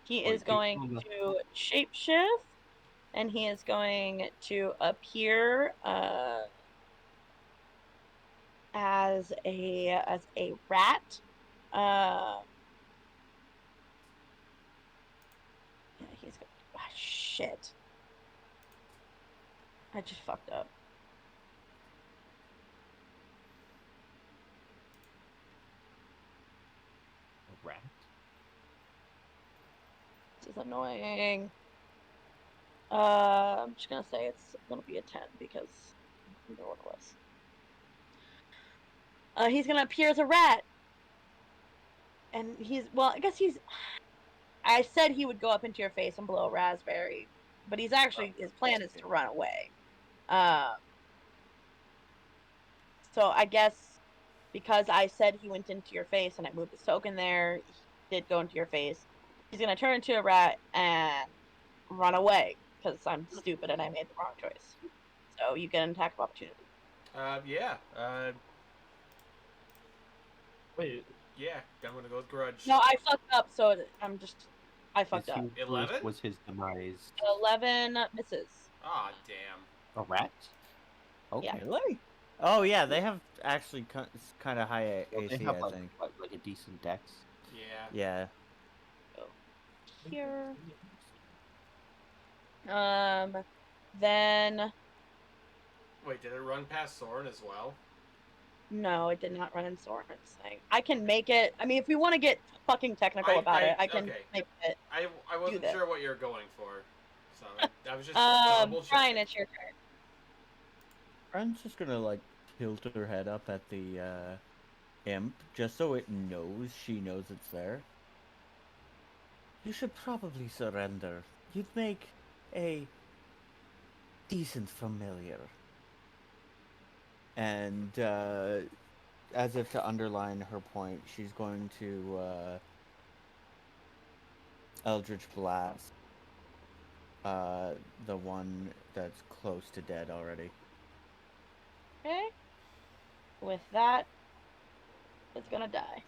He Wait, is going to shapeshift, and he is going to appear as a rat. Yeah, he's going. Ah, shit. I just fucked up. A rat? This is annoying. I'm just gonna say it's gonna be a 10 because you know what it was. He's gonna appear as a rat, and I guess I said he would go up into your face and blow a raspberry, but his plan is to run away. So I guess because I said he went into your face and I moved his token there, he did go into your face. He's gonna turn into a rat and run away because I'm stupid and I made the wrong choice. So you get an attack of opportunity. Yeah. Wait. Yeah. I'm gonna go with grudge. No, I fucked up. So I fucked His up. hubris 11? was his demise. 11 misses. Ah, damn. A rat? Okay. Yeah. Really? Oh, yeah, they have actually kind of high Well, they AC, have I think. like a decent dex. Yeah. Yeah. Here. Then Wait, did it run past Soren as well? no, it did not run in Soren's thing. I can make it. I mean, if we want to get fucking technical about it, I can okay. make it. I wasn't that. sure what you were going for, so I was just double Brian, checking. it's your turn. Friend's just gonna, like, tilt her head up at the, imp, just so it knows she knows it's there. You should probably surrender. You'd make a decent familiar. And, as if to underline her point, she's going to, Eldritch Blast, the one that's close to dead already. Okay. With that, it's gonna die.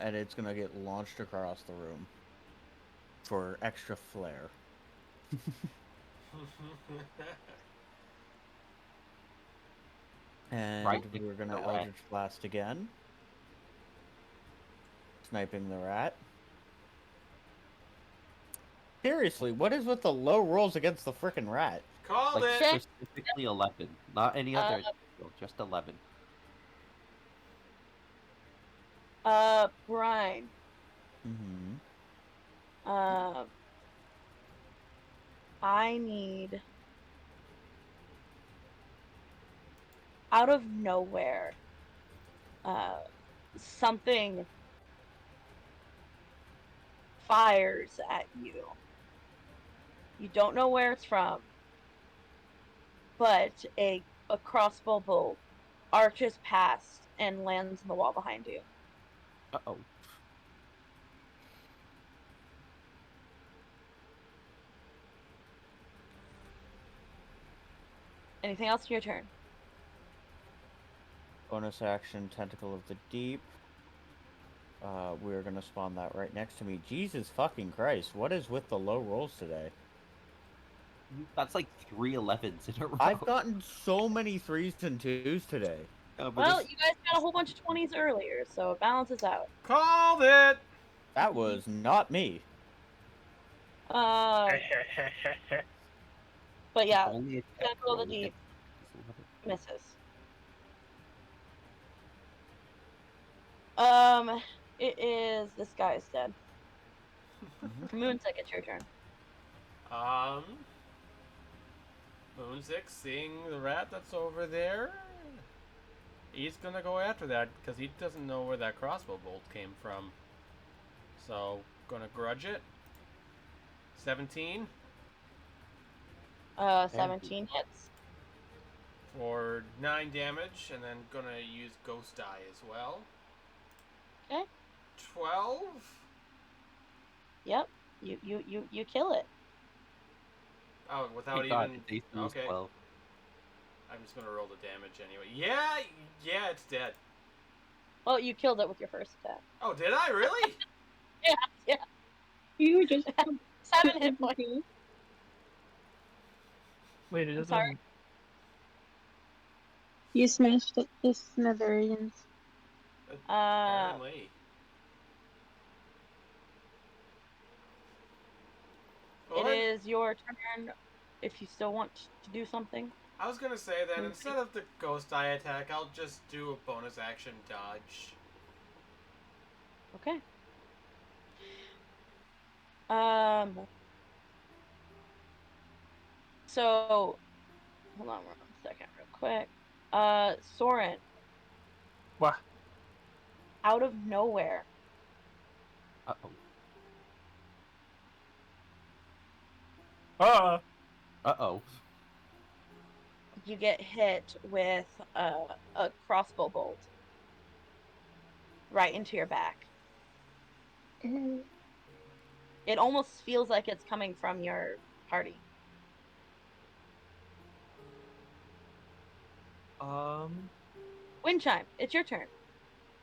And it's gonna get launched across the room for extra flair. And Right, we're gonna the rat. Eldritch Blast again. Sniping the rat. Seriously, what is with the low rolls against the frickin' rat? Called Like it! specifically 11, not any other. Just 11. Brian. Mm-hmm. I need out of nowhere, something fires at you. You don't know where it's from, but a crossbow bolt arches past and lands in the wall behind you. Uh-oh. Anything else? Your turn. Bonus action, Tentacle of the Deep. We're gonna spawn that right next to me. Jesus fucking Christ, what is with the low rolls today? That's like 3 11s in a row. I've gotten so many 3s and 2s today. But Well, it's- you guys got a whole bunch of 20s earlier, so it balances out. Called it! That was not me. But yeah, only attack Tentacle of the roll Deep against these 11. misses. It is this guy's dead. Moonsick, it's your turn. Moonsick, seeing the rat that's over there, he's gonna go after that because he doesn't know where that crossbow bolt came from. So, gonna grudge it. 17 17 hits. for 9 damage, and then gonna use Ghost Eye as well. Okay. 12. Yep. You kill it. Oh, without Thank God, even. its AC was Okay. 12. I'm just gonna roll the damage anyway. Yeah, it's dead. Well, you killed it with your first attack. Oh, did I really? Yeah. You were just 7 hit points. Wait, it doesn't. sorry? You smashed it to smithereens. Apparently. Well, It is your turn if you still want to do something. I was gonna say that Okay. instead of the Ghost Eye attack, I'll just do a bonus action dodge. Okay. So, hold on 1 second, real quick. Soren, What? out of nowhere, Uh-oh. Uh-oh. you get hit with a crossbow bolt right into your back. It almost feels like it's coming from your party. Wind chime, it's your turn.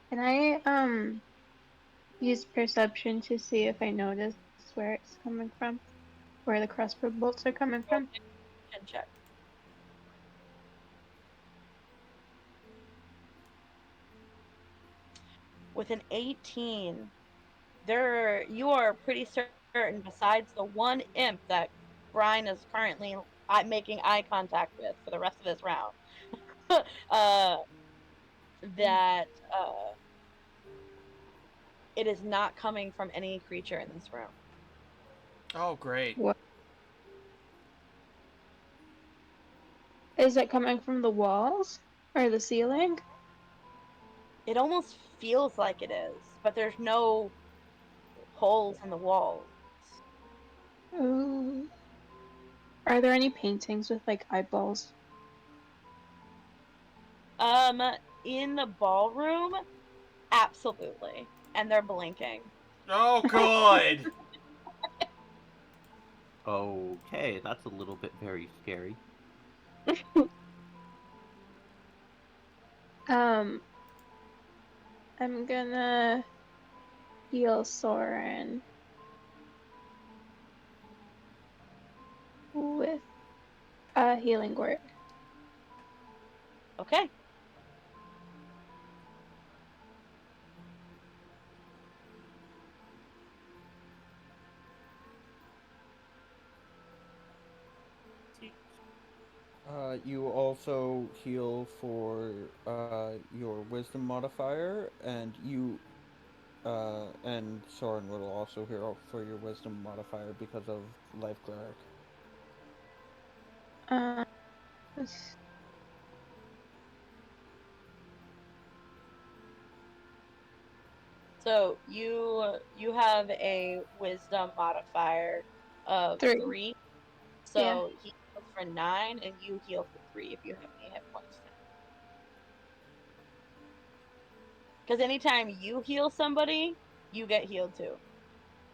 Can I use perception to see if I notice where it's coming from? Where the crossbow bolts are coming from? And check. With an 18, you are pretty certain, besides the one imp that Brian is currently making eye contact with for the rest of this round, that it is not coming from any creature in this room. Oh, great. What? Is it coming from the walls? Or the ceiling? It almost feels like it is, but there's no holes in the walls. Ooh. Are there any paintings with like eyeballs? In the ballroom, absolutely. And they're blinking. Oh, good! Okay, that's a little bit very scary. I'm gonna heal Soren with a healing word. Okay. You also heal for your wisdom modifier, and and Soren will also heal for your wisdom modifier because of life cleric. Let's- So you have a wisdom modifier of 3. So he heals for 9, and you heal for 3 if you have any hit points. Because anytime you heal somebody, you get healed too.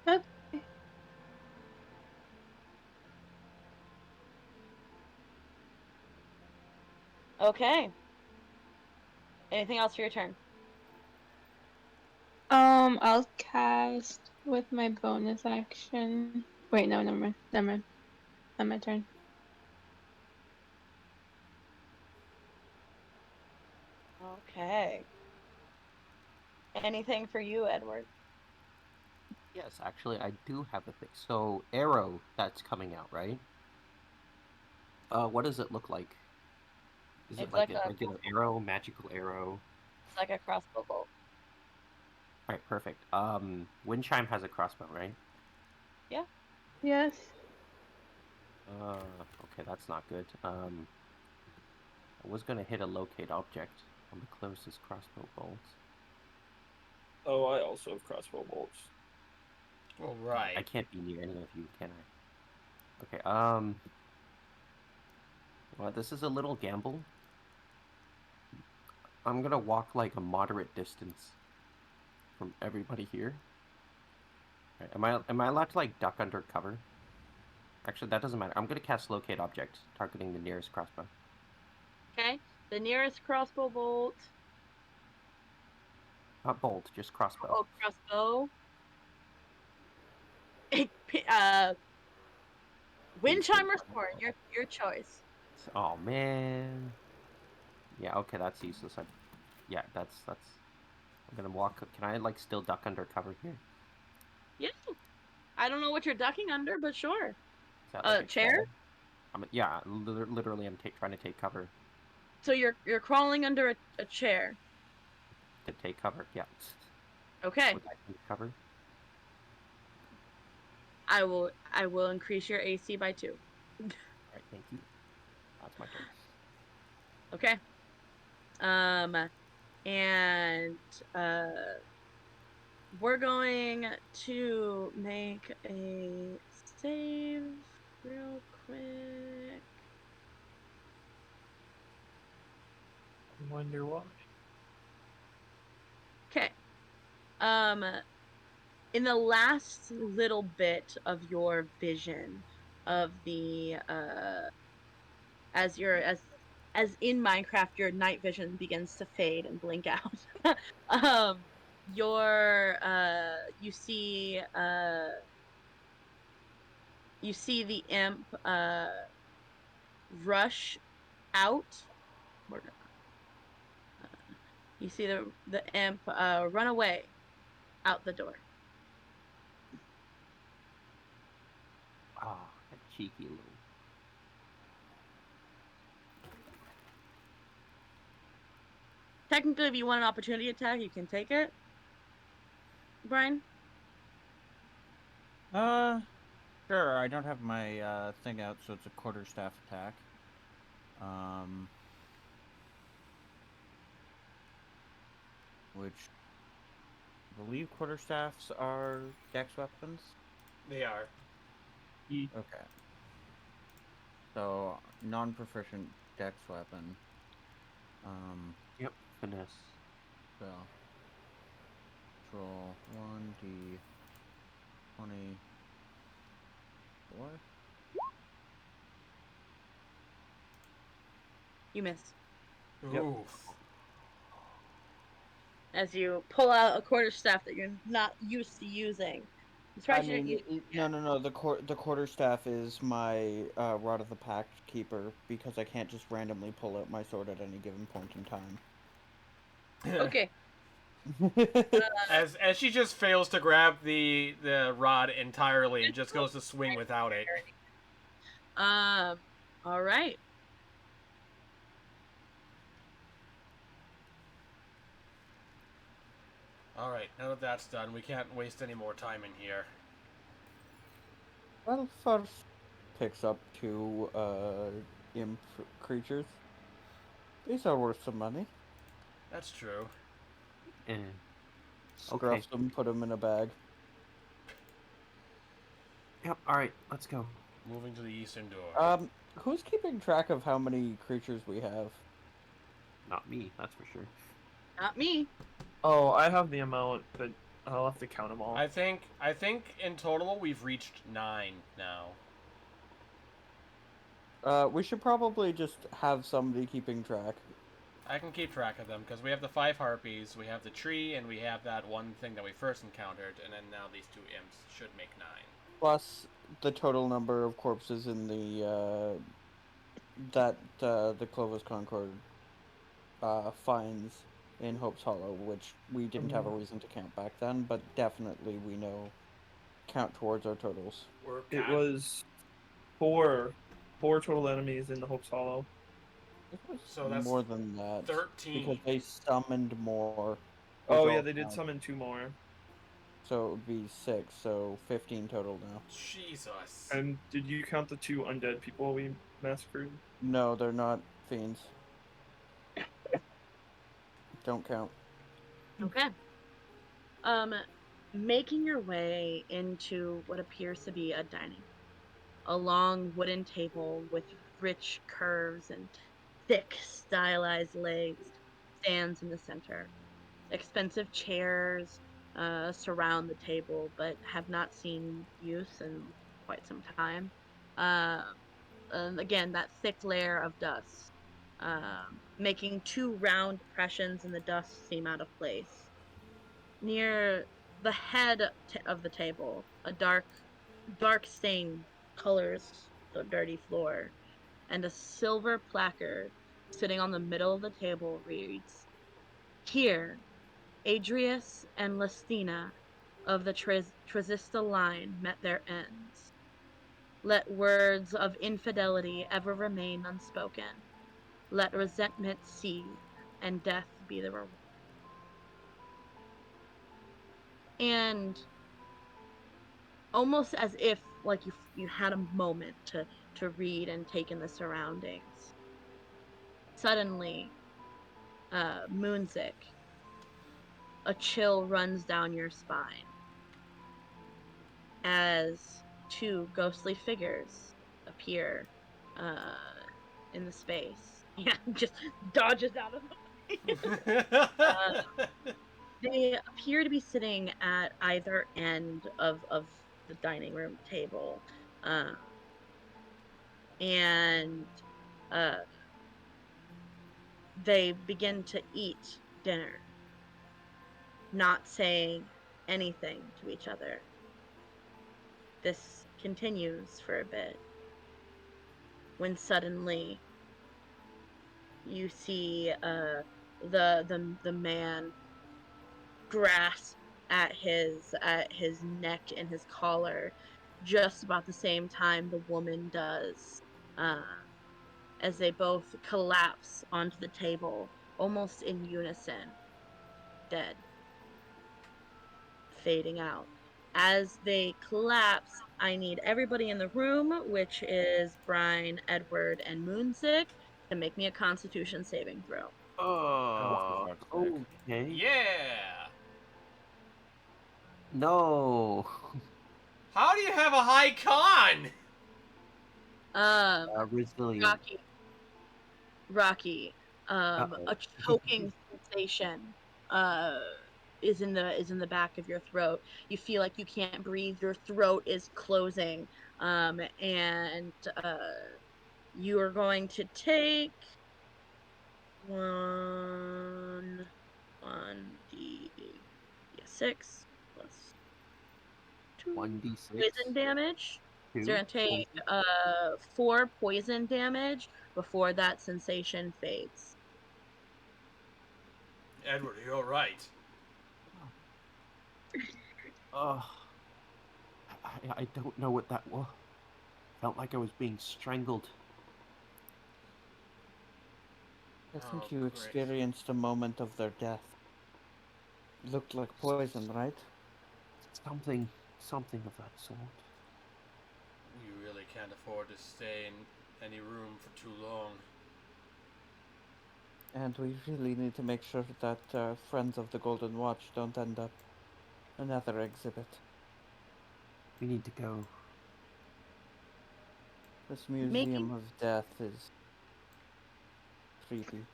Okay. Okay. Anything else for your turn? I'll cast with my bonus action. Wait, no, never mind. Never mind. Not my turn. Okay. Anything for you, Edward? Yes, actually, I do have a thing. So, arrow that's coming out, right? What does it look like? Is it It's like like a a regular arrow, magical arrow? it's like a crossbow bolt. All right, perfect. Wind chime has a crossbow, right? Yeah. Yes. Okay, that's not good. I was gonna hit a locate object on the closest crossbow bolt. Oh, I also have crossbow bolts. All I right. can't be near any of you, can I? Okay, well, this is a little gamble. I'm gonna walk like a moderate distance from everybody here. Right, am I allowed to like duck under cover? Actually, that doesn't matter. I'm gonna cast locate object, targeting the nearest crossbow. Okay. The nearest crossbow bolt. Not bolt, just crossbow. Oh, crossbow. Wind chime or sword. Your choice. Oh man. Yeah, okay, that's useless. Yeah, that's. I'm gonna walk. Can I like still duck under cover here? Yeah. I don't know what you're ducking under, but sure. Is that like a Chair. crawl? Yeah, literally, I'm trying to take cover. So you're crawling under a chair. To take cover, yeah. Okay. Would I take cover? I will increase your AC by 2. All right, thank you. That's my turn. Okay. And we're going to make a save real quick. I wonder why. Okay. In the last little bit of your vision of the as in Minecraft, your night vision begins to fade and blink out. Your you see the imp rush out. You see the imp run away out the door. Ah, that cheeky little. Technically, if you want an opportunity attack, you can take it. Brian? Sure. I don't have my thing out, so it's a quarterstaff attack. Which I believe quarterstaffs are dex weapons. They are. Okay. So non-proficient dex weapon. Yep, finesse. So roll 1d24. You miss. Yep. Oof. As you pull out a quarterstaff that you're not used to using. I mean, no. The quarterstaff is my rod of the pack keeper because I can't just randomly pull out my sword at any given point in time. Okay. As she just fails to grab the rod entirely and just goes to swing without it. All right. All right, now that that's done, we can't waste any more time in here. Well, first picks up 2 imp creatures. These are worth some money. That's true. Scruffs them, put them in a bag. Yep. All right, let's go. Moving to the eastern door. Who's keeping track of how many creatures we have? Not me, that's for sure. Not me. Oh, I have the amount, but I'll have to count them all. I think in total we've reached 9 now. We should probably just have somebody keeping track. I can keep track of them because we have the 5 harpies, we have the tree, and we have that one thing that we first encountered, and then now these 2 imps should make 9. Plus the total number of corpses in the the Clovis Concord finds in Hope's Hollow, which we didn't have a reason to count back then, but definitely we know count towards our totals. It was four total enemies in the Hope's Hollow. It was So that's more than that 13. because they summoned more. Oh which yeah, all they did count. summon 2 more. So it would be 6, so 15 total now. Jesus. And did you count the 2 undead people we massacred? No, they're not fiends. Don't count. Okay. Making your way into what appears to be a dining room. A long wooden table with rich curves and thick, stylized legs stands in the center. Expensive chairs surround the table, but have not seen use in quite some time. Um, and again, that thick layer of dust, making 2 round depressions in the dust seem out of place. Near the head of the table, a dark stain colors the dirty floor, and a silver placard sitting on the middle of the table reads, "Here, Adrius and Lestina of the Trazista line met their ends. Let words of infidelity ever remain unspoken. Let resentment seethe, and death be the reward." And almost as if like you had a moment to read and take in the surroundings. Suddenly, Moonsick, a chill runs down your spine as 2 ghostly figures appear uh, in the space. Yeah, just dodges out of the way. They appear to be sitting at either end of the dining room table. Uh, and uh, they begin to eat dinner, not saying anything to each other. This continues for a bit when suddenly you see the man grasp at his neck and his collar just about the same time the woman does, uh, as they both collapse onto the table almost in unison, dead, fading out. As they collapse, I need everybody in the room, which is Brian, Edward, and Moonsick, to make me a Constitution saving throw. Oh, okay. Yeah! No. How do you have a high con? Resilient. Rocky, Uh-oh. a choking sensation uh is in the back of your throat. You feel like you can't breathe. Your throat is closing, and you are going to take one d 6 plus 2 1d6. poison damage. So 2. you're gonna take Poison. 4 poison damage before that sensation fades. Edward, are you alright? Oh, I don't know what that was. Felt like I was being strangled. I think Oh, you great. experienced a moment of their death. Looked like poison, right? Something of that sort. You really can't afford to stay in any room for too long. And we really need to make sure that Friends of the Golden Watch don't end up another exhibit. We need to go. This Museum of Death is creepy.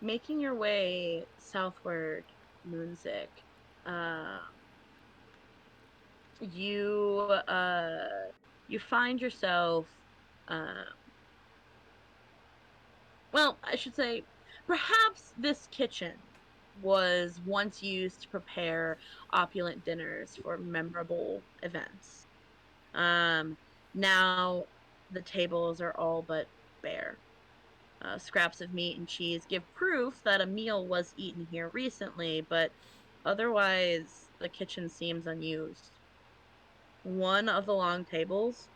Making your way southward, Moonsick, uh, you you find yourself Well, I should say, perhaps this kitchen was once used to prepare opulent dinners for memorable events. Um, Now the tables are all but bare. Scraps of meat and cheese give proof that a meal was eaten here recently, but otherwise the kitchen seems unused. One of the long tables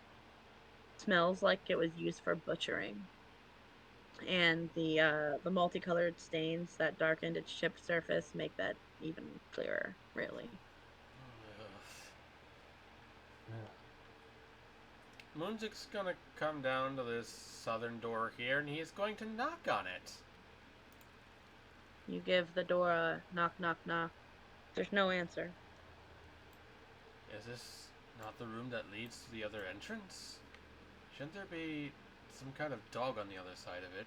smells like it was used for butchering, and the multicolored stains that darkened its chipped surface make that even clearer, really. Moonzik's gonna come down to this southern door here, and he's going to knock on it. You give the door a knock, knock, knock. There's no answer. Is this not the room that leads to the other entrance? Shouldn't there be some kind of dog on the other side of it?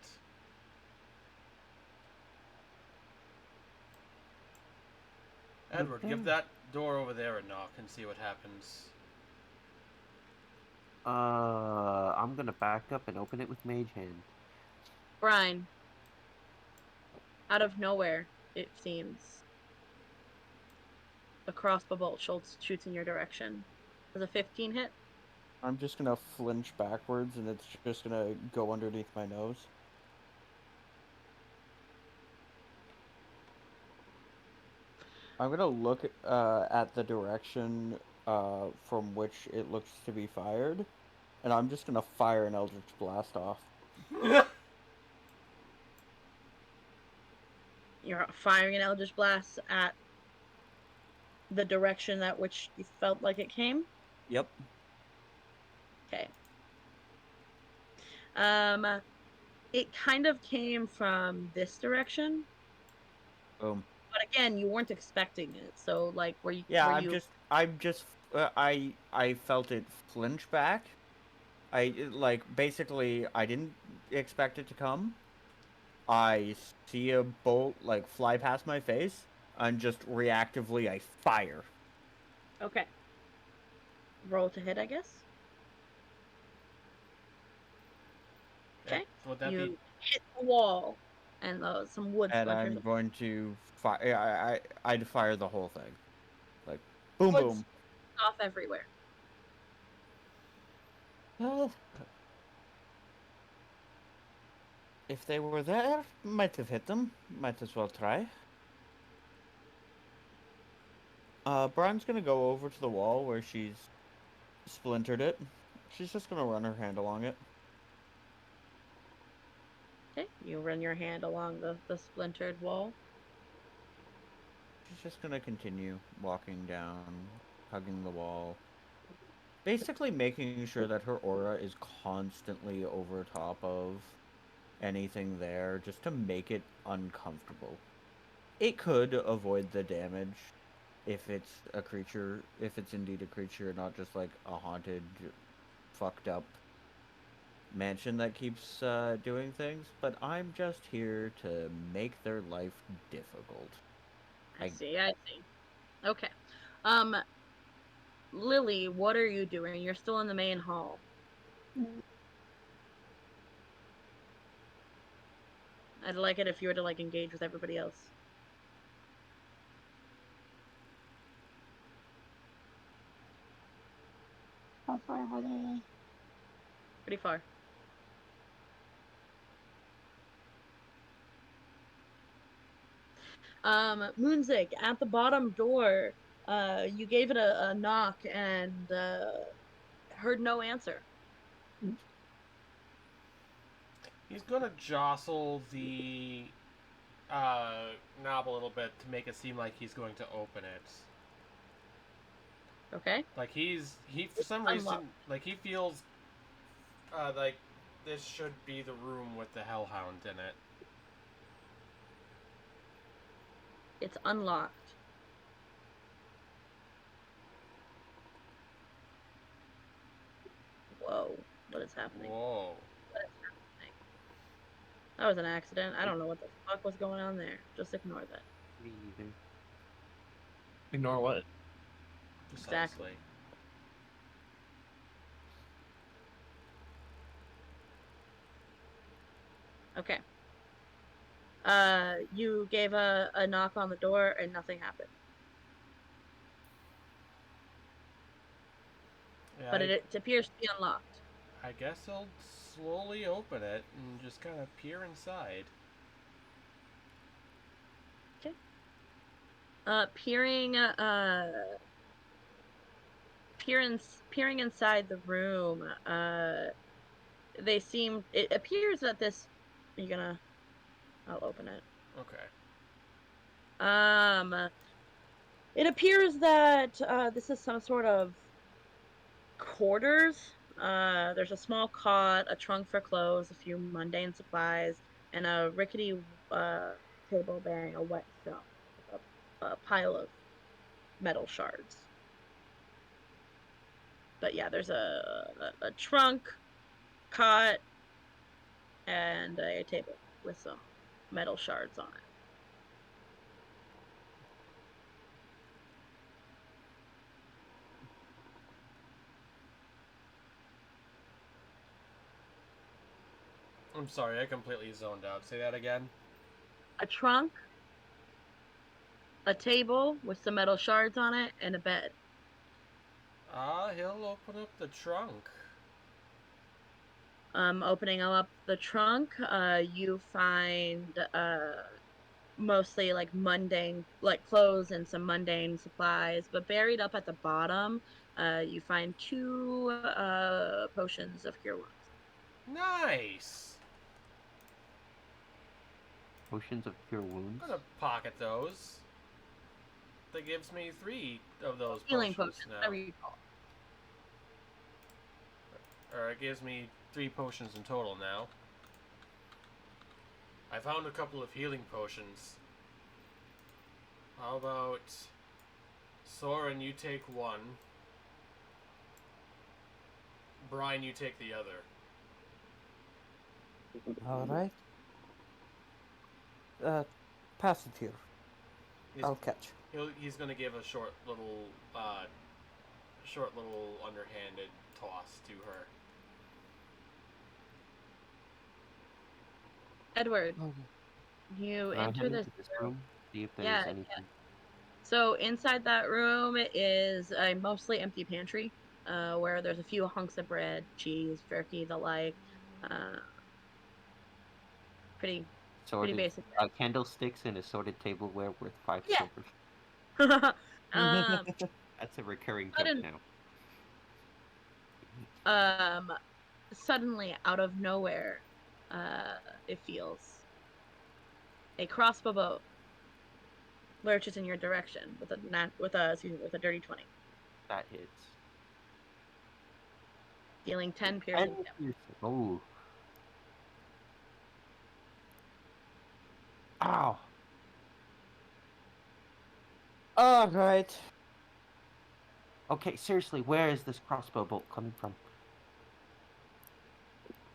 Edward, give that door over there a knock and see what happens. I'm gonna back up and open it with Mage Hand. Brian, out of nowhere, it seems, a crossbow bolt shoots in your direction. Does a 15 hit? I'm just gonna flinch backwards, and it's just gonna go underneath my nose. I'm gonna look at the direction from which it looks to be fired, and I'm just gonna fire an Eldritch Blast off. You're firing an Eldritch Blast at the direction that which you felt like it came? Yep. Okay. It kind of came from this direction, Boom. but again, you weren't expecting it. So, like, Yeah, were you? I felt it flinch back. Basically, I didn't expect it to come. I see a bolt, like, fly past my face, and just reactively I fire. Okay. Roll to hit, I guess. Okay. So would that You be... hit the wall, and some wood And splinters. I'm going to fire. I'd fire the whole thing, like boom, Wood's boom. off everywhere. Well, if they were there, might have hit them. Might as well try. Brian's gonna go over to the wall where she's splintered it. She's just gonna run her hand along it. Okay. You run your hand along the splintered wall. She's just gonna continue walking down, hugging the wall. Basically making sure that her aura is constantly over top of anything there, just to make it uncomfortable. It could avoid the damage if it's a creature, if it's indeed a creature, not just like a haunted, fucked up mansion that keeps doing things, but I'm just here to make their life difficult. I see. Okay. Lily, what are you doing? You're still in the main hall. I'd like it if you were to like engage with everybody else. How far ahead are they? Pretty far. Moonzik, at the bottom door, you gave it a knock and heard no answer. He's gonna jostle the knob a little bit to make it seem like he's going to open it. Okay. Like he for some reason, like he feels like this should be the room with the Hellhound in it. It's unlocked. Whoa. What is happening? Whoa. What is happening? That was an accident. I don't know what the fuck was going on there. Just ignore that. Me either. Ignore what? Exactly. Okay. You gave a knock on the door and nothing happened. Yeah, But it appears to be unlocked. I guess I'll slowly open it and just kind of peer inside. Okay. Peering inside the room, it appears that this, I'll open it. Okay. It appears that this is some sort of quarters. There's a small cot, a trunk for clothes, a few mundane supplies, and a rickety table bearing a whetstone with a pile of metal shards. But yeah, there's a trunk, cot, and a table with some metal shards on it. I'm sorry, I completely zoned out. Say that again. A trunk, a table with some metal shards on it, and a bed. He'll open up the trunk. Opening up the trunk, you find mostly like mundane, like clothes and some mundane supplies, but buried up at the bottom, you find 2 potions of cure wounds. Nice! Potions of cure wounds. I'm gonna pocket those. That gives me 3 of those Healing potions potions, now. whatever you call it. Or it gives me 3 potions in total now. I found a couple of healing potions. How about Soren, you take 1. Brian, you take the other. All right. Pass it here. I'll catch. He's gonna give a short little underhanded toss to her. Edward, you Can I enter head this into this room? See if there's Yeah, anything. yeah. So inside that room is a mostly empty pantry, where there's a few hunks of bread, cheese, jerky, the like. Pretty Sorted basic. candlesticks and assorted tableware worth 5 Yeah. silver. um, That's a recurring joke sudden, now. Suddenly out of nowhere, it feels a crossbow bolt lurches in your direction with a dirty 20, That hits. dealing 10 piercing damage. Oh. Ow. All right. Okay, seriously, where is this crossbow bolt coming from?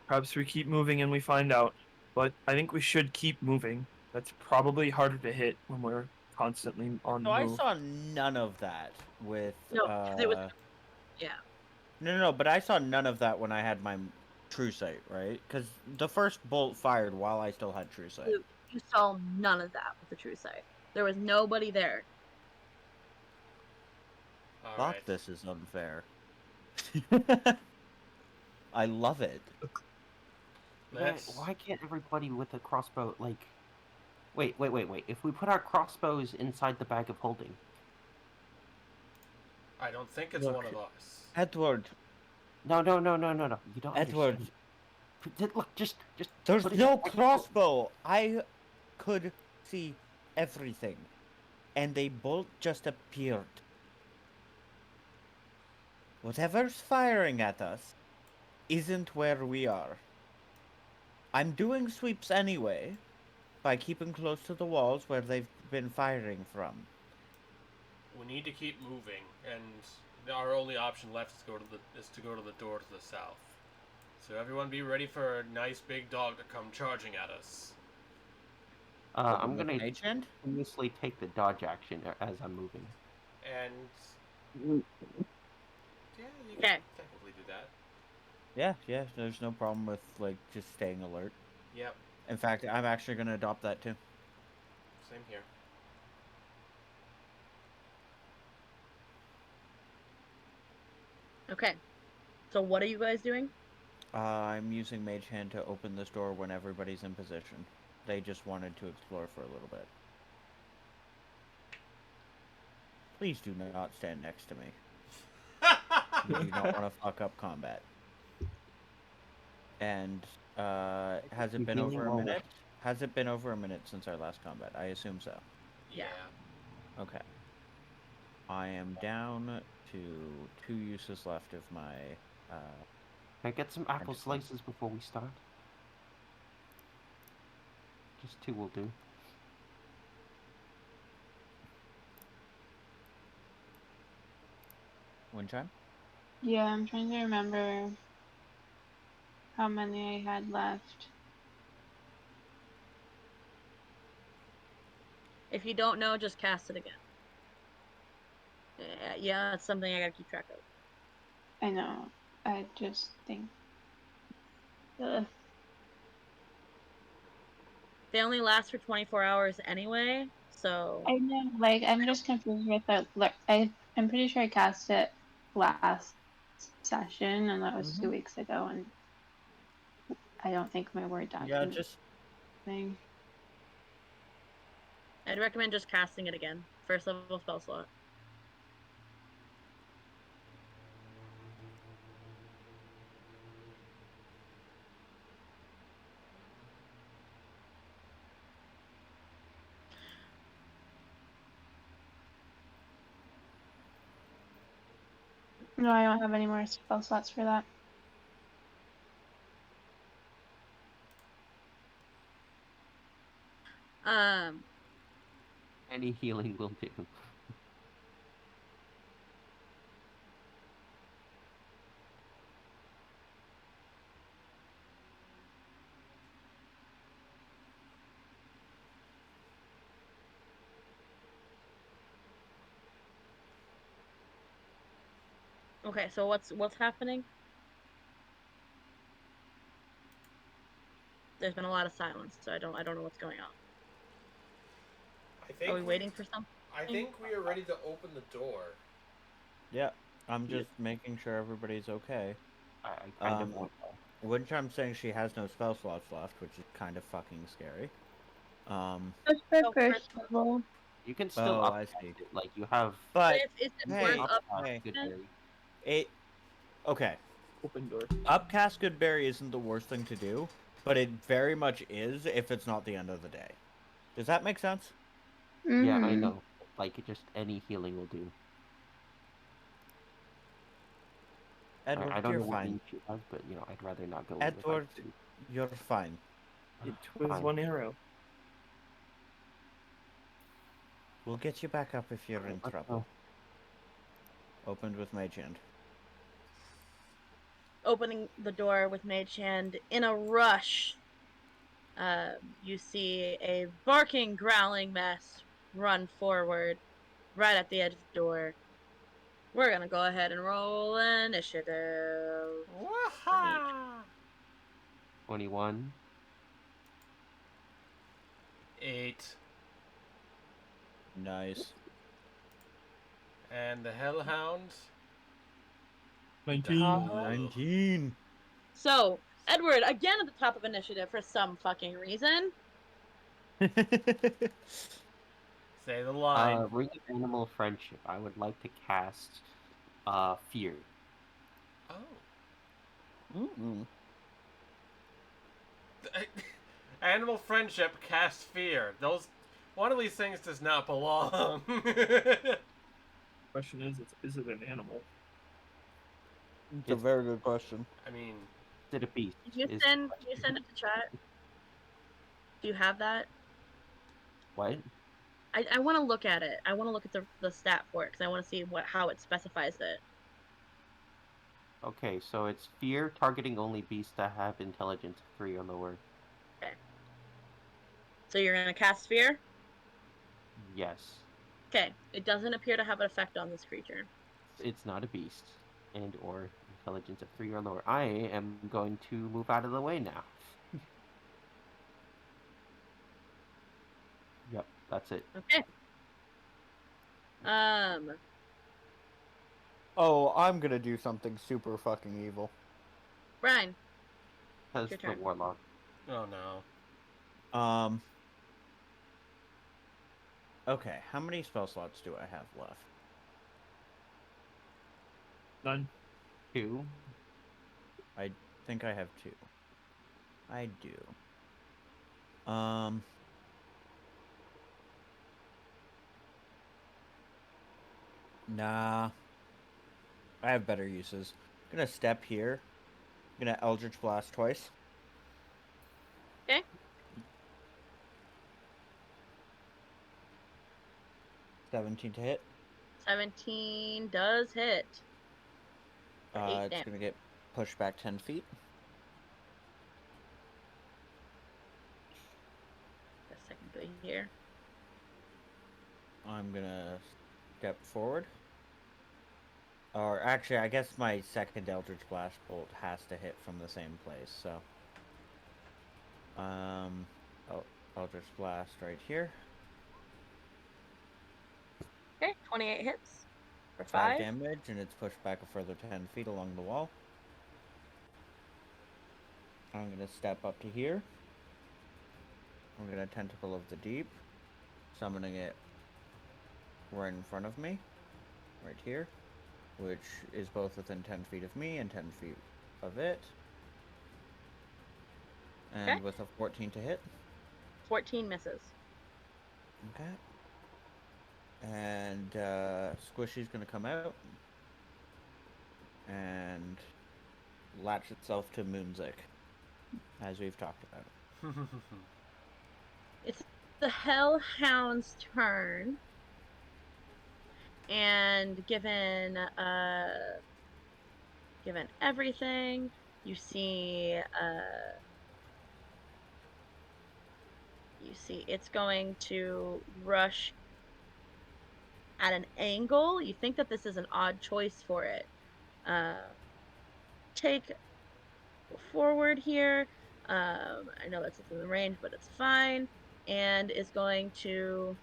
Perhaps we keep moving and we find out. But I think we should keep moving. That's probably harder to hit when we're constantly on So the I move. saw none of that with. No, 'cause it was yeah. No, but I saw none of that when I had my true sight, right? Because the first bolt fired while I still had true sight. You saw none of that with the true sight. There was nobody there. All Fuck, right. this is unfair. I love it. Why can't everybody with a crossbow, like... Wait. If we put our crossbows inside the bag of holding... I don't think it's Look. one of us. Edward. No. You don't Edward. understand. Look, just There's put it no in- crossbow. I could see everything. And a bolt just appeared. Whatever's firing at us isn't where we are. I'm doing sweeps anyway, by keeping close to the walls where they've been firing from. We need to keep moving, and our only option left is to go to the door to the south. So everyone be ready for a nice big dog to come charging at us. I'm gonna Mage hand? continuously take the dodge action as I'm moving. And yeah, you can Okay. technically do that. Yeah, there's no problem with, like, just staying alert. Yep. In fact, I'm actually going to adopt that too. Same here. Okay. So what are you guys doing? I'm using Mage Hand to open this door when everybody's in position. They just wanted to explore for a little bit. Please do not stand next to me. You do not want to fuck up combat. And has it been over a minute? Has it been over a minute since our last combat? I assume so. Yeah. Okay. I am down to 2 uses left of my. Can I get some apple slices before we start? Just 2 will do. Wind chime? Yeah, I'm trying to remember how many I had left. If you don't know, just cast it again. Yeah, it's something I gotta keep track of. I know. I just think. Ugh. They only last for 24 hours anyway, so. I know, like, I'm just confused with the. I'm pretty sure I cast it last session, and that was 2 weeks ago, and I don't think my word document Yeah, just. thing. I'd recommend just casting it again. First level spell slot. No, I don't have any more spell slots for that. Any healing will do. Okay, so what's happening? There's been a lot of silence, so I don't know what's going on. I think Are we waiting for something? I think we are ready to open the door. Yeah, I'm just making sure everybody's okay. I kind of want that. Wind chime saying she has no spell slots left, which is kind of fucking scary. Just for So first level. You can still Oh, I upcast see. it. Like, you have... But Is it hey, worth up? hey. Goodberry. It okay. Open door. Upcast Goodberry isn't the worst thing to do, but it very much is if it's not the end of the day. Does that make sense? Yeah, I Mm-hmm. know. Like, just any healing will do. Edward, I don't you're know what fine. means you have, but, you know, I'd rather not go in Edward, without food. you're fine. It was Fine. 1 arrow. We'll get you back up if you're in Let's trouble. Opened with Mage Hand. Opening the door with Mage Hand in a rush. You see a barking, growling mess run forward, right at the edge of the door. We're gonna go ahead and roll initiative. Waha! 21. 8. Nice. And the Hellhounds. 19. 19. So, Edward, again at the top of initiative for some fucking reason. Say the line. Ring of Animal Friendship. I would like to cast Fear. Oh. Mm-mm. Animal friendship, cast fear. One of these things does not belong. Question is it an animal? It's a very good question. I mean, Is it a beast? Can you send it to chat? Do you have that? What? I want to look at it. I want to look at the stat for it because I want to see how it specifies it. Okay, so it's Fear, targeting only beasts that have intelligence 3 or lower. Okay. So you're gonna cast Fear? Yes. Okay. It doesn't appear to have an effect on this creature. It's not a beast. And or intelligence of 3 or lower. I am going to move out of the way now. Yep, that's it. Okay. Oh, I'm gonna do something super fucking evil. Brian, Says your the turn. warlock. Oh no. Okay, how many spell slots do I have left? None. 2. I think I have 2. I do. Nah. I have better uses. I'm gonna step here. I'm gonna Eldritch Blast twice. Okay. 17 to hit. 17 does hit. For 8 It's damage. gonna get pushed back 10 feet. A second bit here. I'm gonna step forward. Or actually, I guess my second Eldritch Blast bolt has to hit from the same place, so. Eldritch Blast right here. Okay, 28 hits. For 5 5. damage, and it's pushed back a further 10 feet along the wall. I'm gonna step up to here. I'm gonna Tentacle of the Deep, summoning it right in front of me, right here, which is both within 10 feet of me and 10 feet of it. And Okay. with a 14 to hit. 14 misses. Okay. And Squishy's gonna come out and latch itself to Moonzik, as we've talked about. It's the Hellhound's turn. And given everything, you see it's going to rush at an angle. You think that this is an odd choice for it. Take forward here. I know that's within the range, but it's fine. And is going to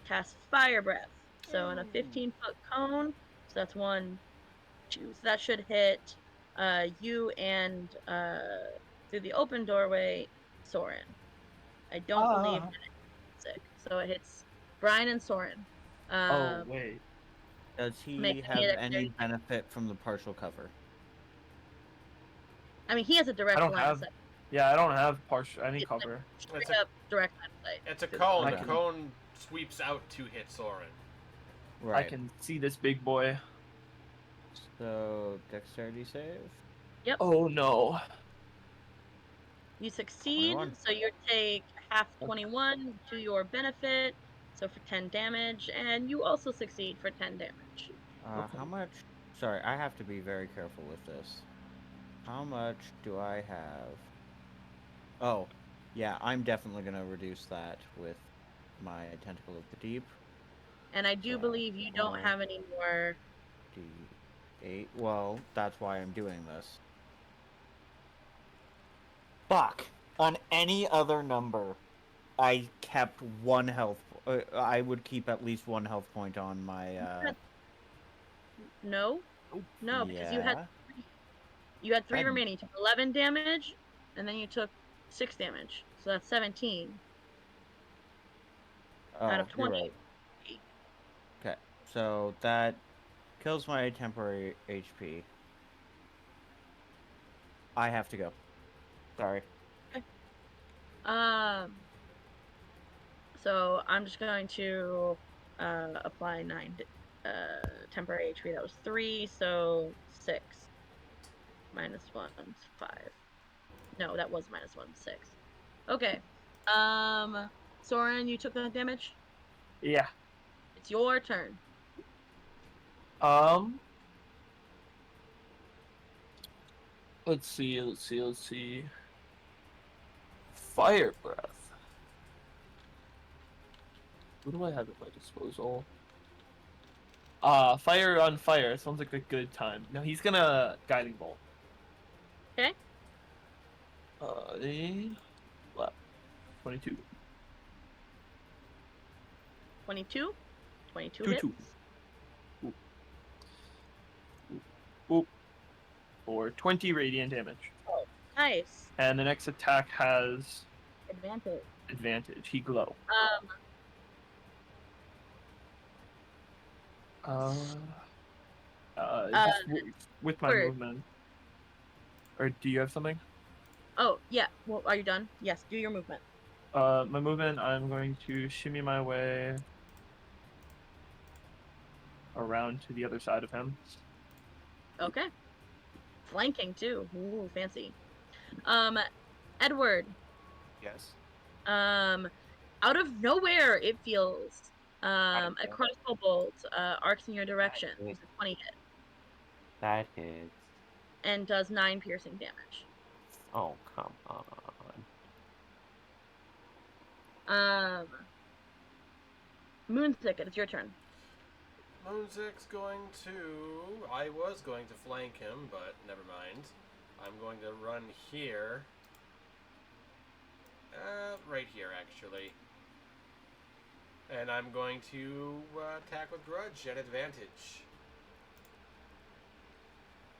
cast Fire Breath. So in a 15-foot cone. So that's 1, 2. So that should hit you and through the open doorway, Soren. I don't believe that it's sick. So it hits Brian and Soren. Oh wait. Does Make he me have a any dexterity. benefit from the partial cover? I mean, he has a I direct don't line of have. sight. Yeah, I don't have any It's like cover. straight up direct line of sight. It's a to cone. I The can- cone sweeps out to hit Soren. Right. I can see this big boy. So, dexterity save? Yep. Oh no. You succeed, 21. so you take half 21 to your benefit, so for 10 damage, and you also succeed for 10 damage. How much? Sorry, I have to be very careful with this. How much do I have? Oh, yeah, I'm definitely going to reduce that with my Tentacle of the Deep. And I do So, believe you don't have any more. D8. Well, that's why I'm doing this. Fuck! On any other number, I kept 1 health. I would keep at least 1 health point on my. No, because you had Yeah. you had 3 I- remaining. You took 11 damage, and then you took 6 damage, so that's 17 out of Oh, you're 20. right. Okay, so that kills my temporary HP. I have to go. Sorry. So I'm just going to apply 9 temporary HP. That was 3, so 6 minus 1, 5. No, that was minus 1, 6. Okay. Soren, you took the damage. Yeah. It's your turn. Let's see. Fire breath. What do I have at my disposal? Fire on fire. Sounds like a good time. No, he's gonna guiding bolt. Okay. 22. 22. 22 Two, hits. two. Ooh. For 20 radiant damage. Nice. And the next attack has Advantage. advantage. He glow. Just with my Word. movement. Or do you have something? Oh, yeah. Well, are you done? Yes, do your movement. My movement, I'm going to shimmy my way around to the other side of him. Okay. Flanking, too. Ooh, fancy. Edward. Yes. Out of nowhere, it feels, a crossbow bolt, arcs in your direction. It's a 20 hit. That hits. And does 9 piercing damage. Oh, come on. Moonstick, it's your turn. Moonsick's going to... I was going to flank him, but never mind. I'm going to run here. Right here, actually. And I'm going to attack with Grudge at advantage.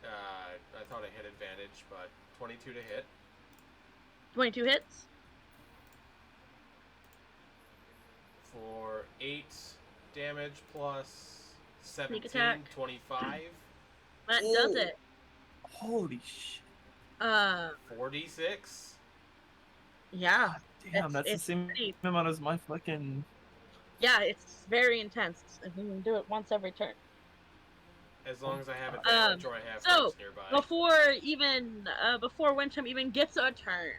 I thought I hit advantage, but 22 to hit. 22 hits. For 8 damage plus Sneak 17, attack. 25. That does it. Holy shit. 46. Yeah. Damn, that's the it's same pretty... amount as my fucking... Yeah, it's very intense. And you can do it once every turn. As long as I have advantage or I have so, friends nearby. Before Wincham even gets a turn,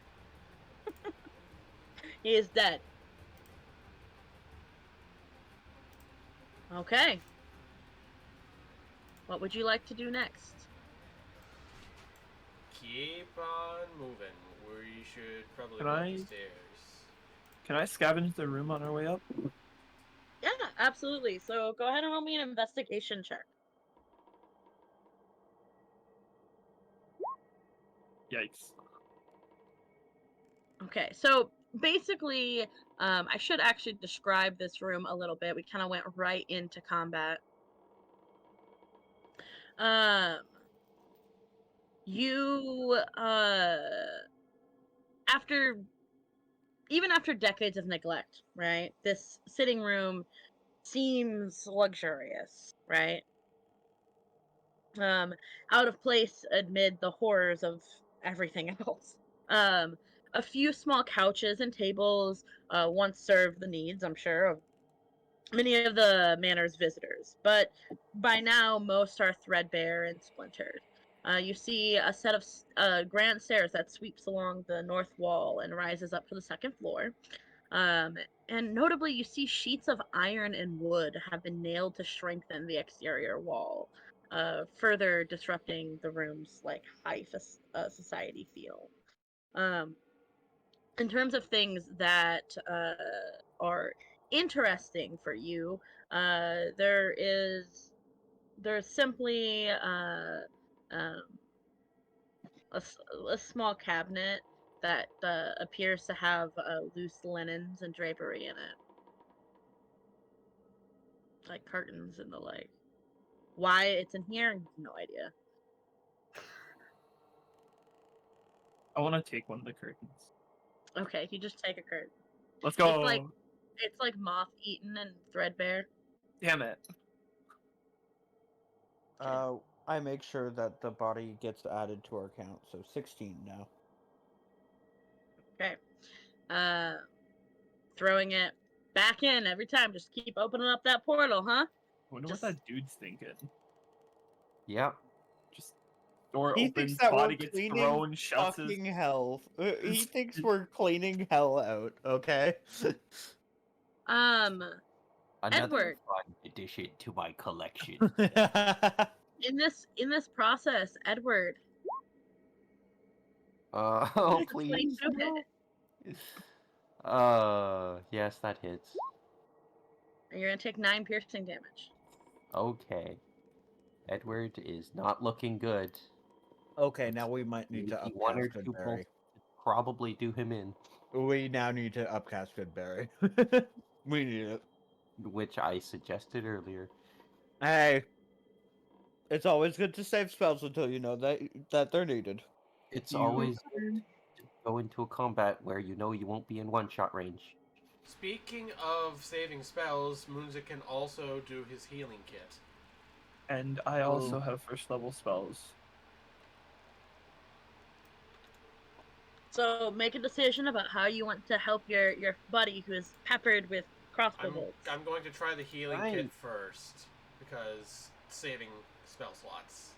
he is dead. Okay. What would you like to do next? Keep on moving. We should probably Can go up I- the stairs. Can I scavenge the room on our way up? Yeah, absolutely. So go ahead and roll me an investigation check. Yikes. Okay, so basically, I should actually describe this room a little bit. We kind of went right into combat. You, even after decades of neglect, right? This sitting room seems luxurious, right? Out of place amid the horrors of everything else. A few small couches and tables once served the needs, I'm sure, of many of the manor's visitors, but by now most are threadbare and splintered. You see a set of grand stairs that sweeps along the north wall and rises up to the second floor. And notably, you see sheets of iron and wood have been nailed to strengthen the exterior wall, further disrupting the room's like high society feel. In terms of things that are interesting for you, there's simply a small cabinet that appears to have loose linens and drapery in it, like curtains and the like. Why it's in here, I have no idea. I want to take one of the curtains. Okay, you just take a curtain. Let's go. It's like moth-eaten and threadbare. Damn it. I make sure that the body gets added to our count, so 16 now. Okay. Throwing it back in every time. Just keep opening up that portal, huh? I wonder what that dude's thinking. Yep. Just door He opens, thinks that body we're gets cleaning thrown, shuts his... fucking hell. He thinks we're cleaning hell out, okay? Another Edward. fun addition to my collection. In this process, Edward. Oh, please. Yes, that hits. You're gonna take 9 piercing damage. Okay. Edward is not looking good. Okay, now we might need to Maybe one or upcast two Goodberry. bolts probably do him in. We now need to upcast Goodberry. We need it. which I suggested earlier. Hey, it's always good to save spells until you know that they're needed. It's You- always good to go into a combat where you know you won't be in one-shot range. Speaking of saving spells, Moonzik can also do his healing kit. And I also have first level spells. So make a decision about how you want to help your buddy who is peppered with crossbow bolts. I'm going to try the healing Right. kit first, because saving spell slots.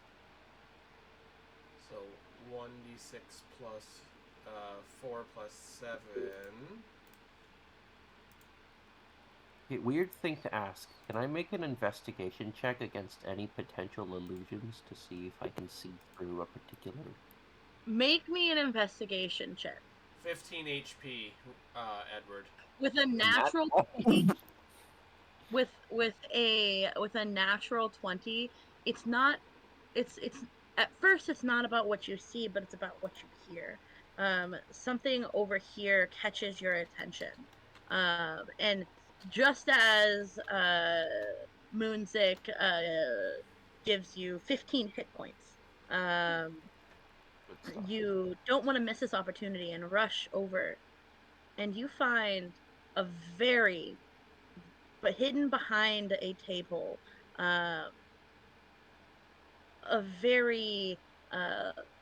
So 1d6 plus 4 plus 7. Okay, weird thing to ask. Can I make an investigation check against any potential illusions to see if I can see through a particular... Make me an investigation check 15 HP, Edward. with a natural 20, with a natural 20. It's not. It's at first it's not about what you see, but it's about what you hear. Something over here catches your attention, and just as Moonzik gives you 15 hit points, Good stuff. you don't want to miss this opportunity and rush over, and you find a but hidden behind a table, a very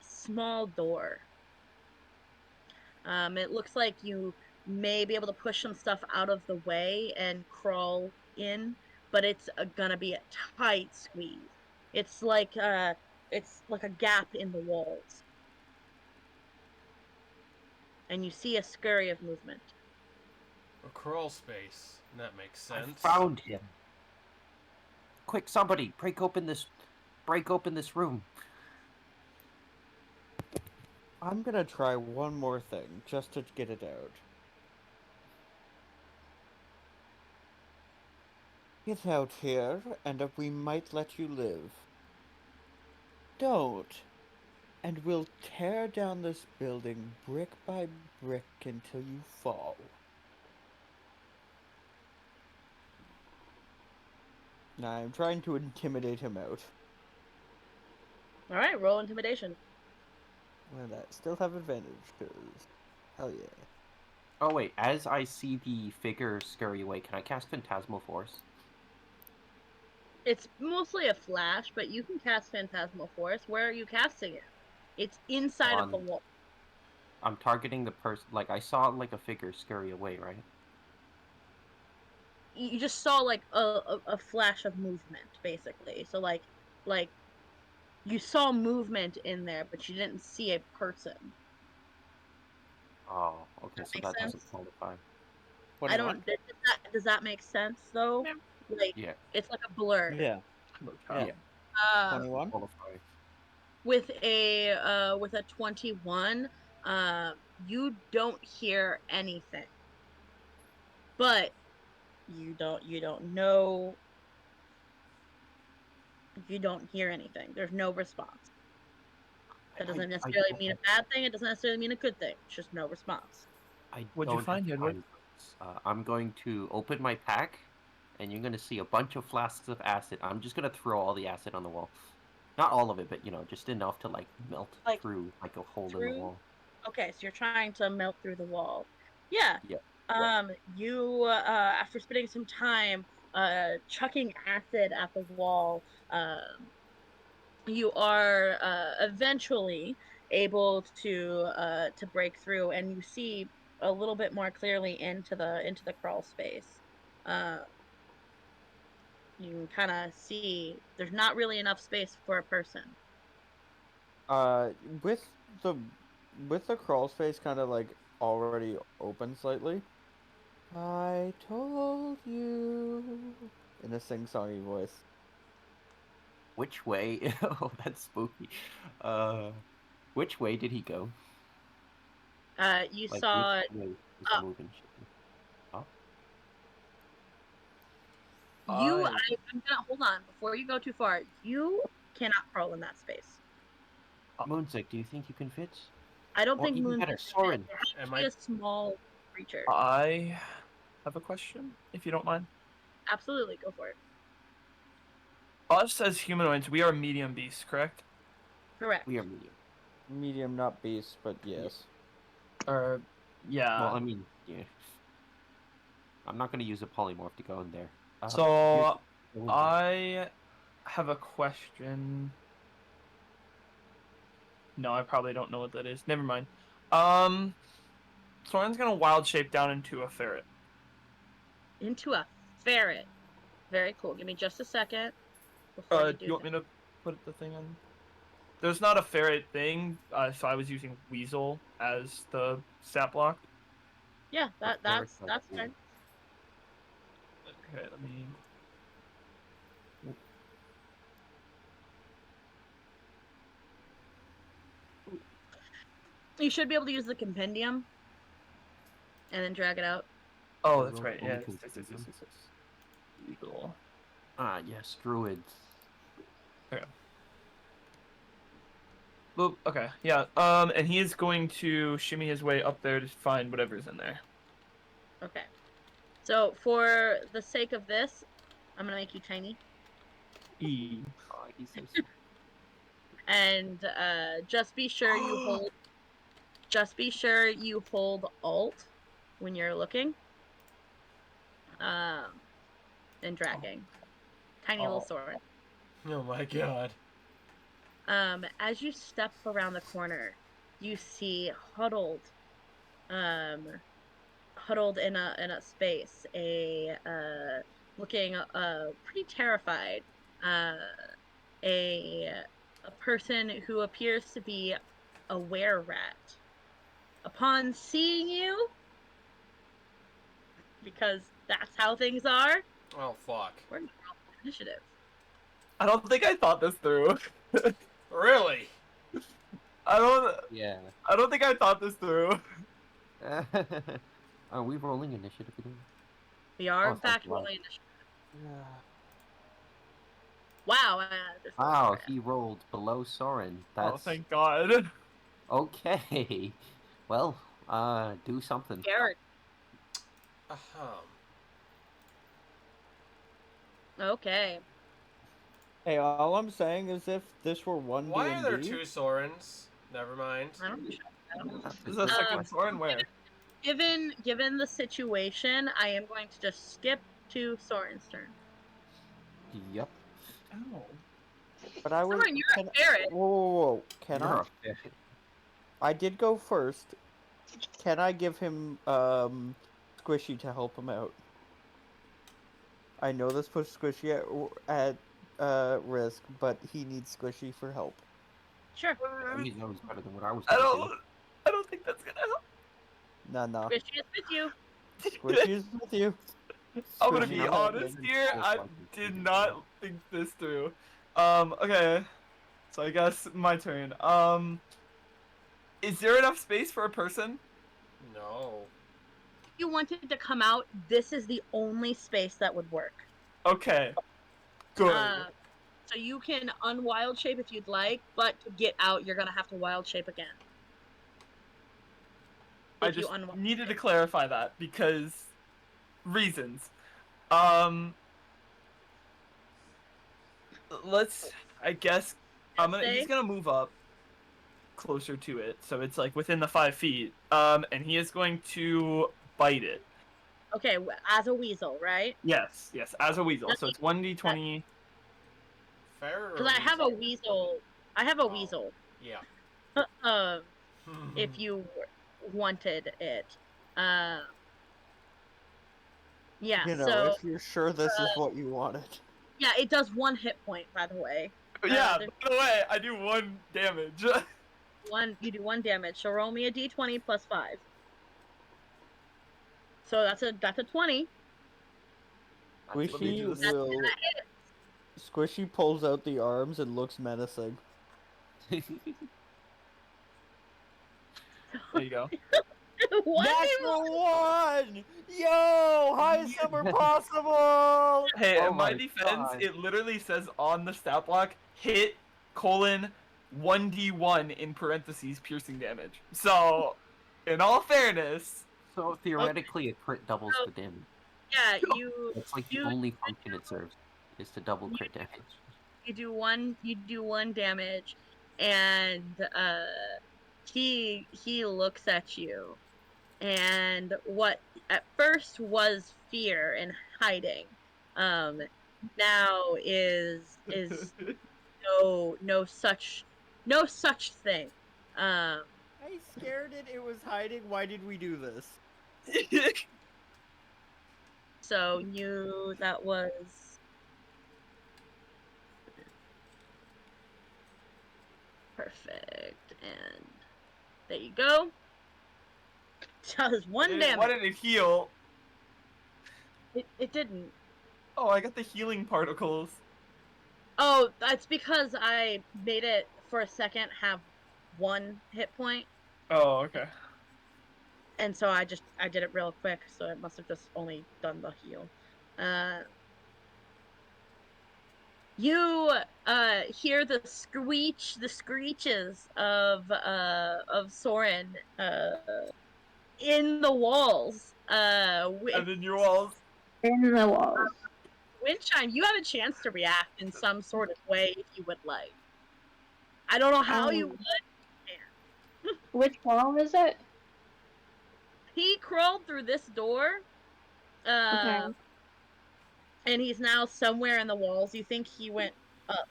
small door. It looks like you may be able to push some stuff out of the way and crawl in, but it's gonna be a tight squeeze. It's like a gap in the walls, and you see a scurry of movement. A crawl space. That makes sense. I found him. Quick, somebody, break open this room. I'm gonna try one more thing just to get it out. Get out here, and we might let you live. Don't, and we'll tear down this building brick by brick until you fall. Now I'm trying to intimidate him out. All right, roll intimidation. And I still have advantage, because hell yeah. Oh wait, as I see the figure scurry away, can I cast Phantasmal Force? It's mostly a flash, but you can cast Phantasmal Force. Where are you casting it? It's inside of the wall. I'm targeting the person. Like, I saw like a figure scurry away, right? You just saw like a flash of movement, basically. So like you saw movement in there, but you didn't see a person. Oh, okay, so Make that sense? doesn't qualify. I don't. Does that make sense though? Like Yeah. it's like a blur. Yeah. Yeah. 21? Qualify. With a 21, you don't hear anything, but you don't know. You don't hear anything. There's no response. That doesn't necessarily mean a bad thing. It doesn't necessarily mean a good thing. It's just no response. What'd you find, Edward? I'm going to open my pack, and you're going to see a bunch of flasks of acid. I'm just going to throw all the acid on the wall. Not all of it, but, just enough to, melt through, a hole in the wall. Okay, so you're trying to melt through the wall. Yeah. Yeah. You, after spending some time, chucking acid at the wall, you are eventually able to break through, and you see a little bit more clearly into the crawl space. You can kind of see there's not really enough space for a person. With the crawl space kind of already open slightly. I told you in a sing-songy voice. Which way? Oh, that's spooky. Which way did he go? You saw. Moving? Huh? I'm gonna hold on before you go too far. You cannot crawl in that space. Moonzik, do you think you can fit? I don't think even Moonzik better, is Soren. actually a small creature. I have a question, if you don't mind. absolutely, go for it. Us as humanoids, we are medium beasts, correct? Correct. We are medium. Medium, not beast, but yes. Or, yeah. Well, I mean, yeah. I'm not going to use a polymorph to go in there. So, here's- I have a question. No, I probably don't know what that is. Never mind. Soren's gonna wild shape down into a ferret. Into a ferret. Very cool. Give me just a second before you Do do you want that. me to put the thing on? There's not a ferret thing, so I was using weasel as the stat block. Yeah, ferret's that's like cool. fine. Okay, let me. You should be able to use the compendium and then drag it out. Oh, The that's rogue right. Yeah, only it's compendium. Weasel. Ah, yes, druids. Okay. Well, okay, yeah. And he is going to shimmy his way up there to find whatever's in there. Okay. So for the sake of this, I'm gonna make you tiny. E. Oh, he's so sweet. And just be sure you hold. Just be sure you hold Alt when you're looking. And dragging. Tiny little sword. Oh my god. As you step around the corner, you see huddled in a space, looking pretty terrified, a person who appears to be a were-rat. Upon seeing you, because that's how things are, Oh fuck. we're gonna roll initiative. I don't think I thought this through. Really? I don't think I thought this through. Are we rolling initiative again? We are Oh, in fact thank God. rolling initiative. Wow. Wow, he rolled below Soren. Oh, That's thank God. okay. Well, do something. Scared. Ahem. Okay. Hey, all I'm saying is if this were one Why are there D&D, two Sorens? Never mind. I don't know. That's This is a a good second question. Soren where? Given the situation, I am going to just skip to Soren's turn. Yep. Oh. but I was. Soren, you're a ferret. Whoa. Can You're I? a ferret. I did go first. Can I give him Squishy to help him out? I know this puts Squishy at risk, but he needs Squishy for help. Sure. He's always better than what I was I gonna do. don't think that's gonna help. Nah. Squishy is with you. Squishy is with you. I'm gonna Squishy be is honest with here. Full I fucking did freaking not thing. think this through. Okay. So I guess my turn. Is there enough space for a person? No. If you wanted to come out, this is the only space that would work. Okay. Good. So you can unwild shape if you'd like, but to get out, you're gonna have to wild shape again. I If you just unwild needed to shape. clarify that because reasons. Let's. I guess he's gonna move up closer to it, so it's like within the 5 feet. And he is going to bite it. Okay, as a weasel, right? Yes, as a weasel. So it's 1d20. Fair or Because I have a weasel. I have a Oh. weasel. Yeah. If you wanted it. Yeah, You know, so if you're sure this is what you wanted. yeah, it does 1 hit point, by the way. Yeah, there's- by the way, I do 1 damage. You do 1 damage. So roll me a d20 plus 5. So that's a 20. Squishy just- will. Squishy pulls out the arms and looks menacing. There you go. What? Natural 1! Yo! Highest number possible! Hey, Oh in my my defense, God. it literally says on the stat block, hit, 1d1 in parentheses piercing damage. So, in all fairness, So theoretically, a crit doubles the damage. Yeah, you That's like the you only function it serves, is to double crit damage. you do one damage, and he looks at you, and what at first was fear and hiding, um, now is no such thing. Um, I scared it. It was hiding. Why did we do this? so that was perfect, and there you go. Does one Why damage. did it heal? It didn't. Oh, I got the healing particles. Oh, that's because I made it for a second have 1 hit point, Oh, okay. and so I did it real quick, so it must have just only done the heal. You hear the screeches of Soren in the walls. And then your walls. In the walls. Windchime, you have a chance to react in some sort of way if you would like. I don't know how you would. Which wall is it? He crawled through this door, Okay. and he's now somewhere in the walls. You think he went up?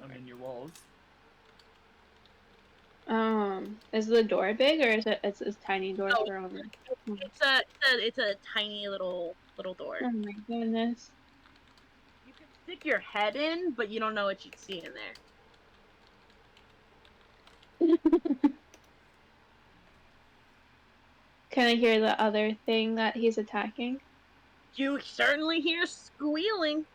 I'm in your walls. Is the door big or is it's a tiny door No, for over? it's a tiny little door. Oh my goodness. You can stick your head in, but you don't know what you'd see in there. Can I hear the other thing that he's attacking? You certainly hear squealing.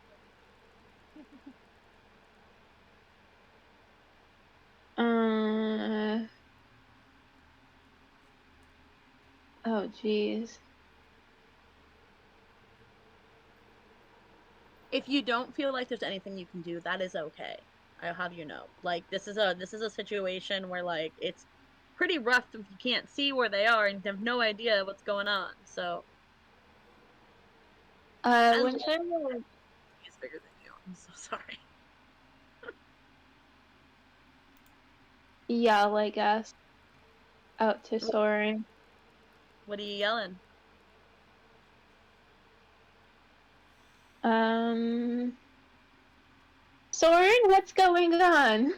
Oh jeez. If you don't feel like there's anything you can do, that is okay. I'll have you know. Like this is a situation where like it's pretty rough if you can't see where they are and have no idea what's going on. So When he's bigger than you. I'm so sorry. yell, I guess, out to Soren. What are you yelling? Soren, what's going on?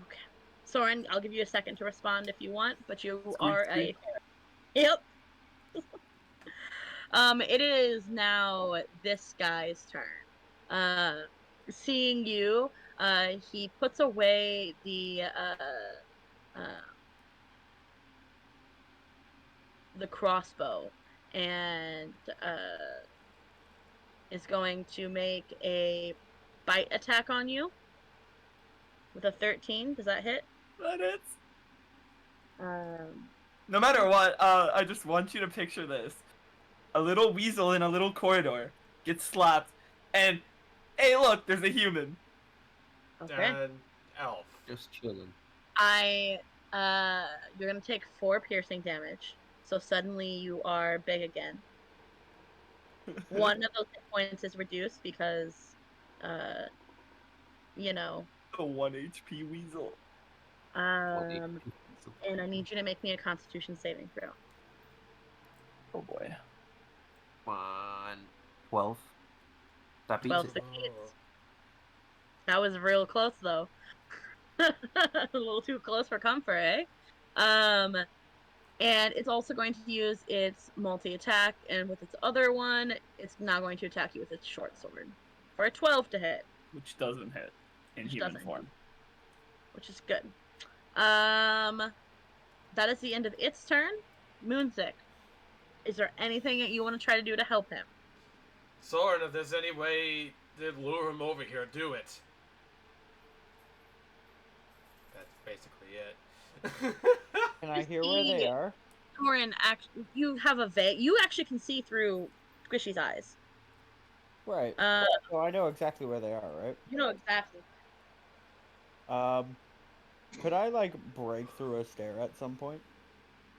Okay. Soren, I'll give you a second to respond if you want, but you Squeak, are squeak. Yep. It is now this guy's turn. Seeing you, he puts away the crossbow and is going to make a bite attack on you with a 13. Does that hit? That is. Um, No matter what, I just want you to picture this. A little weasel in a little corridor gets slapped, and hey, look, there's a human. okay. And elf. Just chilling. You're gonna take 4 piercing damage. So suddenly you are big again. One of those hit points is reduced because, you know. A 1 HP weasel. And I need you to make me a Constitution saving throw. Oh boy. 12. That beats 12 it. succeeds. That was real close though. A little too close for comfort, eh? And it's also going to use its multi-attack, and with its other one, it's now going to attack you with its short sword for a 12 to hit. Which doesn't hit in human form. Which is good. That is the end of its turn. Moonsick, is there anything that you want to try to do to help him? Soren, if there's any way to lure him over here, do it. That's basically it. Can I hear where they are? Soren, actually, you actually can see through Squishy's eyes. Right. So I know exactly where they are, right? You know exactly. Could I like break through a stair at some point?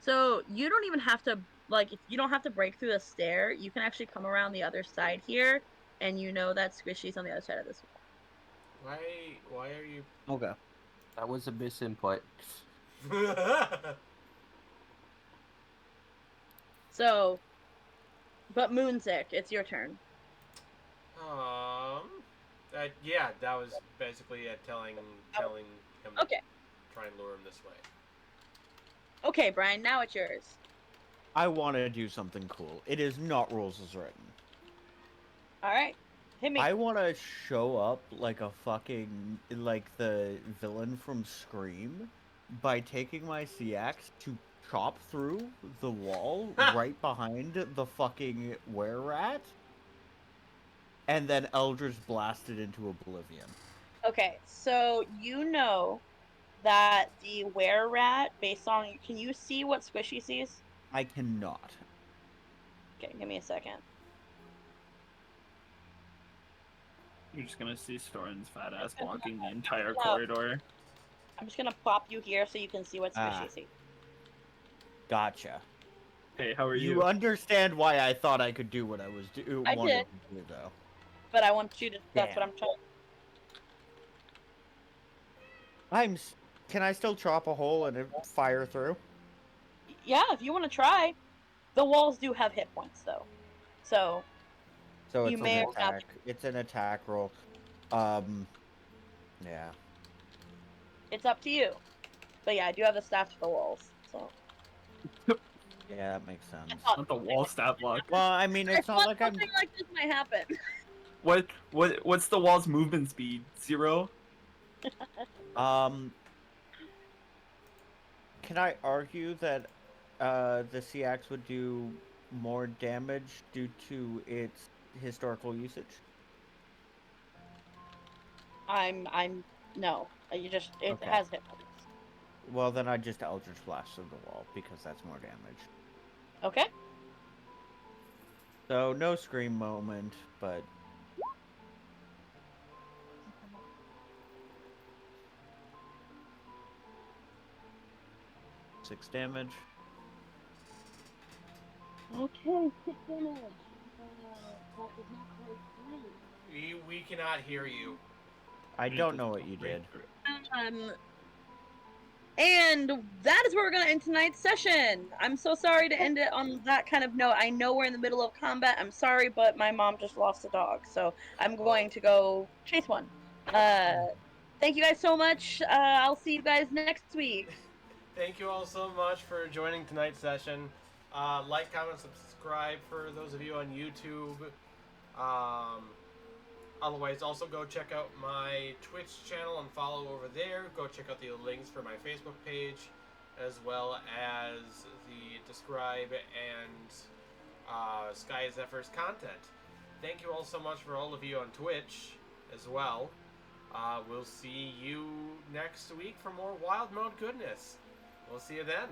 So you don't even have to, like, you don't have to break through the stair. You can actually come around the other side here, and you know that Squishy's on the other side of this wall. Why are you? Okay. That was a misinput. So, but Moonsick, it's your turn. Yeah, that was basically telling him Okay. to try and lure him this way. Okay, Brian, now it's yours. I want to do something cool. It is not rules as written. All right. Hit me. I want to show up like a fucking, like the villain from Scream by taking my CX to chop through the wall right behind the fucking were-rat and then Eldritch blasted into oblivion. Okay, so you know that the were-rat, based on, can you see what Squishy sees? I cannot. Okay, give me a second. You're just gonna see Soren's fat ass blocking the entire No. corridor. I'm just gonna plop you here so you can see what Squishy sees. Gotcha. Hey, how are you? You understand why I thought I could do what I was I wanted did. to do, though. But I want you to, that's what I'm trying. Can I still chop a hole and it fire through? Yeah, if you want to try. The walls do have hit points, though. So So you it's may an or not. attack. It's an attack roll. Yeah. It's up to you. But yeah, I do have the staff to the walls. So Yeah, that makes sense. Not the wall stat block. Well, I mean, it's not like I'm. Something like this might happen. What's the wall's movement speed? 0? Can I argue that the CX would do more damage due to its historical usage? No. You just, it Okay. has hit points. Well, then I just Eldritch Blasted the wall because that's more damage. Okay. So no scream moment, but 6 damage. Okay, 6 damage. We cannot hear you. I don't know what you did. And that is where we're going to end tonight's session. I'm so sorry to end it on that kind of note. I know we're in the middle of combat. I'm sorry, but my mom just lost a dog, so I'm going to go chase one. Thank you guys so much. I'll see you guys next week. Thank you all so much for joining tonight's session. Like, comment, subscribe for those of you on YouTube. Otherwise, also go check out my Twitch channel and follow over there. Go check out the links for my Facebook page, as well as the Describe and Sky Zephyr's content. Thank you all so much for all of you on Twitch as well. We'll see you next week for more Wildemount goodness. We'll see you then.